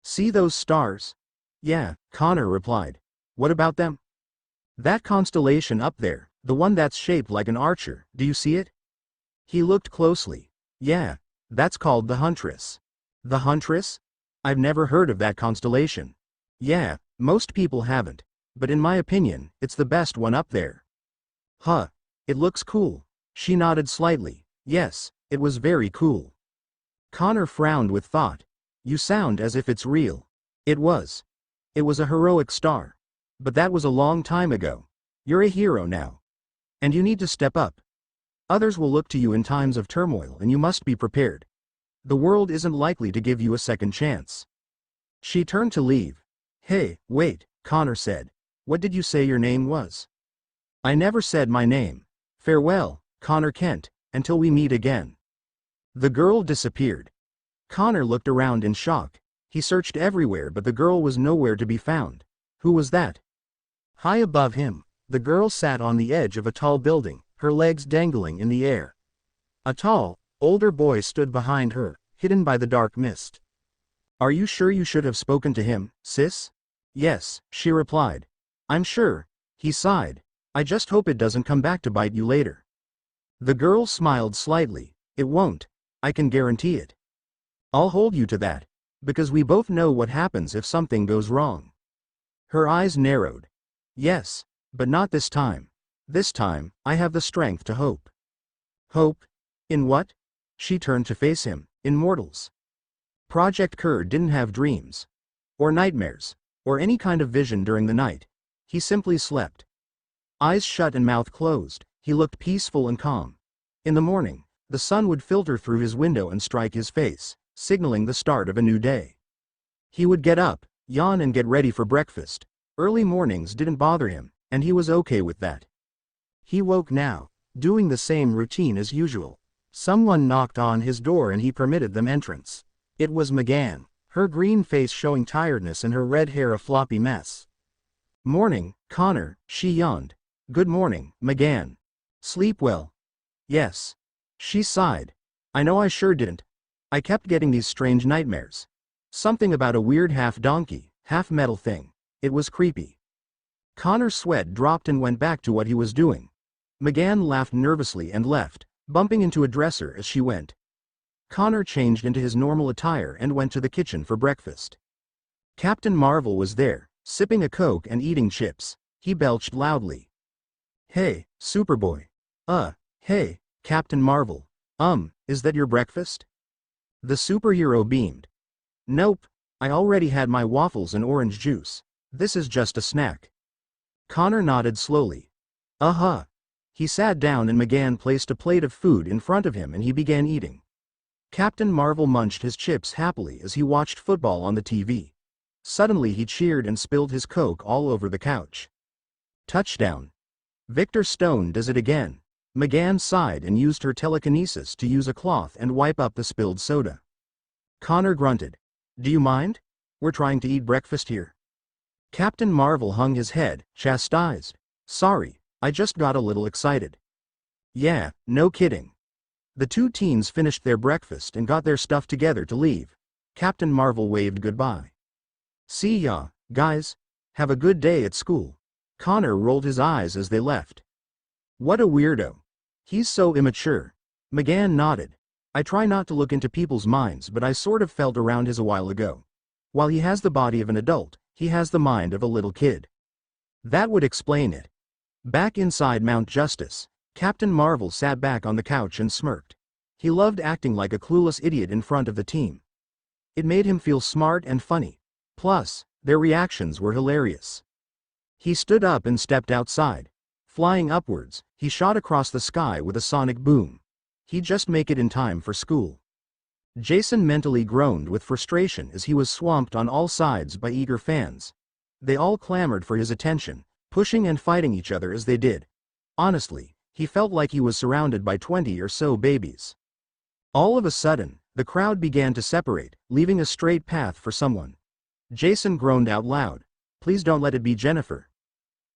See those stars? Yeah, Connor replied. What about them? That constellation up there, the one that's shaped like an archer, do you see it? He looked closely. Yeah, that's called the Huntress. The Huntress? I've never heard of that constellation. Yeah, most people haven't, but in my opinion, it's the best one up there. Huh, it looks cool. She nodded slightly. Yes, it was very cool. Connor frowned with thought. You sound as if it's real. It was. It was a heroic star. But that was a long time ago. You're a hero now. And you need to step up. Others will look to you in times of turmoil and you must be prepared. The world isn't likely to give you a second chance. She turned to leave. Hey, wait, Connor said. What did you say your name was? I never said my name. Farewell, Connor Kent, until we meet again. The girl disappeared. Connor looked around in shock. He searched everywhere but the girl was nowhere to be found. Who was that? High above him, the girl sat on the edge of a tall building, her legs dangling in the air. A tall, older boy stood behind her, hidden by the dark mist. Are you sure you should have spoken to him, sis? Yes, she replied. I'm sure. He sighed. I just hope it doesn't come back to bite you later. The girl smiled slightly. It won't. I can guarantee it. I'll hold you to that. Because we both know what happens if something goes wrong. Her eyes narrowed. Yes, but not this time. This time, I have the strength to hope. Hope? In what? She turned to face him. In mortals. Project Kerr didn't have dreams. Or nightmares. Or any kind of vision during the night. He simply slept. Eyes shut and mouth closed, he looked peaceful and calm. In the morning, the sun would filter through his window and strike his face, signaling the start of a new day. He would get up, yawn and get ready for breakfast. Early mornings didn't bother him, and he was okay with that. He woke now, doing the same routine as usual. Someone knocked on his door and he permitted them entrance. It was McGann, her green face showing tiredness and her red hair a floppy mess. "Morning, Connor," she yawned. "Good morning, McGann. Sleep well?" "Yes." She sighed. "I know I sure didn't. I kept getting these strange nightmares. Something about a weird half-donkey, half-metal thing. It was creepy." Connor's sweat dropped and went back to what he was doing. McGann laughed nervously and left, bumping into a dresser as she went. Connor changed into his normal attire and went to the kitchen for breakfast. Captain Marvel was there, sipping a Coke and eating chips. He belched loudly. "Hey, Superboy." Hey, Captain Marvel. Is that your breakfast?" The superhero beamed. "Nope, I already had my waffles and orange juice. This is just a snack." Connor nodded slowly. "Uh-huh." He sat down and McGann placed a plate of food in front of him and he began eating. Captain Marvel munched his chips happily as he watched football on the TV. Suddenly he cheered and spilled his Coke all over the couch. "Touchdown. Victor Stone does it again." McGann sighed and used her telekinesis to use a cloth and wipe up the spilled soda. Connor grunted. "Do you mind? We're trying to eat breakfast here." Captain Marvel hung his head, chastised. "Sorry, I just got a little excited." "Yeah, no kidding." The two teens finished their breakfast and got their stuff together to leave. Captain Marvel waved goodbye. "See ya, guys. Have a good day at school." Connor rolled his eyes as they left. "What a weirdo. He's so immature." McGann nodded. "I try not to look into people's minds, but I sort of felt around his a while ago. While he has the body of an adult, he has the mind of a little kid." That would explain it. Back inside Mount Justice, Captain Marvel sat back on the couch and smirked. He loved acting like a clueless idiot in front of the team. It made him feel smart and funny. Plus, their reactions were hilarious. He stood up and stepped outside. Flying upwards, he shot across the sky with a sonic boom. He'd just make it in time for school. Jason mentally groaned with frustration as he was swamped on all sides by eager fans. They all clamored for his attention, pushing and fighting each other as they did. Honestly, he felt like he was surrounded by 20 or so babies. All of a sudden, the crowd began to separate, leaving a straight path for someone. Jason groaned out loud. "Please don't let it be Jennifer."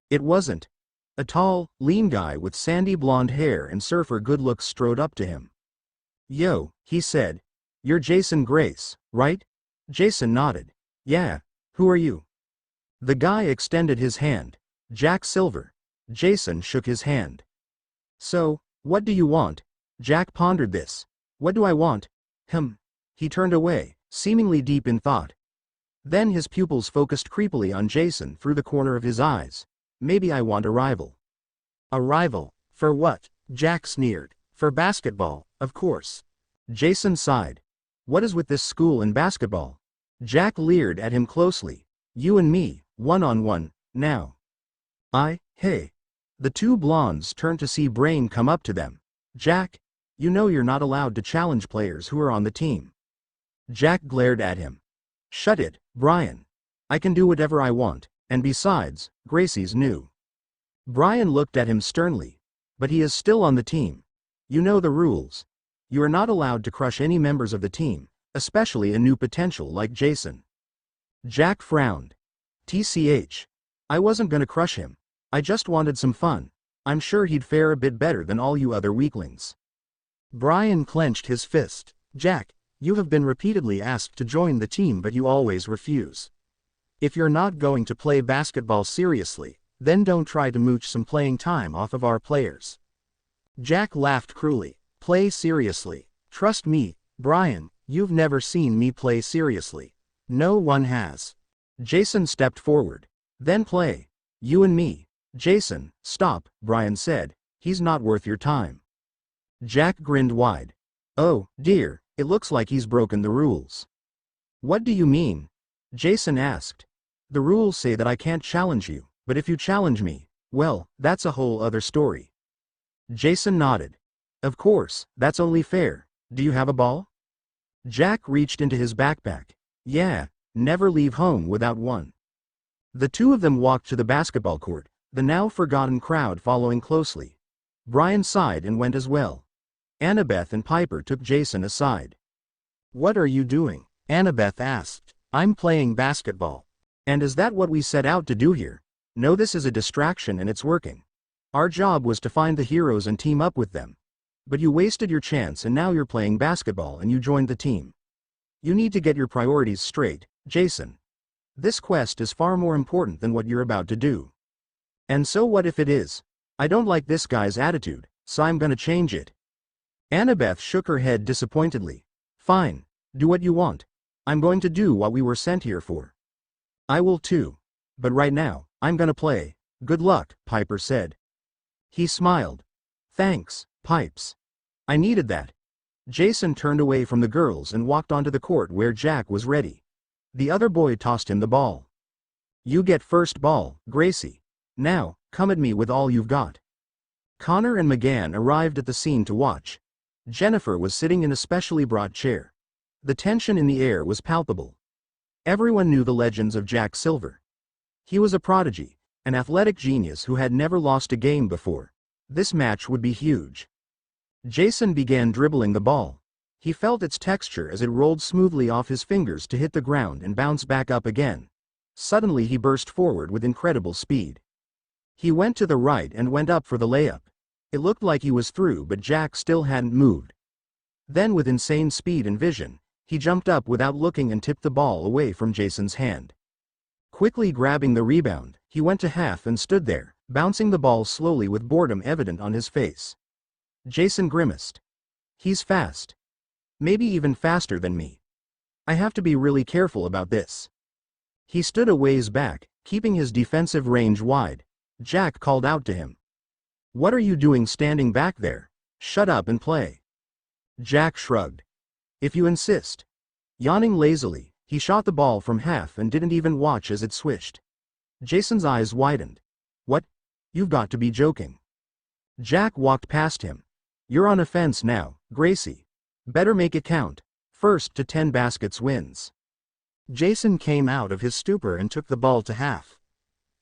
It wasn't. A tall, lean guy with sandy blonde hair and surfer good looks strode up to him. "Yo," he said. "You're Jason Grace, right?" Jason nodded. "Yeah, who are you?" The guy extended his hand. "Jack Silver." Jason shook his hand. "So, what do you want?" Jack pondered this. "What do I want? He turned away, seemingly deep in thought. Then his pupils focused creepily on Jason through the corner of his eyes. "Maybe I want a rival." "A rival? For what?" Jack sneered. "For basketball, of course." Jason sighed. "What is with this school and basketball?" Jack leered at him closely. "You and me, one-on-one, now." Hey." The two blondes turned to see Brain come up to them. "Jack, you know you're not allowed to challenge players who are on the team." Jack glared at him. "Shut it, Brian. I can do whatever I want, and besides, Gracie's new." Brian looked at him sternly. "But he is still on the team. You know the rules. You are not allowed to crush any members of the team, especially a new potential like Jason." Jack frowned. "TCH. I wasn't gonna crush him. I just wanted some fun. I'm sure he'd fare a bit better than all you other weaklings." Brian clenched his fist. "Jack, you have been repeatedly asked to join the team but you always refuse. If you're not going to play basketball seriously, then don't try to mooch some playing time off of our players." Jack laughed cruelly. "Play seriously? Trust me, Brian, you've never seen me play seriously. No one has." Jason stepped forward. "Then play. You and me." "Jason, stop," Brian said. "He's not worth your time." Jack grinned wide. "Oh, dear, it looks like he's broken the rules." "What do you mean?" Jason asked. "The rules say that I can't challenge you, but if you challenge me, well, that's a whole other story." Jason nodded. "Of course, that's only fair. Do you have a ball?" Jack reached into his backpack. "Yeah, never leave home without one." The two of them walked to the basketball court, the now forgotten crowd following closely. Brian sighed and went as well. Annabeth and Piper took Jason aside. "What are you doing?" Annabeth asked. "I'm playing basketball." "And is that what we set out to do here? No, this is a distraction and it's working. Our job was to find the heroes and team up with them. But you wasted your chance and now you're playing basketball and you joined the team. You need to get your priorities straight, Jason. This quest is far more important than what you're about to do." "And so what if it is? I don't like this guy's attitude, so I'm gonna change it." Annabeth shook her head disappointedly. "Fine, do what you want. I'm going to do what we were sent here for." "I will too. But right now, I'm gonna play. Good luck," Piper said. He smiled. "Thanks, Pipes. I needed that." Jason turned away from the girls and walked onto the court where Jack was ready. The other boy tossed him the ball. "You get first ball, Gracie. Now, come at me with all you've got." Connor and McGann arrived at the scene to watch. Jennifer was sitting in a specially brought chair. The tension in the air was palpable. Everyone knew the legends of Jack Silver. He was a prodigy, an athletic genius who had never lost a game before. This match would be huge. Jason began dribbling the ball. He felt its texture as it rolled smoothly off his fingers to hit the ground and bounce back up again. Suddenly he burst forward with incredible speed. He went to the right and went up for the layup. It looked like he was through, but Jack still hadn't moved. Then with insane speed and vision, he jumped up without looking and tipped the ball away from Jason's hand. Quickly grabbing the rebound, he went to half and stood there, bouncing the ball slowly with boredom evident on his face. Jason grimaced. "He's fast. Maybe even faster than me. I have to be really careful about this." He stood a ways back, keeping his defensive range wide. Jack called out to him. "What are you doing standing back there? Shut up and play." Jack shrugged. "If you insist." Yawning lazily, he shot the ball from half and didn't even watch as it swished. Jason's eyes widened. "What? You've got to be joking." Jack walked past him. "You're on offense now, Gracie. Better make it count. First to 10 baskets wins." Jason came out of his stupor and took the ball to half.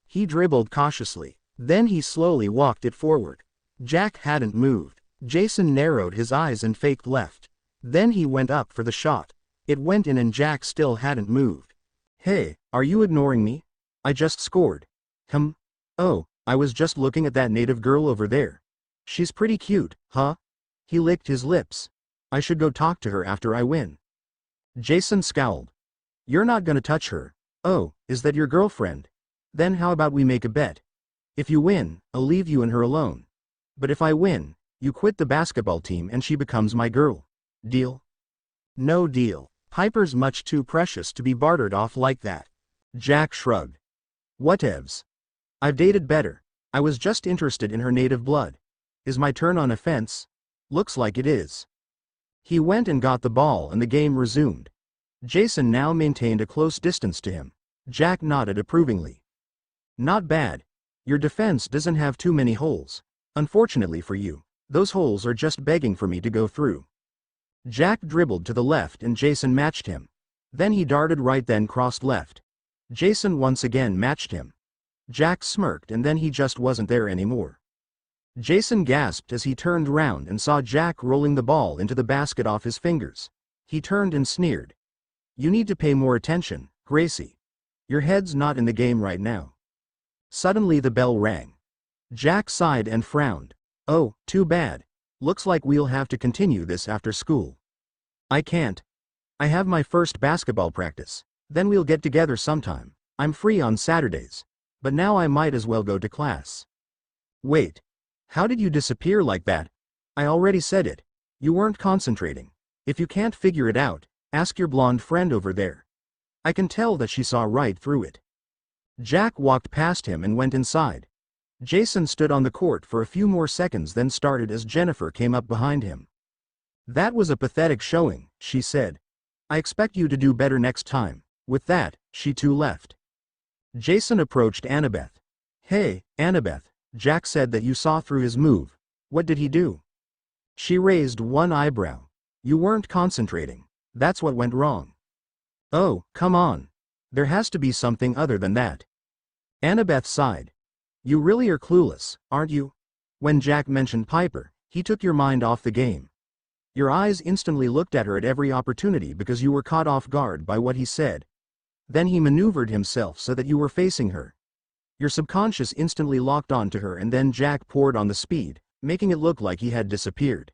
He dribbled cautiously. Then he slowly walked it forward. Jack hadn't moved. Jason narrowed his eyes and faked left. Then he went up for the shot. It went in and Jack still hadn't moved. "Hey, are you ignoring me? I just scored." "Oh, I was just looking at that native girl over there. She's pretty cute, huh?" He licked his lips. "I should go talk to her after I win." Jason scowled. "You're not gonna touch her." "Oh, is that your girlfriend? Then how about we make a bet? If you win, I'll leave you and her alone. But if I win, you quit the basketball team and she becomes my girl. Deal?" "No deal. Piper's much too precious to be bartered off like that." Jack shrugged. "Whatevs. I've dated better. I was just interested in her native blood. Is my turn on offense? Looks like it is." He went and got the ball and the game resumed. Jason now maintained a close distance to him. Jack nodded approvingly. "Not bad. Your defense doesn't have too many holes. Unfortunately for you, those holes are just begging for me to go through." Jack dribbled to the left and Jason matched him. Then he darted right then crossed left. Jason once again matched him. Jack smirked and then he just wasn't there anymore. Jason gasped as he turned round and saw Jack rolling the ball into the basket off his fingers. He turned and sneered. "You need to pay more attention, Gracie. Your head's not in the game right now." Suddenly the bell rang. Jack sighed and frowned. "Oh, too bad. Looks like we'll have to continue this after school." "I can't. I have my first basketball practice. Then we'll get together sometime. I'm free on Saturdays. But now I might as well go to class." "Wait. How did you disappear like that? I already said it. You weren't concentrating. If you can't figure it out, ask your blonde friend over there. I can tell that she saw right through it." Jack walked past him and went inside. Jason stood on the court for a few more seconds then started as Jennifer came up behind him. "That was a pathetic showing," she said. "I expect you to do better next time." With that, she too left. Jason approached Annabeth. "Hey, Annabeth, Jack said that you saw through his move. What did he do?" She raised one eyebrow. "You weren't concentrating. That's what went wrong." "Oh, come on. There has to be something other than that." Annabeth sighed. You really are clueless, aren't you? When Jack mentioned Piper, he took your mind off the game. Your eyes instantly looked at her at every opportunity because you were caught off guard by what he said. Then he maneuvered himself so that you were facing her. Your subconscious instantly locked onto her, and then Jack poured on the speed, making it look like he had disappeared.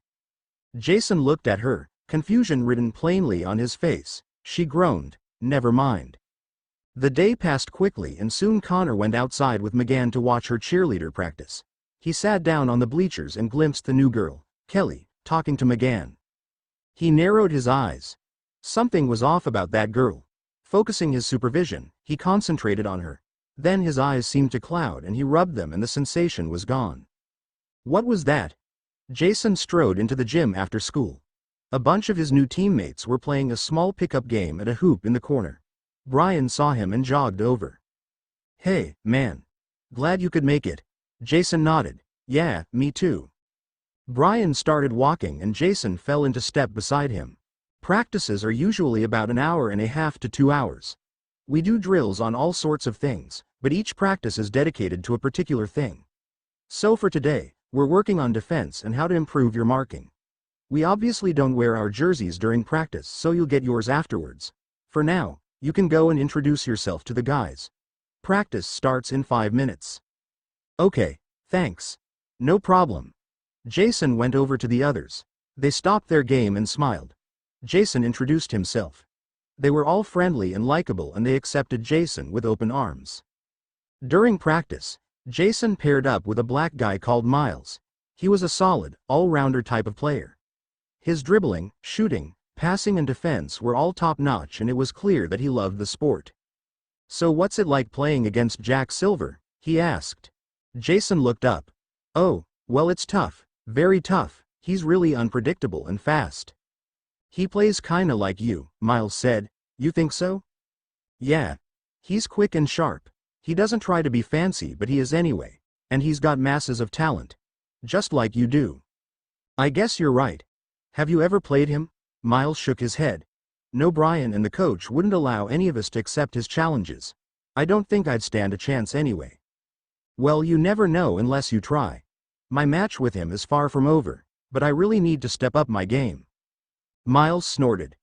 Jason looked at her, confusion written plainly on his face. She groaned, "Never mind." The day passed quickly, and soon Connor went outside with Megan to watch her cheerleader practice. He sat down on the bleachers and glimpsed the new girl, Kelly, talking to Megan. He narrowed his eyes. Something was off about that girl. Focusing his supervision, he concentrated on her. Then his eyes seemed to cloud and he rubbed them and the sensation was gone. What was that? Jason strode into the gym after school. A bunch of his new teammates were playing a small pickup game at a hoop in the corner. Brian saw him and jogged over. Hey, man. Glad you could make it. Jason nodded. Yeah, me too. Brian started walking and Jason fell into step beside him. Practices are usually about an hour and a half to 2 hours. We do drills on all sorts of things, but each practice is dedicated to a particular thing. So for today, we're working on defense and how to improve your marking. We obviously don't wear our jerseys during practice, so you'll get yours afterwards. For now, you can go and introduce yourself to the guys. Practice starts in 5 minutes. Okay, thanks. No problem. Jason went over to the others. They stopped their game and smiled. Jason introduced himself. They were all friendly and likable and they accepted Jason with open arms. During practice, Jason paired up with a black guy called Miles. He was a solid, all-rounder type of player. His dribbling, shooting, passing and defense were all top-notch and it was clear that he loved the sport. So what's it like playing against Jack Silver? He asked. Jason looked up. Oh, well, it's tough, very tough. He's really unpredictable and fast. He plays kinda like you, Miles said. You think so? Yeah. He's quick and sharp. He doesn't try to be fancy but he is anyway. And he's got masses of talent. Just like you do. I guess you're right. Have you ever played him? Miles shook his head. No, Brian and the coach wouldn't allow any of us to accept his challenges. I don't think I'd stand a chance anyway. Well, you never know unless you try. My match with him is far from over, but I really need to step up my game. Miles snorted.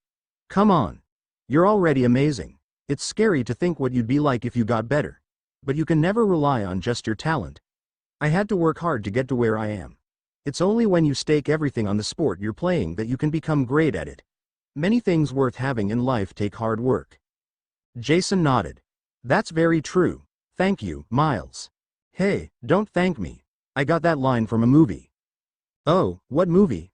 Come on. You're already amazing. It's scary to think what you'd be like if you got better. But you can never rely on just your talent. I had to work hard to get to where I am. It's only when you stake everything on the sport you're playing that you can become great at it. Many things worth having in life take hard work. Jason nodded. That's very true. Thank you, Miles. Hey, don't thank me. I got that line from a movie. Oh, what movie?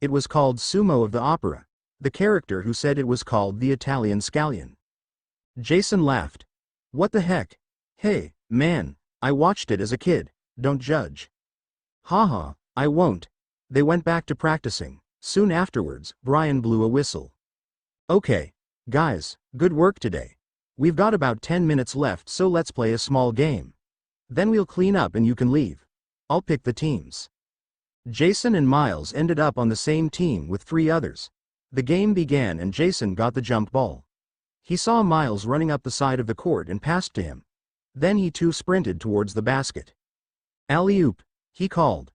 It was called Sumo of the Opera. The character who said it was called the Italian Scallion. Jason laughed. What the heck? Hey, man, I watched it as a kid, don't judge. Haha, I won't. They went back to practicing. Soon afterwards, Brian blew a whistle. Okay, guys, good work today. We've got about 10 minutes left, so let's play a small game. Then we'll clean up and you can leave. I'll pick the teams. Jason and Miles ended up on the same team with 3 others. The game began and Jason got the jump ball. He saw Miles running up the side of the court and passed to him. Then he too sprinted towards the basket. Alley-oop, he called.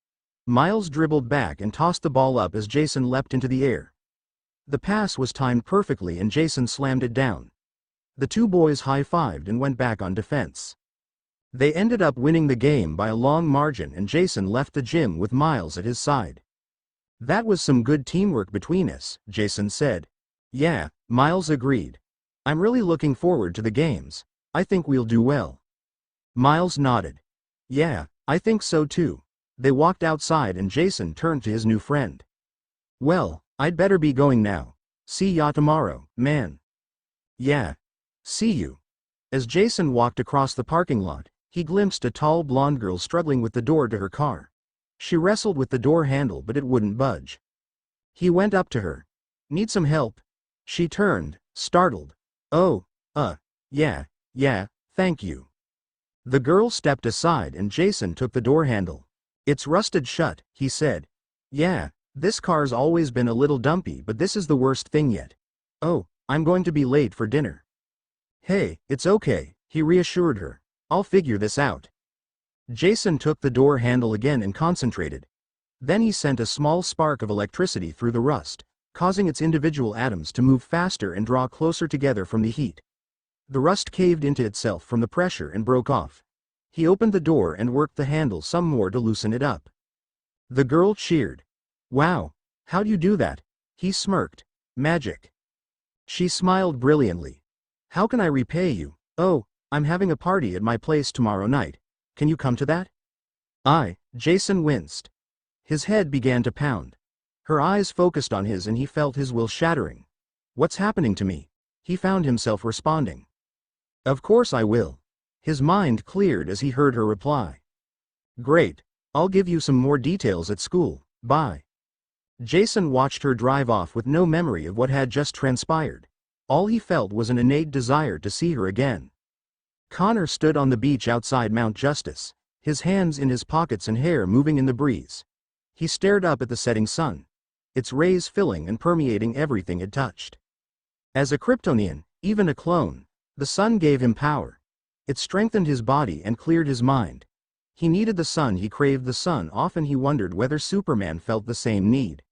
Miles dribbled back and tossed the ball up as Jason leapt into the air. The pass was timed perfectly and Jason slammed it down. The 2 boys high-fived and went back on defense. They ended up winning the game by a long margin and Jason left the gym with Miles at his side. That was some good teamwork between us, Jason said. Yeah, Miles agreed. I'm really looking forward to the games. I think we'll do well. Miles nodded. Yeah, I think so too. They walked outside and Jason turned to his new friend. Well, I'd better be going now. See ya tomorrow, man. Yeah. See you. As Jason walked across the parking lot, he glimpsed a tall blonde girl struggling with the door to her car. She wrestled with the door handle but it wouldn't budge. He went up to her. Need some help? She turned, startled. Oh, yeah, thank you. The girl stepped aside and Jason took the door handle. It's rusted shut, he said. Yeah, this car's always been a little dumpy but this is the worst thing yet. Oh, I'm going to be late for dinner. Hey, it's okay, he reassured her. I'll figure this out. Jason took the door handle again and concentrated. Then he sent a small spark of electricity through the rust, causing its individual atoms to move faster and draw closer together from the heat. The rust caved into itself from the pressure and broke off. He opened the door and worked the handle some more to loosen it up. The girl cheered. Wow, how'd you do that? He smirked. Magic. She smiled brilliantly. How can I repay you? Oh, I'm having a party at my place tomorrow night. Can you come to that? Jason winced. His head began to pound. Her eyes focused on his and he felt his will shattering. What's happening to me? He found himself responding. Of course I will. His mind cleared as he heard her reply. Great. I'll give you some more details at school. Bye. Jason watched her drive off with no memory of what had just transpired. All he felt was an innate desire to see her again. Connor stood on the beach outside Mount Justice, his hands in his pockets and hair moving in the breeze. He stared up at the setting sun, its rays filling and permeating everything it touched. As a Kryptonian, even a clone, the sun gave him power. It strengthened his body and cleared his mind. He needed the sun, he craved the sun. Often he wondered whether Superman felt the same need.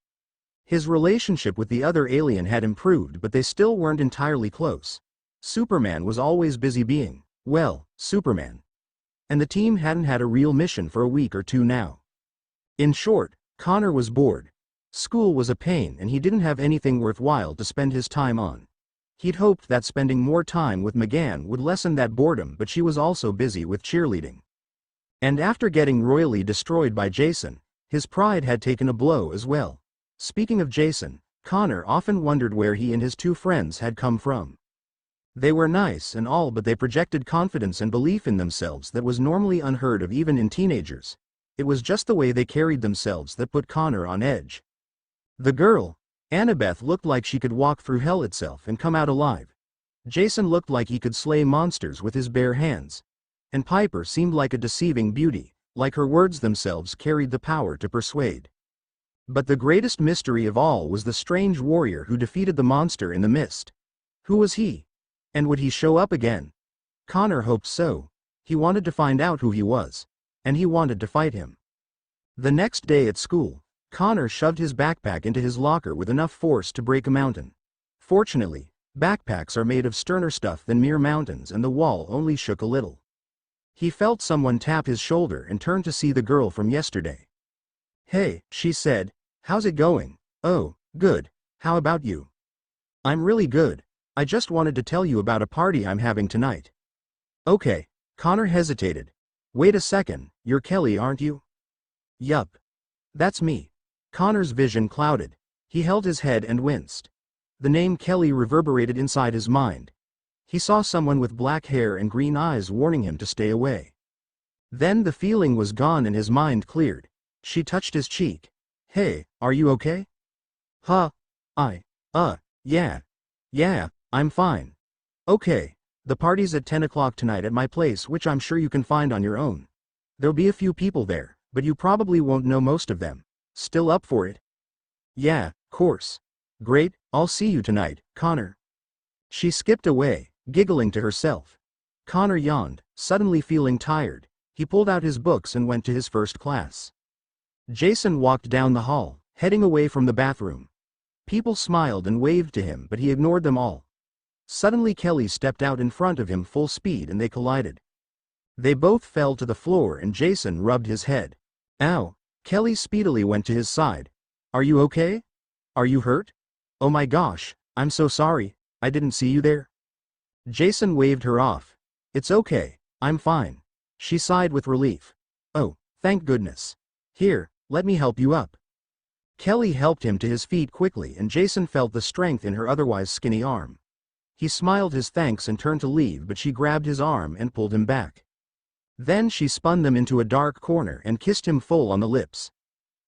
His relationship with the other alien had improved, but they still weren't entirely close. Superman was always busy being, well, Superman. And the team hadn't had a real mission for a week or two now. In short, Connor was bored. School was a pain and he didn't have anything worthwhile to spend his time on. He'd hoped that spending more time with McGann would lessen that boredom, but she was also busy with cheerleading. And after getting royally destroyed by Jason, his pride had taken a blow as well. Speaking of Jason, Connor often wondered where he and his two friends had come from. They were nice and all, but they projected confidence and belief in themselves that was normally unheard of even in teenagers. It was just the way they carried themselves that put Connor on edge. The girl, Annabeth, looked like she could walk through hell itself and come out alive. Jason looked like he could slay monsters with his bare hands. And Piper seemed like a deceiving beauty, like her words themselves carried the power to persuade. But the greatest mystery of all was the strange warrior who defeated the monster in the mist. Who was he? And would he show up again? Connor hoped so. He wanted to find out who he was. And he wanted to fight him. The next day at school, Connor shoved his backpack into his locker with enough force to break a mountain. Fortunately, backpacks are made of sterner stuff than mere mountains, and the wall only shook a little. He felt someone tap his shoulder and turned to see the girl from yesterday. Hey, she said, how's it going? Oh, good. How about you? I'm really good. I just wanted to tell you about a party I'm having tonight. Okay. Connor hesitated. Wait a second, you're Kelly, aren't you? Yup. That's me. Connor's vision clouded. He held his head and winced. The name Kelly reverberated inside his mind. He saw someone with black hair and green eyes warning him to stay away. Then the feeling was gone and his mind cleared. She touched his cheek. Hey, are you okay? Huh? Yeah, I'm fine. Okay. The party's at 10 o'clock tonight at my place, which I'm sure you can find on your own. There'll be a few people there, but you probably won't know most of them. Still up for it? Yeah, course. Great, I'll see you tonight, Connor. She skipped away, giggling to herself. Connor yawned, suddenly feeling tired. He pulled out his books and went to his first class. Jason walked down the hall, heading away from the bathroom. People smiled and waved to him, but he ignored them all. Suddenly Kelly stepped out in front of him full speed and they collided. They both fell to the floor and Jason rubbed his head. Ow! Kelly speedily went to his side. Are you okay? Are you hurt? Oh my gosh, I'm so sorry, I didn't see you there. Jason waved her off. It's okay, I'm fine. She sighed with relief. Oh, thank goodness. Here, let me help you up. Kelly helped him to his feet quickly and Jason felt the strength in her otherwise skinny arm. He smiled his thanks and turned to leave, but she grabbed his arm and pulled him back. Then she spun them into a dark corner and kissed him full on the lips.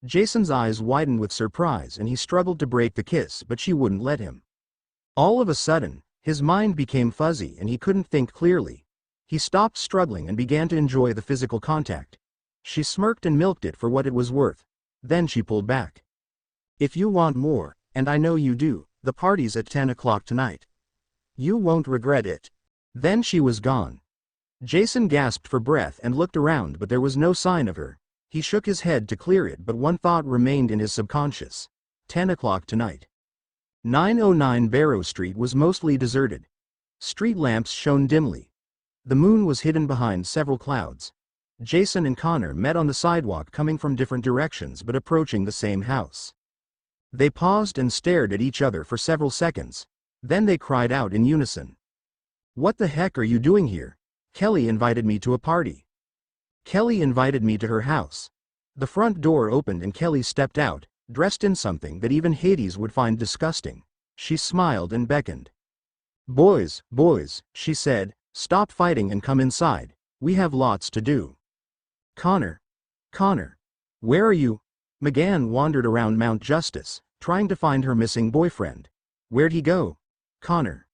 Jason's eyes widened with surprise and he struggled to break the kiss, but she wouldn't let him. All of a sudden, his mind became fuzzy and he couldn't think clearly. He stopped struggling and began to enjoy the physical contact. She smirked and milked it for what it was worth. Then she pulled back. If you want more, and I know you do, the party's at 10 o'clock tonight. You won't regret it. Then she was gone. Jason gasped for breath and looked around, but there was no sign of her. He shook his head to clear it, but one thought remained in his subconscious. 10 o'clock tonight. 909 Barrow Street was mostly deserted. Street lamps shone dimly. The moon was hidden behind several clouds. Jason and Connor met on the sidewalk, coming from different directions but approaching the same house. They paused and stared at each other for several seconds. Then they cried out in unison. "What the heck are you doing here? Kelly invited me to a party." "Kelly invited me to her house." The front door opened and Kelly stepped out, dressed in something that even Hades would find disgusting. She smiled and beckoned. Boys, she said, "stop fighting and come inside. We have lots to do." Connor, where are you?" McGann wandered around Mount Justice, trying to find her missing boyfriend. "Where'd he go?" Connor.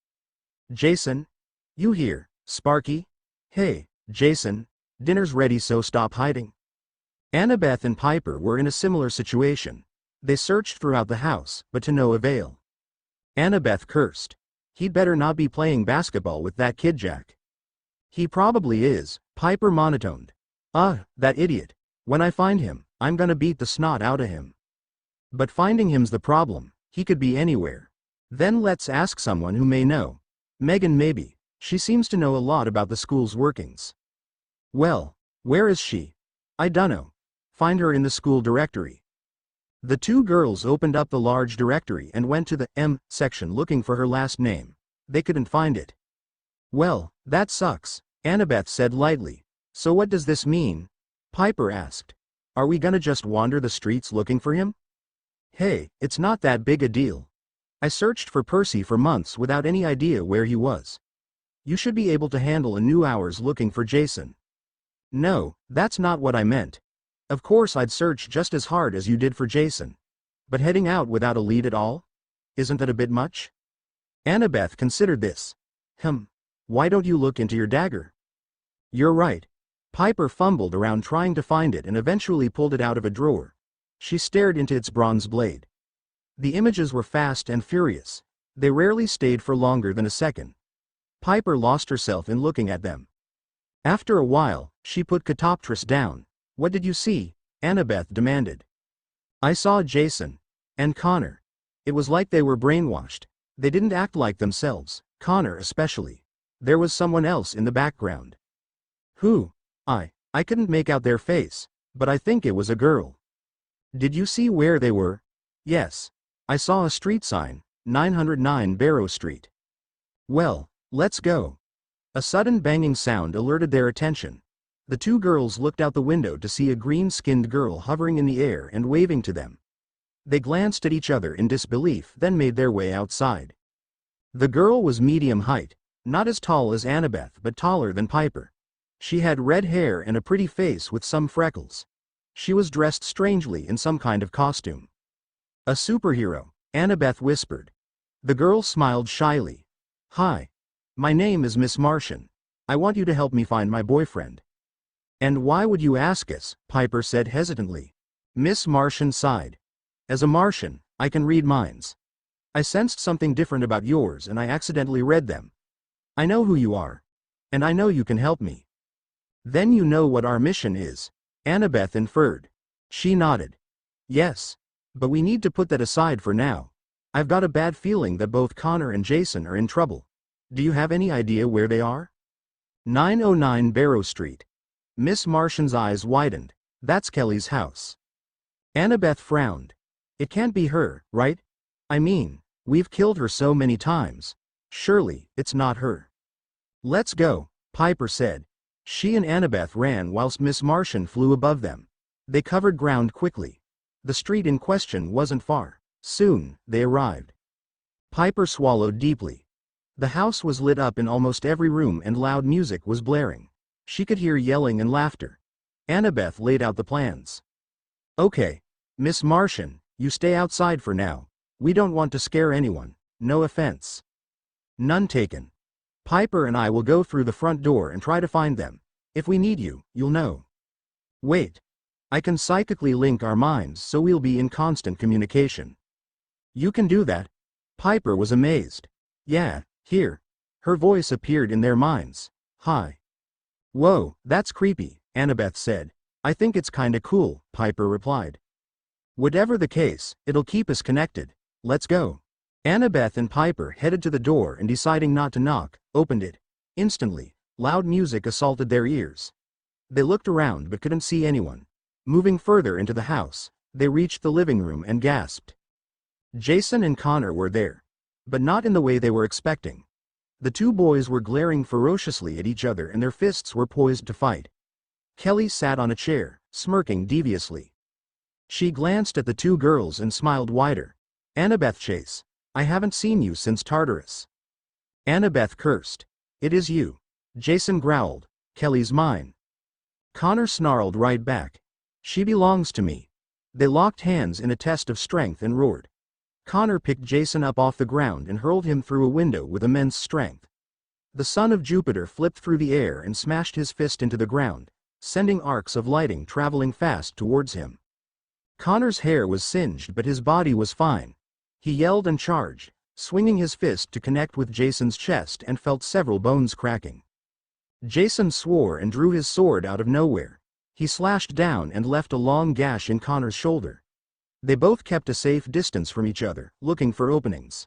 "Jason? You here, Sparky?" "Hey, Jason, dinner's ready, so stop hiding." Annabeth and Piper were in a similar situation. They searched throughout the house, but to no avail. Annabeth cursed. "He'd better not be playing basketball with that kid Jack." "He probably is," Piper monotoned. That idiot. When I find him, I'm gonna beat the snot out of him." "But finding him's the problem. He could be anywhere." "Then let's ask someone who may know. Megan maybe. She seems to know a lot about the school's workings." "Well, where is she?" "I dunno. Find her in the school directory." The two girls opened up the large directory and went to the M section looking for her last name. They couldn't find it. "Well, that sucks," Annabeth said lightly. "So what does this mean?" Piper asked. "Are we gonna just wander the streets looking for him?" "Hey, it's not that big a deal. I searched for Percy for months without any idea where he was. You should be able to handle a new hours looking for Jason." "No, that's not what I meant. Of course I'd search just as hard as you did for Jason. But heading out without a lead at all? Isn't that a bit much?" Annabeth considered this. Why don't you look into your dagger?" "You're right." Piper fumbled around trying to find it and eventually pulled it out of a drawer. She stared into its bronze blade. The images were fast and furious. They rarely stayed for longer than a second. Piper lost herself in looking at them. After a while, she put Catoptris down. "What did you see?" Annabeth demanded. "I saw Jason. And Connor. It was like they were brainwashed. They didn't act like themselves, Connor especially. There was someone else in the background." "Who?" I couldn't make out their face, but I think it was a girl." "Did you see where they were?" "Yes. I saw a street sign, 909 Barrow Street." "Well, let's go." A sudden banging sound alerted their attention. The two girls looked out the window to see a green-skinned girl hovering in the air and waving to them. They glanced at each other in disbelief, then made their way outside. The girl was medium height, not as tall as Annabeth but taller than Piper. She had red hair and a pretty face with some freckles. She was dressed strangely in some kind of costume. "A superhero," Annabeth whispered. The girl smiled shyly. "Hi. My name is Miss Martian. I want you to help me find my boyfriend." "And why would you ask us?" Piper said hesitantly. Miss Martian sighed. "As a Martian, I can read minds. I sensed something different about yours and I accidentally read them. I know who you are. And I know you can help me." "Then you know what our mission is," Annabeth inferred. She nodded. "Yes. But we need to put that aside for now. I've got a bad feeling that both Connor and Jason are in trouble. Do you have any idea where they are?" 909 Barrow Street. Miss Martian's eyes widened. "That's Kelly's house." Annabeth frowned. "It can't be her, right? I mean, we've killed her so many times. Surely, it's not her." "Let's go," Piper said. She and Annabeth ran whilst Miss Martian flew above them. They covered ground quickly. The street in question wasn't far. Soon, they arrived. Piper swallowed deeply. The house was lit up in almost every room and loud music was blaring. She could hear yelling and laughter. Annabeth laid out the plans. "Okay. Miss Martian, you stay outside for now. We don't want to scare anyone. No offense." "None taken. Piper and I will go through the front door and try to find them. If we need you, you'll know." "Wait. I can psychically link our minds so we'll be in constant communication." "You can do that?" Piper was amazed. "Yeah, here." Her voice appeared in their minds. "Hi. Whoa, that's creepy, Annabeth said. I think it's kinda cool, Piper replied. Whatever the case, it'll keep us connected. Let's go. Annabeth and Piper headed to the door and, deciding not to knock, opened it. Instantly, loud music assaulted their ears. They looked around but couldn't see anyone. Moving further into the house, they reached the living room and gasped. Jason and Connor were there. But not in the way they were expecting. The two boys were glaring ferociously at each other and their fists were poised to fight. Kelly sat on a chair, smirking deviously. She glanced at the two girls and smiled wider. Annabeth Chase, I haven't seen you since Tartarus. Annabeth cursed. It is you. Jason growled. Kelly's mine. Connor snarled right back. She belongs to me. They locked hands in a test of strength and roared. Connor picked Jason up off the ground and hurled him through a window with immense strength. The son of Jupiter flipped through the air and smashed his fist into the ground, sending arcs of lighting traveling fast towards him. Connor's hair was singed but his body was fine. He yelled and charged, swinging his fist to connect with Jason's chest and felt several bones cracking. Jason swore and drew his sword out of nowhere. He slashed down and left a long gash in Connor's shoulder. They both kept a safe distance from each other, looking for openings.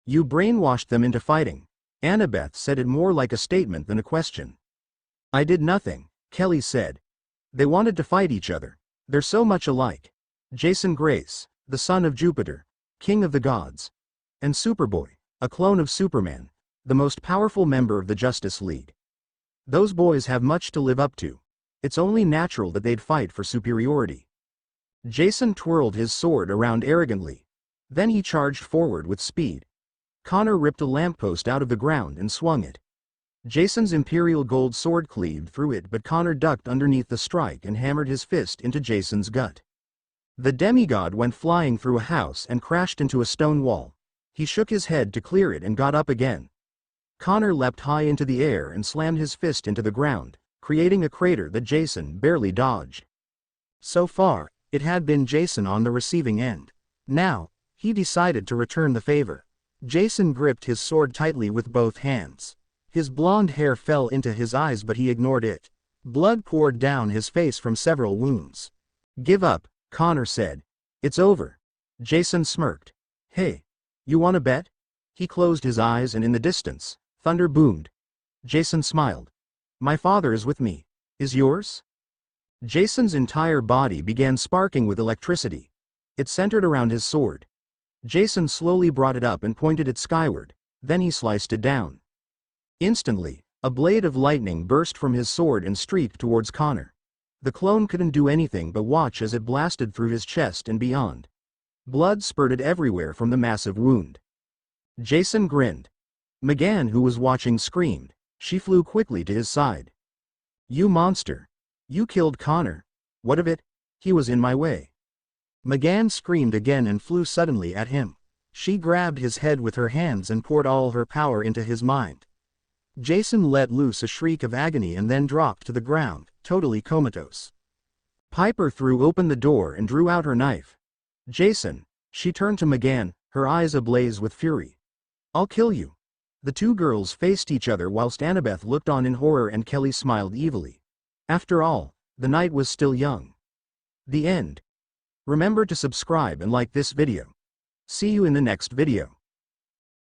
You brainwashed them into fighting. Annabeth said it more like a statement than a question. I did nothing, Kelly said. They wanted to fight each other. They're so much alike. Jason Grace, the son of Jupiter, king of the gods. And Superboy, a clone of Superman, the most powerful member of the Justice League. Those boys have much to live up to. It's only natural that they'd fight for superiority. Jason twirled his sword around arrogantly. Then he charged forward with speed. Connor ripped a lamppost out of the ground and swung it. Jason's imperial gold sword cleaved through it but Connor ducked underneath the strike and hammered his fist into Jason's gut. The demigod went flying through a house and crashed into a stone wall. He shook his head to clear it and got up again. Connor leapt high into the air and slammed his fist into the ground, creating a crater that Jason barely dodged. So far, it had been Jason on the receiving end. Now, he decided to return the favor. Jason gripped his sword tightly with both hands. His blonde hair fell into his eyes but he ignored it. Blood poured down his face from several wounds. Give up, Connor said. It's over. Jason smirked. Hey, you wanna bet? He closed his eyes and in the distance, thunder boomed. Jason smiled. My father is with me. Is yours? Jason's entire body began sparking with electricity. It centered around his sword. Jason slowly brought it up and pointed it skyward, then he sliced it down. Instantly, a blade of lightning burst from his sword and streaked towards Connor. The clone couldn't do anything but watch as it blasted through his chest and beyond. Blood spurted everywhere from the massive wound. Jason grinned. McGann, who was watching, screamed. She flew quickly to his side. You monster! You killed Connor. What of it? He was in my way. McGann screamed again and flew suddenly at him. She grabbed his head with her hands and poured all her power into his mind. Jason let loose a shriek of agony and then dropped to the ground, totally comatose. Piper threw open the door and drew out her knife. Jason, she turned to McGann, her eyes ablaze with fury. I'll kill you. The two girls faced each other whilst Annabeth looked on in horror and Kelly smiled evilly. After all, the night was still young. The end. Remember to subscribe and like this video. See you in the next video.